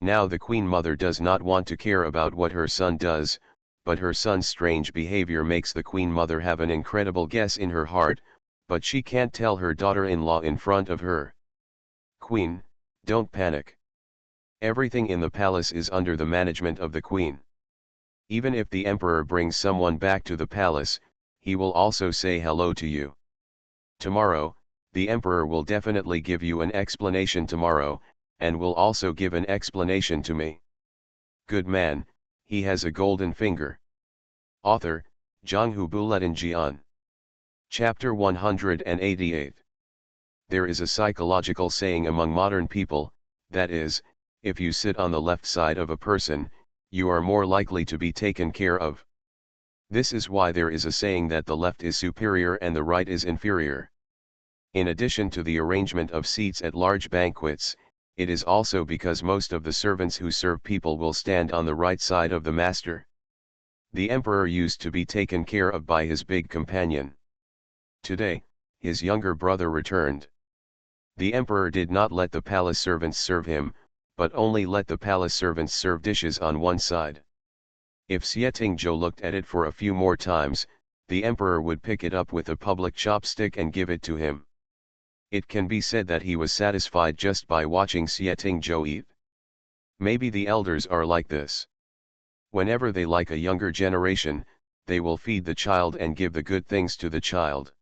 Now the queen mother does not want to care about what her son does, but her son's strange behavior makes the queen mother have an incredible guess in her heart, but she can't tell her daughter-in-law in front of her. Queen, don't panic. Everything in the palace is under the management of the queen. Even if the emperor brings someone back to the palace, he will also say hello to you. Tomorrow, the emperor will definitely give you an explanation tomorrow, and will also give an explanation to me. Good man, he has a golden finger. Author, Zhanghu Buletinjian. Chapter 188. There is a psychological saying among modern people, that is, if you sit on the left side of a person, you are more likely to be taken care of. This is why there is a saying that the left is superior and the right is inferior. In addition to the arrangement of seats at large banquets, it is also because most of the servants who serve people will stand on the right side of the master. The emperor used to be taken care of by his big companion. Today, his younger brother returned. The emperor did not let the palace servants serve him, but only let the palace servants serve dishes on one side. If Xietingzhou looked at it for a few more times, the emperor would pick it up with a public chopstick and give it to him. It can be said that he was satisfied just by watching Xietingzhou eat. Maybe the elders are like this. Whenever they like a younger generation, they will feed the child and give the good things to the child.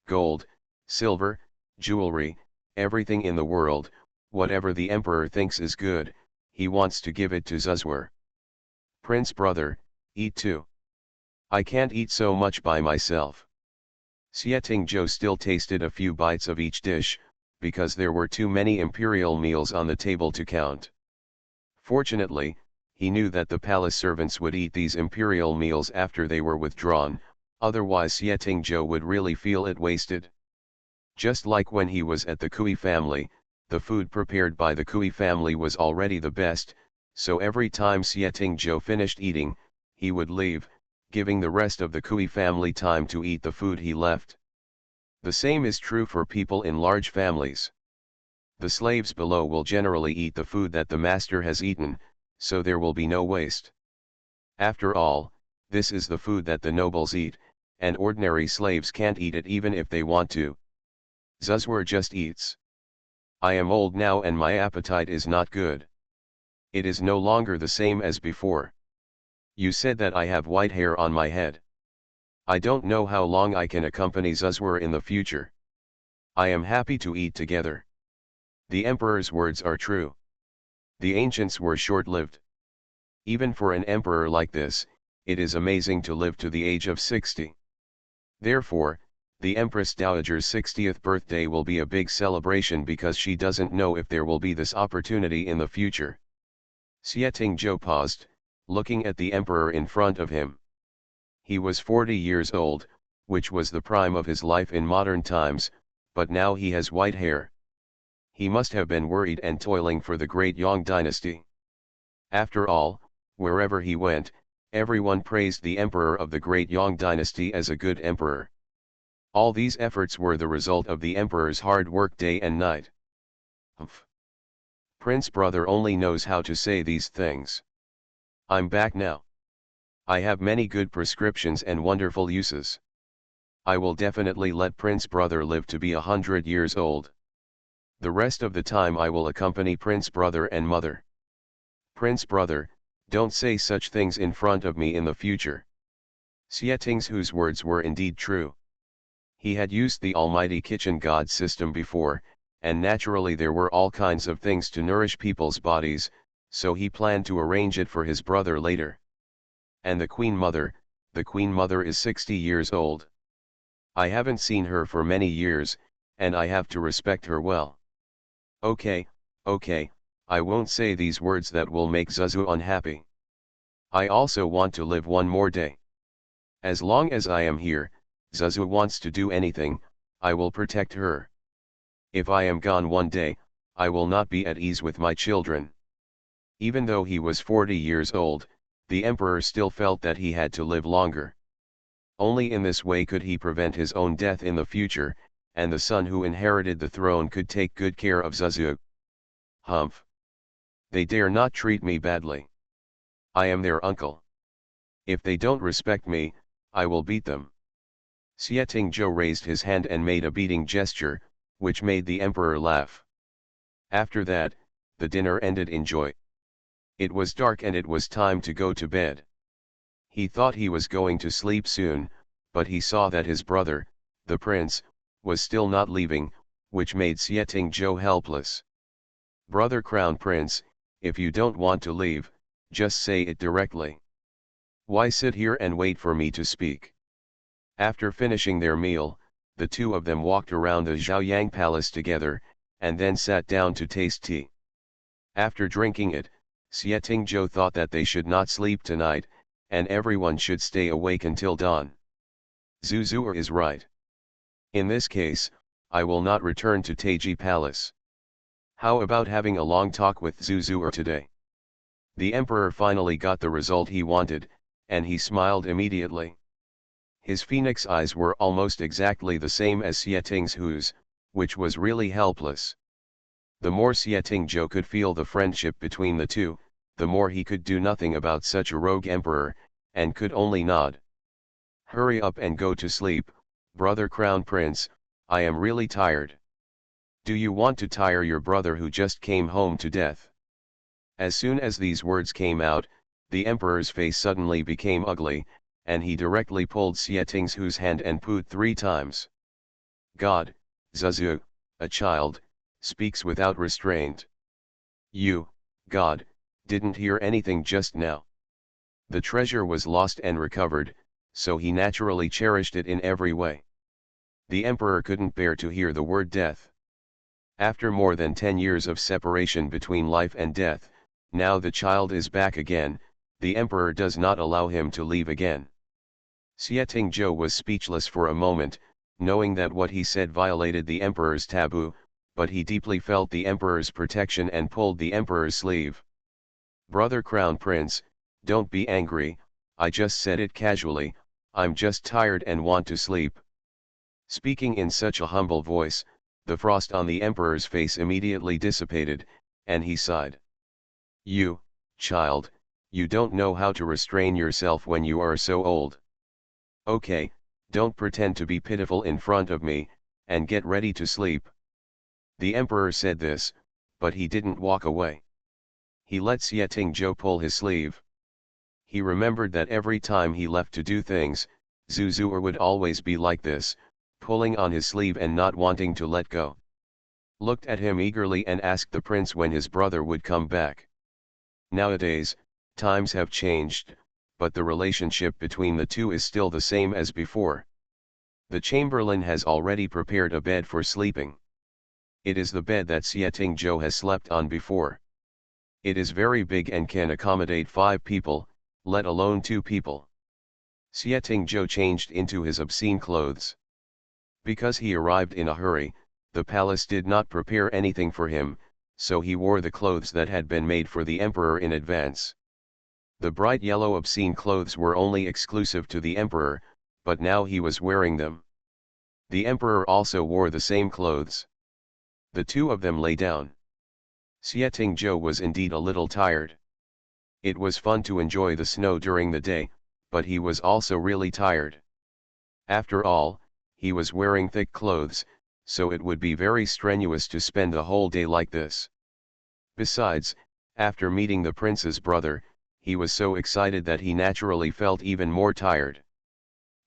Gold, silver, jewelry, everything in the world, whatever the emperor thinks is good, he wants to give it to Zuzwar. Prince brother, eat too. I can't eat so much by myself. Xietingzhou still tasted a few bites of each dish, because there were too many imperial meals on the table to count. Fortunately, he knew that the palace servants would eat these imperial meals after they were withdrawn, otherwise Xietingzhou would really feel it wasted. Just like when he was at the Kui family, the food prepared by the Kui family was already the best, so every time Xietingzhou finished eating, he would leave, giving the rest of the Kui family time to eat the food he left. The same is true for people in large families. The slaves below will generally eat the food that the master has eaten, so there will be no waste. After all, this is the food that the nobles eat, and ordinary slaves can't eat it even if they want to. Zuzwar just eats. I am old now and my appetite is not good. It is no longer the same as before. You said that I have white hair on my head. I don't know how long I can accompany Zuzwar in the future. I am happy to eat together. The emperor's words are true. The ancients were short-lived. Even for an emperor like this, it is amazing to live to the age of 60. Therefore, the Empress Dowager's 60th birthday will be a big celebration because she doesn't know if there will be this opportunity in the future. Xietingzhou paused, looking at the emperor in front of him. He was 40 years old, which was the prime of his life in modern times, but now he has white hair. He must have been worried and toiling for the great Yang dynasty. After all, wherever he went, everyone praised the emperor of the great Yang dynasty as a good emperor. All these efforts were the result of the emperor's hard work day and night. Humph. Prince brother only knows how to say these things. I'm back now. I have many good prescriptions and wonderful uses. I will definitely let Prince brother live to be 100 years old. The rest of the time I will accompany Prince brother and mother. Prince brother, don't say such things in front of me in the future. Xietingzhou's words were indeed true. He had used the almighty kitchen god system before, and naturally there were all kinds of things to nourish people's bodies, so he planned to arrange it for his brother later. And the queen mother is 60 years old. I haven't seen her for many years, and I have to respect her well. Okay, I won't say these words that will make Zuzu unhappy. I also want to live one more day. As long as I am here, Zuzu wants to do anything, I will protect her. If I am gone one day, I will not be at ease with my children. Even though he was 40 years old, the emperor still felt that he had to live longer. Only in this way could he prevent his own death in the future, and the son who inherited the throne could take good care of Zuzug. Humph! They dare not treat me badly. I am their uncle. If they don't respect me, I will beat them. Xietingzhou raised his hand and made a beating gesture, which made the emperor laugh. After that, the dinner ended in joy. It was dark and it was time to go to bed. He thought he was going to sleep soon, but he saw that his brother, the prince, was still not leaving, which made Xietingzhou helpless. Brother Crown Prince, if you don't want to leave, just say it directly. Why sit here and wait for me to speak? After finishing their meal, the two of them walked around the Zhaoyang palace together, and then sat down to taste tea. After drinking it, Xietingzhou thought that they should not sleep tonight, and everyone should stay awake until dawn. Zuzur is right. In this case, I will not return to Taiji Palace. How about having a long talk with Zuzur today? The emperor finally got the result he wanted, and he smiled immediately. His phoenix eyes were almost exactly the same as Xietingzhou's, which was really helpless. The more Xietingzhou could feel the friendship between the two, the more he could do nothing about such a rogue emperor, and could only nod. Hurry up and go to sleep, brother Crown Prince, I am really tired. Do you want to tire your brother who just came home to death? As soon as these words came out, the emperor's face suddenly became ugly, and he directly pulled Xietingzhou's hand and pooed 3 times. God, Zuzu, a child, speaks without restraint. You, God, didn't hear anything just now. The treasure was lost and recovered, so he naturally cherished it in every way. The emperor couldn't bear to hear the word death. After more than 10 years of separation between life and death, now the child is back again, the emperor does not allow him to leave again. Xietingzhou was speechless for a moment, knowing that what he said violated the emperor's taboo, but he deeply felt the emperor's protection and pulled the emperor's sleeve. Brother Crown Prince, don't be angry, I just said it casually, I'm just tired and want to sleep. Speaking in such a humble voice, the frost on the emperor's face immediately dissipated, and he sighed. You, child, you don't know how to restrain yourself when you are so old. Okay, don't pretend to be pitiful in front of me, and get ready to sleep. The emperor said this, but he didn't walk away. He let Xietingzhou pull his sleeve. He remembered that every time he left to do things, Zuzur would always be like this, pulling on his sleeve and not wanting to let go. Looked at him eagerly and asked the prince when his brother would come back. Nowadays, times have changed, but the relationship between the two is still the same as before. The chamberlain has already prepared a bed for sleeping. It is the bed that Xietingzhou has slept on before. It is very big and can accommodate 5 people, let alone 2 people. Xietingzhou changed into his obscene clothes. Because he arrived in a hurry, the palace did not prepare anything for him, so he wore the clothes that had been made for the emperor in advance. The bright yellow obscene clothes were only exclusive to the emperor, but now he was wearing them. The emperor also wore the same clothes. The two of them lay down. Xietingzhou was indeed a little tired. It was fun to enjoy the snow during the day, but he was also really tired. After all, he was wearing thick clothes, so it would be very strenuous to spend the whole day like this. Besides, after meeting the prince's brother, he was so excited that he naturally felt even more tired.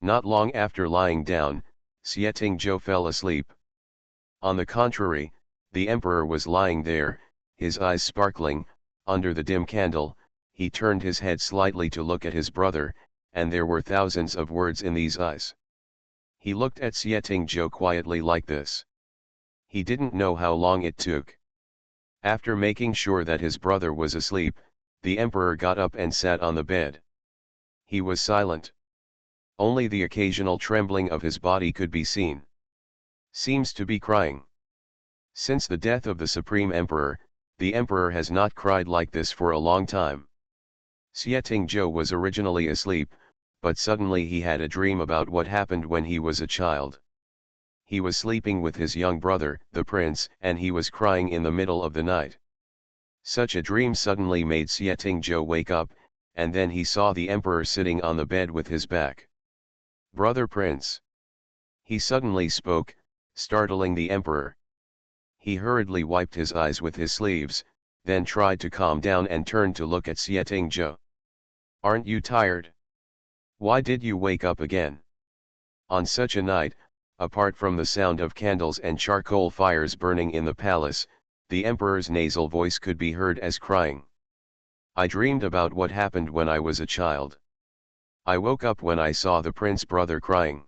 Not long after lying down, Xietingzhou fell asleep. On the contrary, the emperor was lying there, his eyes sparkling, under the dim candle. He turned his head slightly to look at his brother, and there were thousands of words in these eyes. He looked at Xietingzhou quietly like this. He didn't know how long it took. After making sure that his brother was asleep, the emperor got up and sat on the bed. He was silent. Only the occasional trembling of his body could be seen. Seems to be crying. Since the death of the Supreme Emperor, the Emperor has not cried like this for a long time. Xie was originally asleep, but suddenly he had a dream about what happened when he was a child. He was sleeping with his young brother, the prince, and he was crying in the middle of the night. Such a dream suddenly made Xie wake up, and then he saw the emperor sitting on the bed with his back. "Brother Prince!" He suddenly spoke, startling the emperor. He hurriedly wiped his eyes with his sleeves, then tried to calm down and turned to look at Xie. "Aren't you tired? Why did you wake up again?" On such a night, apart from the sound of candles and charcoal fires burning in the palace, the emperor's nasal voice could be heard as crying. "I dreamed about what happened when I was a child. I woke up when I saw the prince brother crying."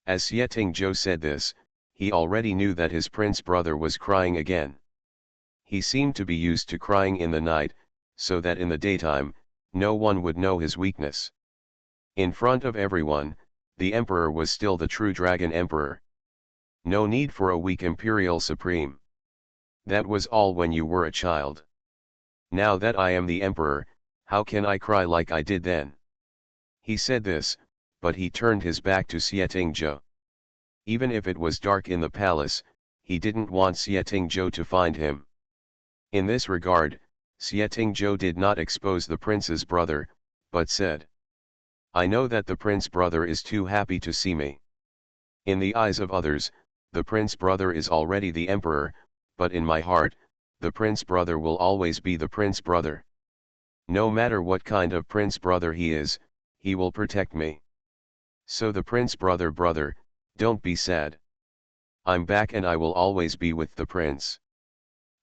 As Xie said this, he already knew that his prince brother was crying again. He seemed to be used to crying in the night, so that in the daytime, no one would know his weakness. In front of everyone, the emperor was still the true dragon emperor. No need for a weak imperial supreme. That was all when you were a child. Now that I am the emperor, how can I cry like I did then? He said this, but he turned his back to Xie. Even if it was dark in the palace, he didn't want Xie to find him. In this regard, Xie did not expose the prince's brother, but said, "I know that the prince brother is too happy to see me. In the eyes of others, the prince brother is already the emperor, but in my heart, the prince brother will always be the prince brother. No matter what kind of prince brother he is, he will protect me. So the prince brother, don't be sad. I'm back and I will always be with the prince.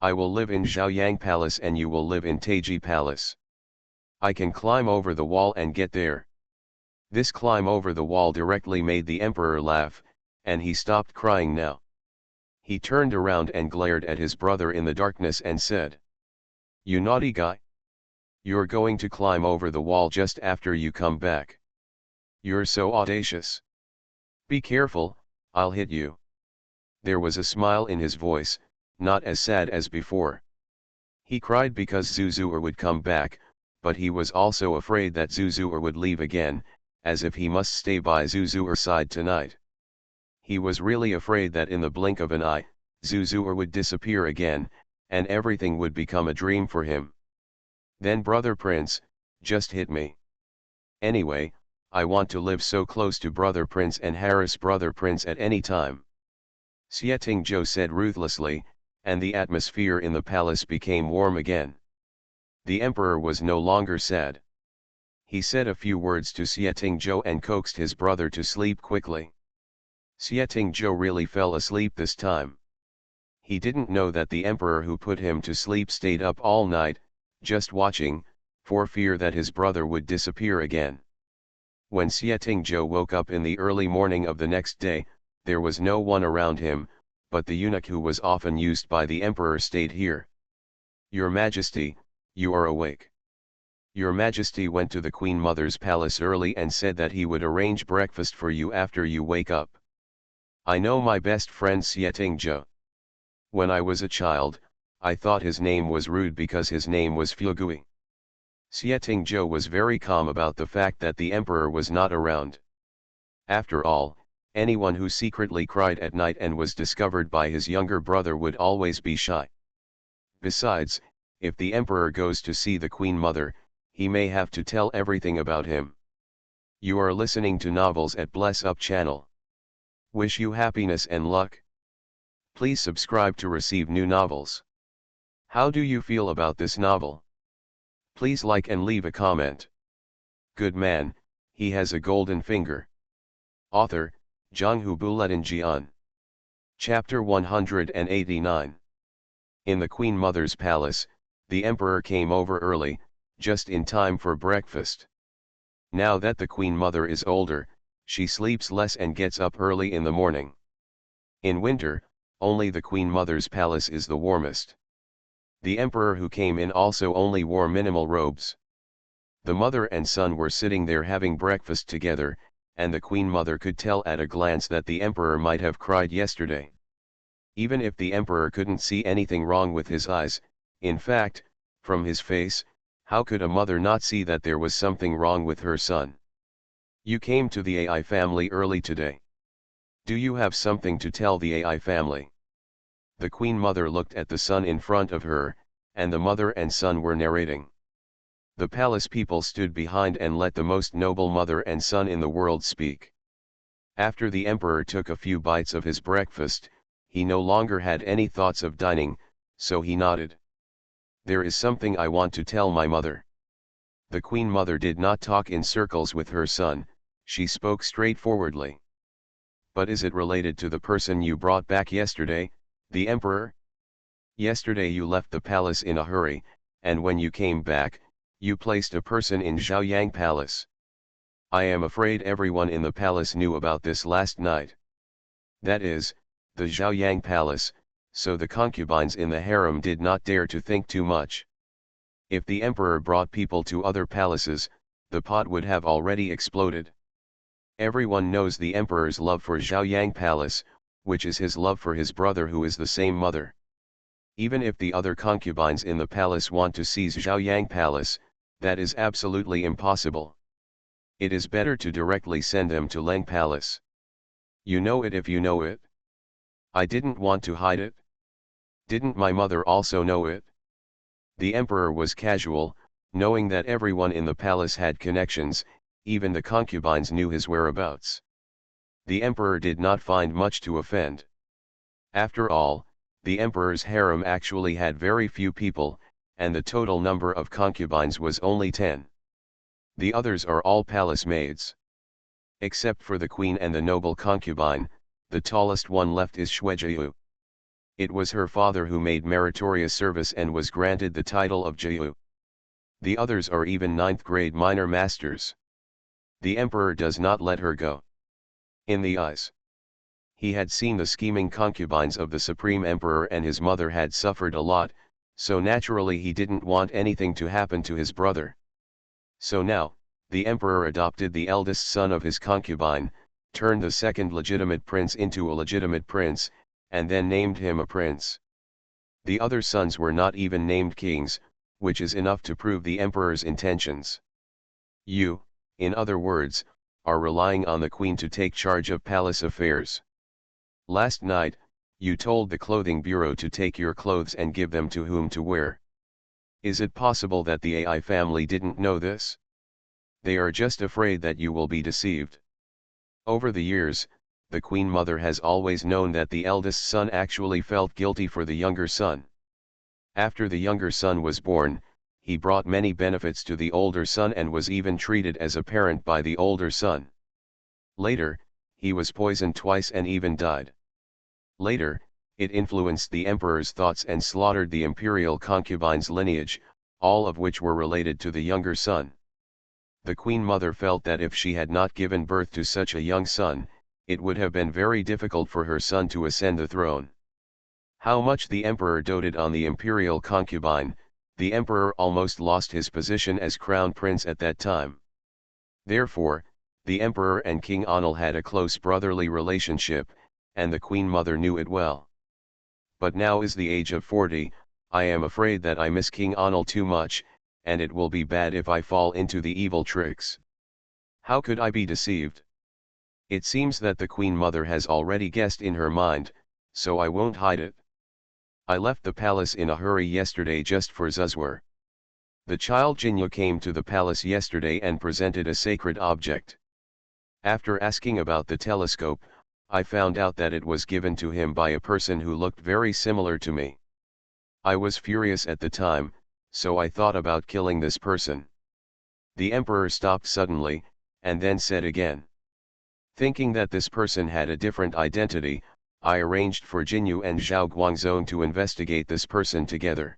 I will live in Zhaoyang Palace and you will live in Taiji Palace. I can climb over the wall and get there." This climb over the wall directly made the emperor laugh, and he stopped crying now. He turned around and glared at his brother in the darkness and said, "You naughty guy. You're going to climb over the wall just after you come back. You're so audacious. Be careful, I'll hit you." There was a smile in his voice, not as sad as before. He cried because Zuzur would come back, but he was also afraid that Zuzur would leave again, as if he must stay by Zuzur's side tonight. He was really afraid that in the blink of an eye, Zuzur would disappear again, and everything would become a dream for him. "Then brother prince, just hit me. Anyway, I want to live so close to brother prince and harass brother prince at any time." Xie said ruthlessly, and the atmosphere in the palace became warm again. The emperor was no longer sad. He said a few words to Xie and coaxed his brother to sleep quickly. Xie really fell asleep this time. He didn't know that the emperor who put him to sleep stayed up all night, just watching, for fear that his brother would disappear again. When Xie woke up in the early morning of the next day, there was no one around him, but the eunuch who was often used by the emperor stayed here. "Your Majesty, you are awake." Your Majesty went to the Queen Mother's palace early and said that he would arrange breakfast for you after you wake up. I know my best friend Xie. When I was a child, I thought his name was rude because his name was Fugui. Xie was very calm about the fact that the emperor was not around. After all, anyone who secretly cried at night and was discovered by his younger brother would always be shy. Besides, if the emperor goes to see the Queen Mother, he may have to tell everything about him. You are listening to Novels at Bless Up channel. Wish you happiness and luck. Please subscribe to receive new novels. How do you feel about this novel? Please like and leave a comment. Good man, he has a golden finger. Author, Zhanghu Buletin. Chapter 189. In the Queen Mother's palace, the emperor came over early, just in time for breakfast. Now that the Queen Mother is older, she sleeps less and gets up early in the morning. In winter, only the Queen Mother's palace is the warmest. The emperor who came in also only wore minimal robes. The mother and son were sitting there having breakfast together, and the Queen Mother could tell at a glance that the emperor might have cried yesterday. Even if the emperor couldn't see anything wrong with his eyes, in fact, from his face, how could a mother not see that there was something wrong with her son? You came to the AI family early today. Do you have something to tell the AI family? The Queen Mother looked at the son in front of her, and the mother and son were narrating. The palace people stood behind and let the most noble mother and son in the world speak. After the emperor took a few bites of his breakfast, he no longer had any thoughts of dining, so he nodded. There is something I want to tell my mother. The Queen Mother did not talk in circles with her son, she spoke straightforwardly. But is it related to the person you brought back yesterday, the emperor? Yesterday you left the palace in a hurry, and when you came back, you placed a person in Zhaoyang Palace. I am afraid everyone in the palace knew about this last night. That is, the Zhaoyang Palace, so the concubines in the harem did not dare to think too much. If the emperor brought people to other palaces, the pot would have already exploded. Everyone knows the emperor's love for Zhaoyang Palace, which is his love for his brother who is the same mother. Even if the other concubines in the palace want to seize Zhaoyang Palace, that is absolutely impossible. It is better to directly send them to Leng Palace. You know it if you know it. I didn't want to hide it. Didn't my mother also know it? The emperor was casual, knowing that everyone in the palace had connections, even the concubines knew his whereabouts. The emperor did not find much to offend. After all, the emperor's harem actually had very few people, and the total number of concubines was only 10. The others are all palace maids. Except for the queen and the noble concubine, the tallest one left is Shuejiu. It was her father who made meritorious service and was granted the title of Jiu. The others are even 9th grade minor masters. The emperor does not let her go. In the eyes. He had seen the scheming concubines of the supreme emperor and his mother had suffered a lot, so naturally he didn't want anything to happen to his brother. So now, the emperor adopted the eldest son of his concubine, turned the second legitimate prince into a legitimate prince, and then named him a prince. The other sons were not even named kings, which is enough to prove the emperor's intentions. You, in other words, are relying on the queen to take charge of palace affairs. Last night, you told the clothing bureau to take your clothes and give them to whom to wear. Is it possible that the AI family didn't know this? They are just afraid that you will be deceived. Over the years, the Queen Mother has always known that the eldest son actually felt guilty for the younger son. After the younger son was born, he brought many benefits to the older son and was even treated as a parent by the older son. Later, he was poisoned twice and even died. Later, it influenced the emperor's thoughts and slaughtered the imperial concubine's lineage, all of which were related to the younger son. The Queen Mother felt that if she had not given birth to such a young son, it would have been very difficult for her son to ascend the throne. How much the emperor doted on the imperial concubine, the emperor almost lost his position as crown prince at that time. Therefore, the emperor and King Anil had a close brotherly relationship, and the Queen Mother knew it well. But now is the age of 40, I am afraid that I miss King Anil too much, and it will be bad if I fall into the evil tricks. How could I be deceived? It seems that the Queen Mother has already guessed in her mind, so I won't hide it. I left the palace in a hurry yesterday just for Zuzwar. The child Jinyu came to the palace yesterday and presented a sacred object. After asking about the telescope, I found out that it was given to him by a person who looked very similar to me. I was furious at the time, so I thought about killing this person. The emperor stopped suddenly, and then said again. Thinking that this person had a different identity, I arranged for Jinyu and Zhao Guangzhong to investigate this person together.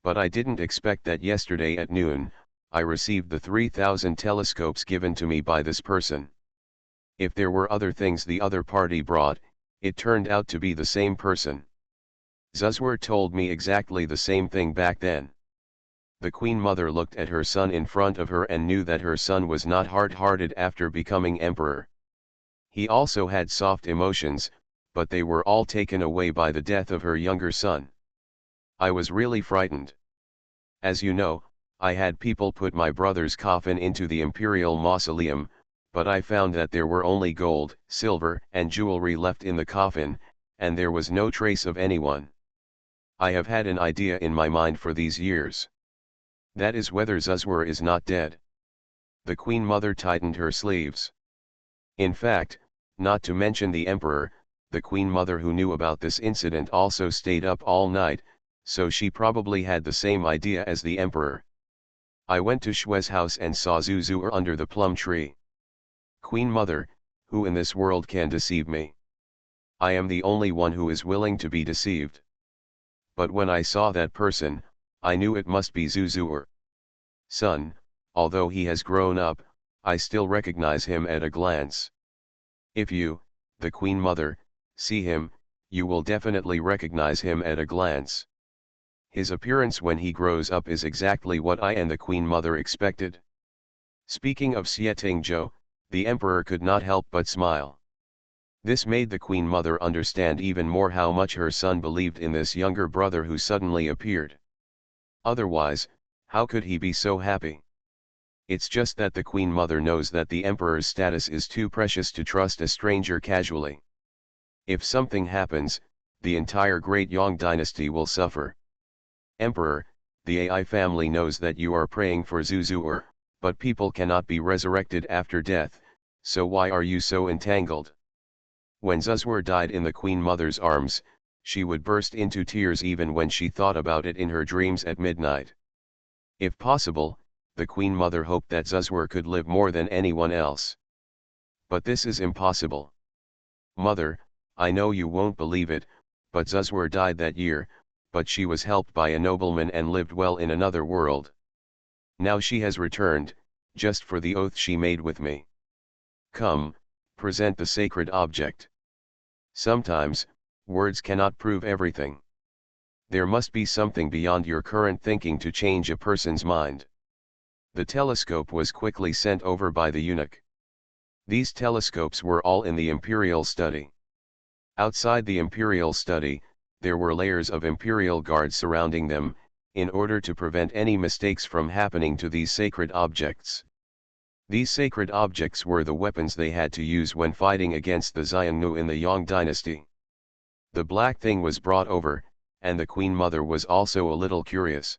But I didn't expect that yesterday at noon, I received the 3,000 telescopes given to me by this person. If there were other things the other party brought, it turned out to be the same person. Zuzwar told me exactly the same thing back then. The Queen Mother looked at her son in front of her and knew that her son was not hard-hearted after becoming emperor. He also had soft emotions, but they were all taken away by the death of her younger son. I was really frightened. As you know, I had people put my brother's coffin into the imperial mausoleum, but I found that there were only gold, silver, and jewelry left in the coffin, and there was no trace of anyone. I have had an idea in my mind for these years. That is whether Zuzwar is not dead. The Queen Mother tightened her sleeves. In fact, not to mention the Emperor, the Queen Mother who knew about this incident also stayed up all night, so she probably had the same idea as the Emperor. I went to Shue's house and saw Zuzwar under the plum tree. Queen Mother, who in this world can deceive me? I am the only one who is willing to be deceived. But when I saw that person, I knew it must be Zuzwar. Son, although he has grown up, I still recognize him at a glance. If you, the Queen Mother, see him, you will definitely recognize him at a glance. His appearance when he grows up is exactly what I and the Queen Mother expected. Speaking of Xie Tingzhou, the Emperor could not help but smile. This made the Queen Mother understand even more how much her son believed in this younger brother who suddenly appeared. Otherwise, how could he be so happy? It's just that the Queen Mother knows that the Emperor's status is too precious to trust a stranger casually. If something happens, the entire Great Yang dynasty will suffer. Emperor, the AI family knows that you are praying for Zuzwar, but people cannot be resurrected after death, so why are you so entangled? When Zuzwar died in the Queen Mother's arms, she would burst into tears even when she thought about it in her dreams at midnight. If possible, the Queen Mother hoped that Zuzwar could live more than anyone else. But this is impossible. Mother, I know you won't believe it, but Zuzwar died that year, but she was helped by a nobleman and lived well in another world. Now she has returned, just for the oath she made with me. Come, present the sacred object. Sometimes, words cannot prove everything. There must be something beyond your current thinking to change a person's mind. The telescope was quickly sent over by the eunuch. These telescopes were all in the imperial study. Outside the imperial study, there were layers of imperial guards surrounding them, in order to prevent any mistakes from happening to these sacred objects. These sacred objects were the weapons they had to use when fighting against the Xiongnu in the Yang dynasty. The black thing was brought over, and the Queen Mother was also a little curious.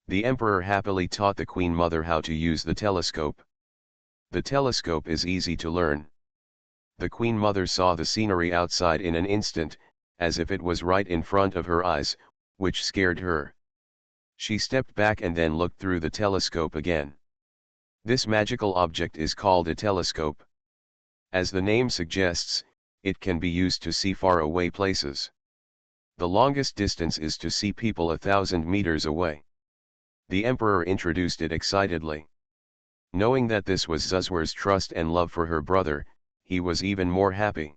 The Emperor happily taught the Queen Mother how to use the telescope. The telescope is easy to learn. The Queen Mother saw the scenery outside in an instant, as if it was right in front of her eyes, which scared her. She stepped back and then looked through the telescope again. This magical object is called a telescope. As the name suggests, it can be used to see far away places. The longest distance is to see people 1,000 meters away. The Emperor introduced it excitedly. Knowing that this was Zuzwar's trust and love for her brother, he was even more happy.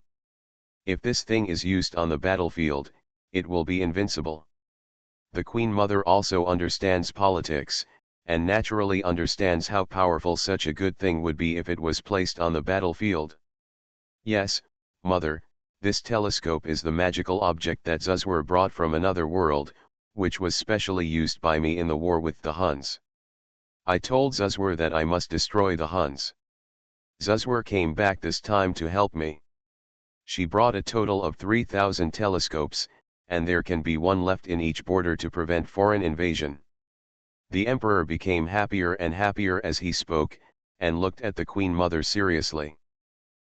If this thing is used on the battlefield, it will be invincible. The Queen Mother also understands politics, and naturally understands how powerful such a good thing would be if it was placed on the battlefield. Yes, Mother, this telescope is the magical object that Zuzwar brought from another world, which was specially used by me in the war with the Huns. I told Zuzwar that I must destroy the Huns. Zuzwar came back this time to help me. She brought a total of 3,000 telescopes, and there can be one left in each border to prevent foreign invasion. The Emperor became happier and happier as he spoke, and looked at the Queen Mother seriously.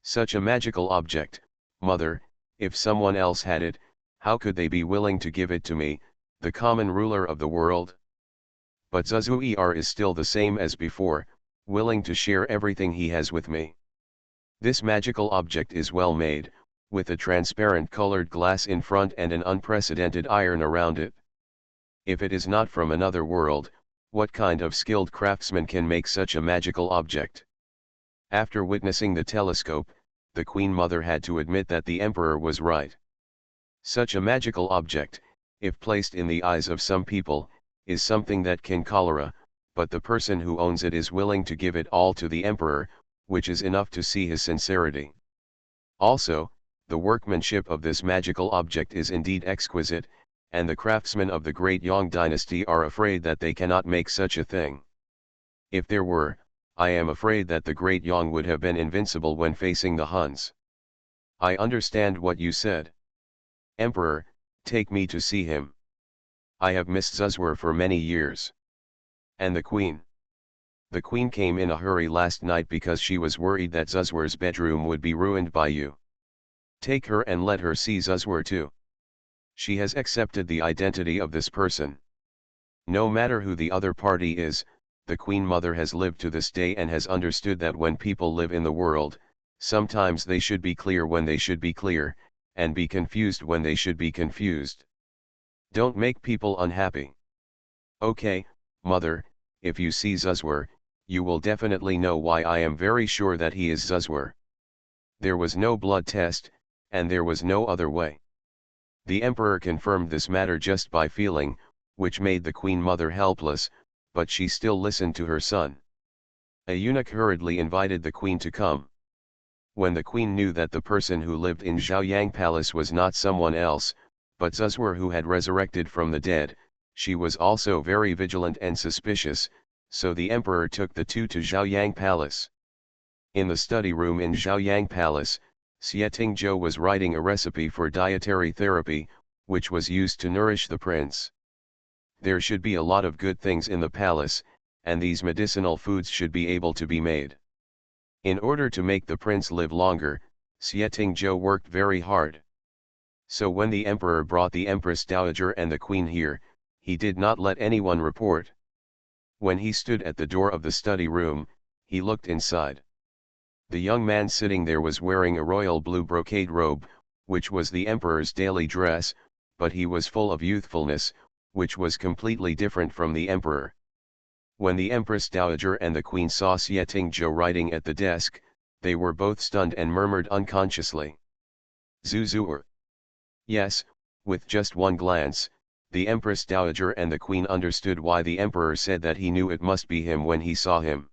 Such a magical object, Mother, if someone else had it, how could they be willing to give it to me, the common ruler of the world? But Zuzwar is still the same as before, willing to share everything he has with me. This magical object is well made, with a transparent colored glass in front and an unprecedented iron around it. If it is not from another world, what kind of skilled craftsman can make such a magical object? After witnessing the telescope, the Queen Mother had to admit that the Emperor was right. Such a magical object, if placed in the eyes of some people, is something that can cholera, but the person who owns it is willing to give it all to the Emperor, which is enough to see his sincerity. Also, The workmanship of this magical object is indeed exquisite, and the craftsmen of the great Yang dynasty are afraid that they cannot make such a thing. If there were, I am afraid that the great Yang would have been invincible when facing the Huns. I understand what you said. Emperor, take me to see him. I have missed Zuzwer for many years. And the queen? The queen came in a hurry last night because she was worried that Zuzwer's bedroom would be ruined by you. Take her and let her see Zuzwer too. She has accepted the identity of this person. No matter who the other party is, the Queen Mother has lived to this day and has understood that when people live in the world, sometimes they should be clear when they should be clear, and be confused when they should be confused. Don't make people unhappy. Okay, Mother, if you see Zuzwer, you will definitely know why I am very sure that he is Zuzwer. There was no blood test, and there was no other way. The Emperor confirmed this matter just by feeling, which made the Queen Mother helpless, but she still listened to her son. A eunuch hurriedly invited the Queen to come. When the Queen knew that the person who lived in Zhaoyang Palace was not someone else, but Zuzwer who had resurrected from the dead, she was also very vigilant and suspicious, so the Emperor took the two to Zhaoyang Palace. In the study room in Zhaoyang Palace, Xie Tingzhou was writing a recipe for dietary therapy, which was used to nourish the prince. There should be a lot of good things in the palace, and these medicinal foods should be able to be made. In order to make the prince live longer, Xie Tingzhou worked very hard. So when the emperor brought the Empress Dowager and the queen here, he did not let anyone report. When he stood at the door of the study room, he looked inside. The young man sitting there was wearing a royal blue brocade robe, which was the emperor's daily dress, but he was full of youthfulness, which was completely different from the emperor. When the Empress Dowager and the queen saw Xie Tingzhou writing at the desk, they were both stunned and murmured unconsciously, "Zuzur." Yes, with just one glance, the Empress Dowager and the queen understood why the emperor said that he knew it must be him when he saw him.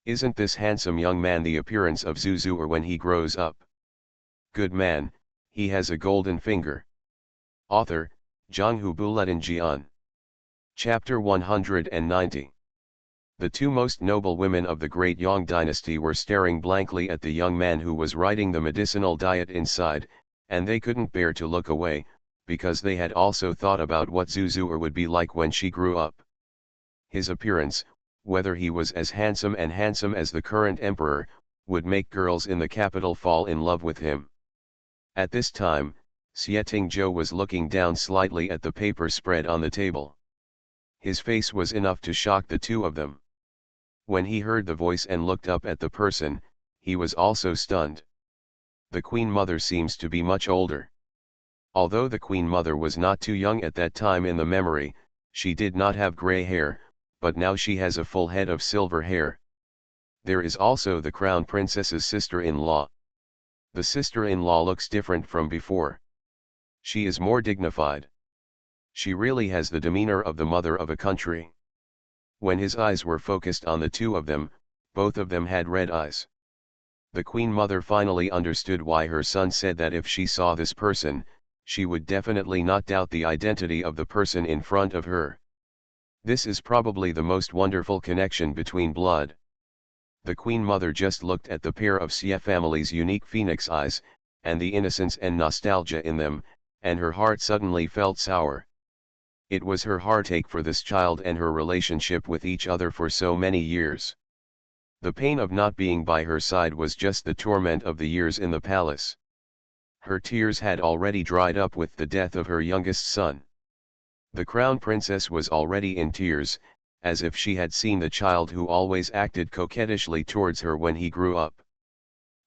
Isn't this handsome young man the appearance of Zuzur when he grows up? Good man, he has a golden finger. Author, Zhanghu Buletin Jian. Chapter 190. The two most noble women of the great Yang dynasty were staring blankly at the young man who was writing the medicinal diet inside, and they couldn't bear to look away, because they had also thought about what Zuzur would be like when she grew up. His appearance, whether he was as handsome as the current emperor, would make girls in the capital fall in love with him. At this time, Xie Tingzhou was looking down slightly at the paper spread on the table. His face was enough to shock the two of them. When he heard the voice and looked up at the person, he was also stunned. The Queen Mother seems to be much older. Although the Queen Mother was not too young at that time in the memory, she did not have gray hair, but now she has a full head of silver hair. There is also the Crown Princess's sister-in-law. The sister-in-law looks different from before. She is more dignified. She really has the demeanor of the mother of a country. When his eyes were focused on the two of them, both of them had red eyes. The Queen Mother finally understood why her son said that if she saw this person, she would definitely not doubt the identity of the person in front of her. This is probably the most wonderful connection between blood. The Queen Mother just looked at the pair of Xie family's unique phoenix eyes, and the innocence and nostalgia in them, and her heart suddenly felt sour. It was her heartache for this child and her relationship with each other for so many years. The pain of not being by her side was just the torment of the years in the palace. Her tears had already dried up with the death of her youngest son. The Crown Princess was already in tears, as if she had seen the child who always acted coquettishly towards her when he grew up.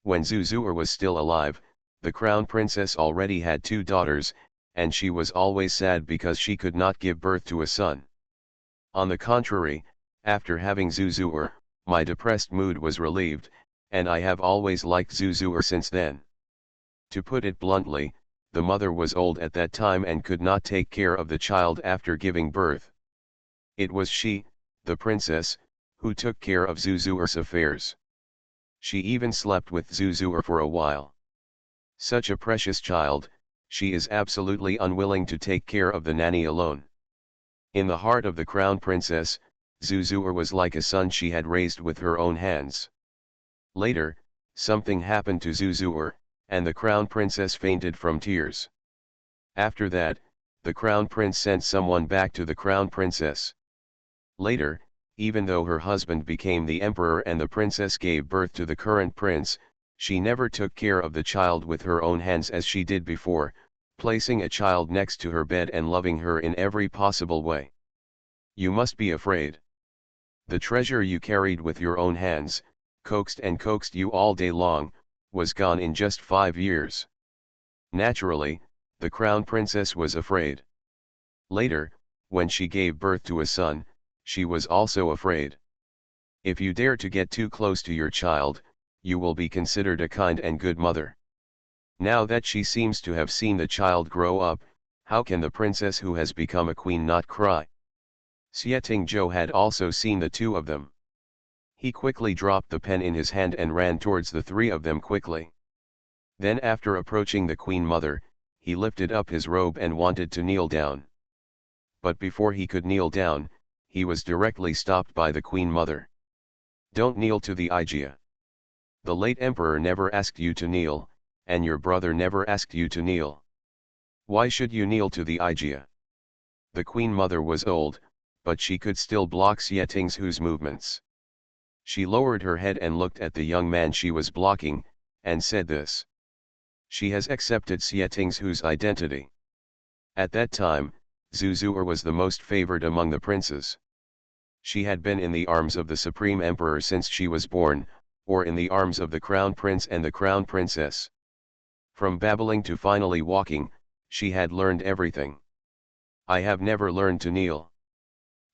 When Zuzur was still alive, the Crown Princess already had two daughters, and she was always sad because she could not give birth to a son. On the contrary, after having Zuzur, my depressed mood was relieved, and I have always liked Zuzur since then. To put it bluntly, the mother was old at that time and could not take care of the child after giving birth. It was she, the princess, who took care of Zuzur's affairs. She even slept with Zuzur for a while. Such a precious child, she is absolutely unwilling to take care of the nanny alone. In the heart of the crown princess, Zuzur was like a son she had raised with her own hands. Later, something happened to Zuzur, and the crown princess fainted from tears. After that, the crown prince sent someone back to the crown princess. Later, even though her husband became the emperor and the princess gave birth to the current prince, she never took care of the child with her own hands as she did before, placing a child next to her bed and loving her in every possible way. You must be afraid. The treasure you carried with your own hands, coaxed and coaxed you all day long, was gone in just 5 years. Naturally, the crown princess was afraid. Later, when she gave birth to a son, she was also afraid. If you dare to get too close to your child, you will be considered a kind and good mother. Now that she seems to have seen the child grow up, how can the princess who has become a queen not cry? Xietingzhou had also seen the two of them. He quickly dropped the pen in his hand and ran towards the three of them quickly. Then after approaching the queen mother, he lifted up his robe and wanted to kneel down. But before he could kneel down, he was directly stopped by the queen mother. Don't kneel to the Ijia. The late emperor never asked you to kneel, and your brother never asked you to kneel. Why should you kneel to the Ijia? The queen mother was old, but she could still block Xietingzhu's movements. She lowered her head and looked at the young man she was blocking, and said this. She has accepted Xietingzhu's identity. At that time, Zuzur was the most favored among the princes. She had been in the arms of the Supreme Emperor since she was born, or in the arms of the Crown Prince and the Crown Princess. From babbling to finally walking, she had learned everything. I have never learned to kneel.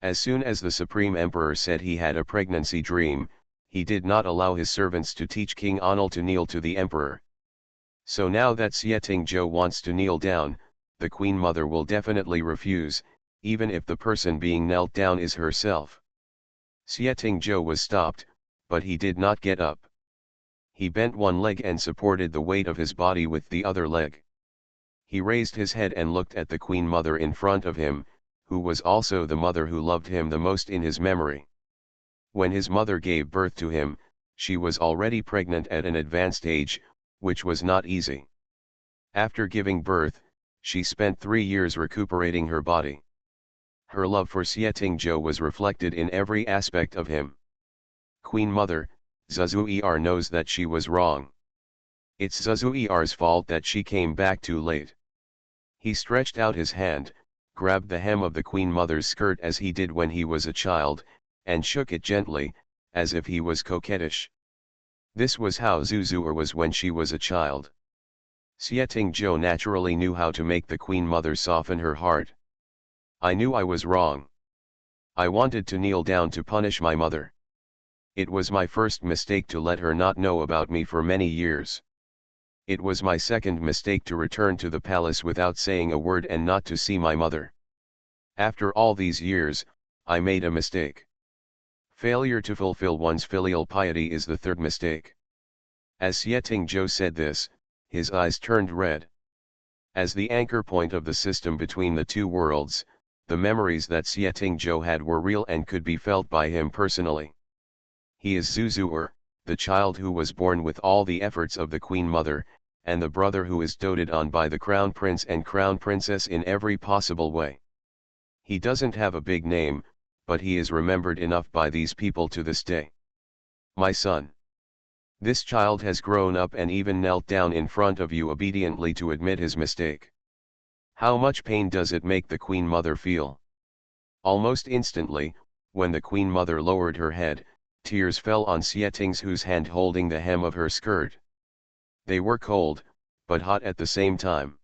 As soon as the Supreme Emperor said he had a pregnancy dream, he did not allow his servants to teach King Anil to kneel to the Emperor. So now that Xietingzhou wants to kneel down, the Queen Mother will definitely refuse, even if the person being knelt down is herself. Xietingzhou was stopped, but he did not get up. He bent one leg and supported the weight of his body with the other leg. He raised his head and looked at the Queen Mother in front of him, who was also the mother who loved him the most in his memory. When his mother gave birth to him, she was already pregnant at an advanced age, which was not easy. After giving birth, she spent 3 years recuperating her body. Her love for Xietingzhou was reflected in every aspect of him. Queen Mother, Zuzuer knows that she was wrong. It's Zuzuer's fault that she came back too late. He stretched out his hand, grabbed the hem of the Queen Mother's skirt as he did when he was a child, and shook it gently, as if he was coquettish. This was how Zuzuer was when she was a child. Xietingzhou naturally knew how to make the Queen Mother soften her heart. I knew I was wrong. I wanted to kneel down to punish my mother. It was my first mistake to let her not know about me for many years. It was my second mistake to return to the palace without saying a word and not to see my mother. After all these years, I made a mistake. Failure to fulfill one's filial piety is the third mistake. As Xietingzhou said this, his eyes turned red. As the anchor point of the system between the two worlds, the memories that Xietingzhou had were real and could be felt by him personally. He is Zuzuer, the child who was born with all the efforts of the Queen Mother, and the brother who is doted on by the Crown Prince and Crown Princess in every possible way. He doesn't have a big name, but he is remembered enough by these people to this day. My son. This child has grown up and even knelt down in front of you obediently to admit his mistake. How much pain does it make the Queen Mother feel? Almost instantly, when the Queen Mother lowered her head, tears fell on Xietingzhu's hand holding the hem of her skirt. They were cold, but hot at the same time.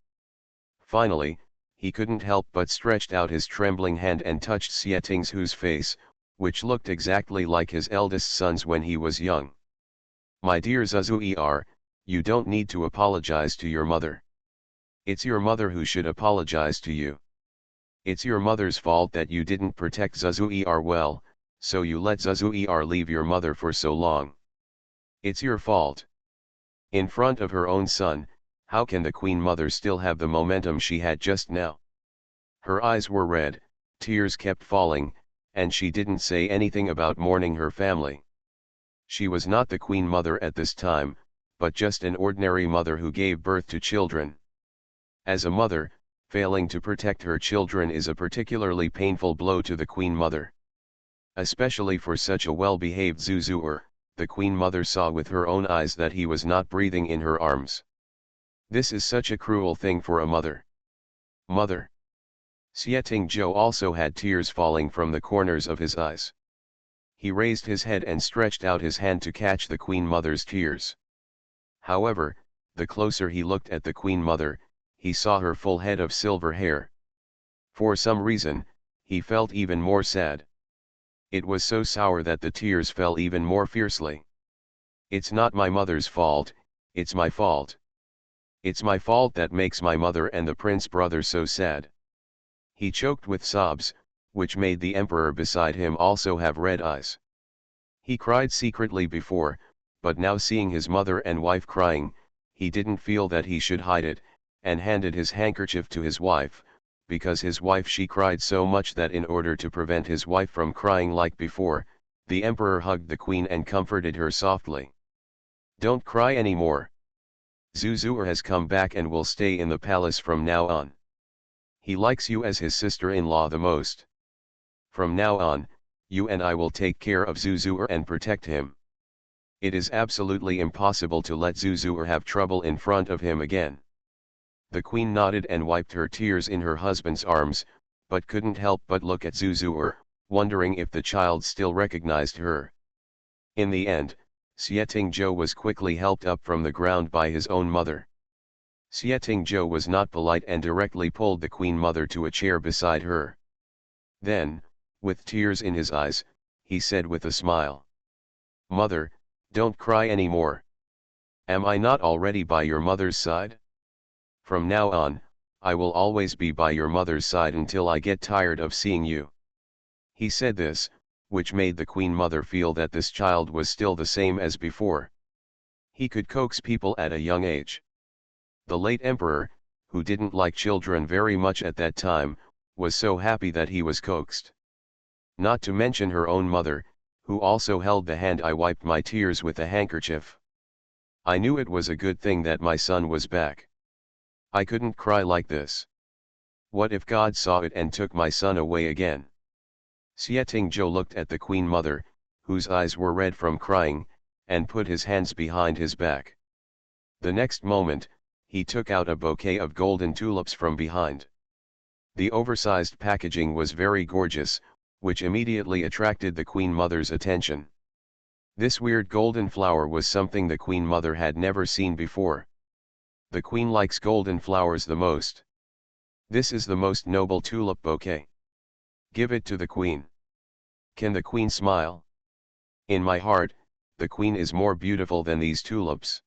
Finally, he couldn't help but stretched out his trembling hand and touched Xietingzhu's face, which looked exactly like his eldest son's when he was young. My dear Zuzuer, you don't need to apologize to your mother. It's your mother who should apologize to you. It's your mother's fault that you didn't protect Zuzuer well, so you let Zuzuer leave your mother for so long. It's your fault. In front of her own son, How can the Queen Mother still have the momentum she had just now? Her eyes were red, tears kept falling, and she didn't say anything about mourning her family. She was not the Queen Mother at this time, but just an ordinary mother who gave birth to children. As a mother, failing to protect her children is a particularly painful blow to the Queen Mother. Especially for such a well-behaved Zuzuer, the Queen Mother saw with her own eyes that he was not breathing in her arms. This is such a cruel thing for a mother. Mother. Sieting-jo also had tears falling from the corners of his eyes. He raised his head and stretched out his hand to catch the Queen Mother's tears. However, the closer he looked at the Queen Mother, he saw her full head of silver hair. For some reason, he felt even more sad. It was so sour that the tears fell even more fiercely. It's not my mother's fault, it's my fault. It's my fault that makes my mother and the prince brother so sad. He choked with sobs, which made the emperor beside him also have red eyes. He cried secretly before, but now seeing his mother and wife crying, he didn't feel that he should hide it, and handed his handkerchief to his wife, because his wife she cried so much that in order to prevent his wife from crying like before, the emperor hugged the queen and comforted her softly. Don't cry anymore. Zuzuer has come back and will stay in the palace from now on. He likes you as his sister-in-law the most. From now on, you and I will take care of Zuzuer and protect him. It is absolutely impossible to let Zuzuer have trouble in front of him again. The queen nodded and wiped her tears in her husband's arms, but couldn't help but look at Zuzuer, wondering if the child still recognized her. In the end, Sieting-jo was quickly helped up from the ground by his own mother. Sieting-jo was not polite and directly pulled the Queen Mother to a chair beside her. Then, with tears in his eyes, he said with a smile, "Mother, don't cry anymore. Am I not already by your mother's side? From now on, I will always be by your mother's side until I get tired of seeing you." He said this, which made the Queen Mother feel that this child was still the same as before. He could coax people at a young age. The late emperor, who didn't like children very much at that time, was so happy that he was coaxed. Not to mention her own mother, who also held the hand I wiped my tears with a handkerchief. I knew it was a good thing that my son was back. I couldn't cry like this. What if God saw it and took my son away again? Sieting-jo looked at the Queen Mother, whose eyes were red from crying, and put his hands behind his back. The next moment, he took out a bouquet of golden tulips from behind. The oversized packaging was very gorgeous, which immediately attracted the Queen Mother's attention. This weird golden flower was something the Queen Mother had never seen before. The Queen likes golden flowers the most. This is the most noble tulip bouquet. Give it to the Queen. Can the Queen smile? In my heart, the Queen is more beautiful than these tulips.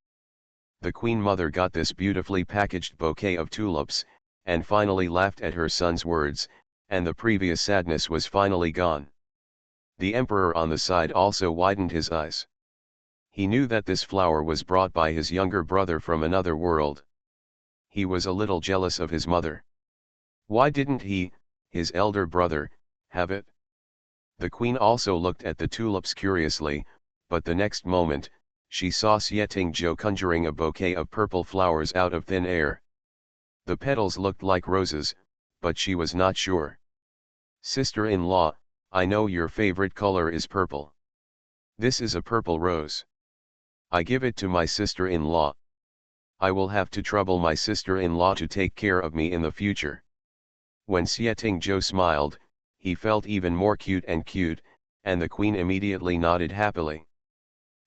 The Queen Mother got this beautifully packaged bouquet of tulips, and finally laughed at her son's words, and the previous sadness was finally gone. The emperor on the side also widened his eyes. He knew that this flower was brought by his younger brother from another world. He was a little jealous of his mother. Why didn't he, his elder brother, have it? The queen also looked at the tulips curiously, but the next moment, she saw Sieting-jo conjuring a bouquet of purple flowers out of thin air. The petals looked like roses, but she was not sure. "Sister-in-law, I know your favorite color is purple. This is a purple rose. I give it to my sister-in-law. I will have to trouble my sister-in-law to take care of me in the future." When Sieting-jo smiled, he felt even more cute, and the queen immediately nodded happily.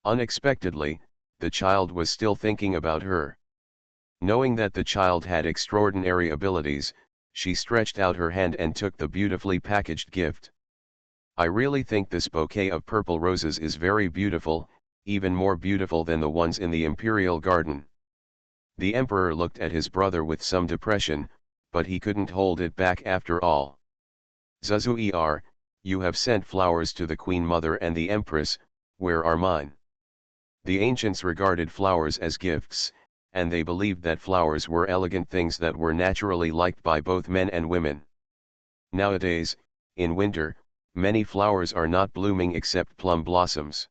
Unexpectedly, the child was still thinking about her. Knowing that the child had extraordinary abilities, she stretched out her hand and took the beautifully packaged gift. "I really think this bouquet of purple roses is very beautiful, even more beautiful than the ones in the imperial garden." The emperor looked at his brother with some depression, but he couldn't hold it back after all. "Zuzuer, you have sent flowers to the Queen Mother and the Empress, where are mine?" The ancients regarded flowers as gifts, and they believed that flowers were elegant things that were naturally liked by both men and women. Nowadays, in winter, many flowers are not blooming except plum blossoms.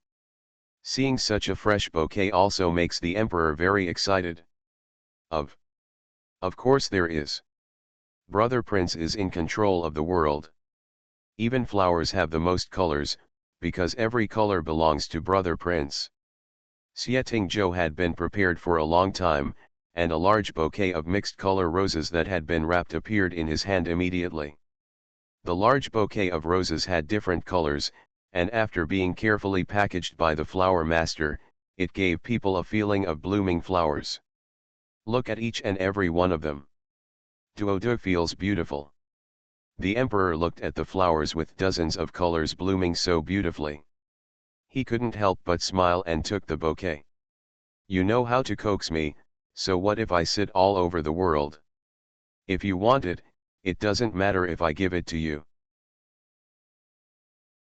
Seeing such a fresh bouquet also makes the emperor very excited. Of course there is. Brother Prince is in control of the world. Even flowers have the most colors, because every color belongs to Brother Prince. Xie Tingzhou had been prepared for a long time, and a large bouquet of mixed color roses that had been wrapped appeared in his hand immediately. The large bouquet of roses had different colors, and after being carefully packaged by the flower master, it gave people a feeling of blooming flowers. Look at each and every one of them. Duodu feels beautiful. The emperor looked at the flowers with dozens of colors blooming so beautifully. He couldn't help but smile and took the bouquet. You know how to coax me, so what if I sit all over the world? If you want it, it doesn't matter if I give it to you.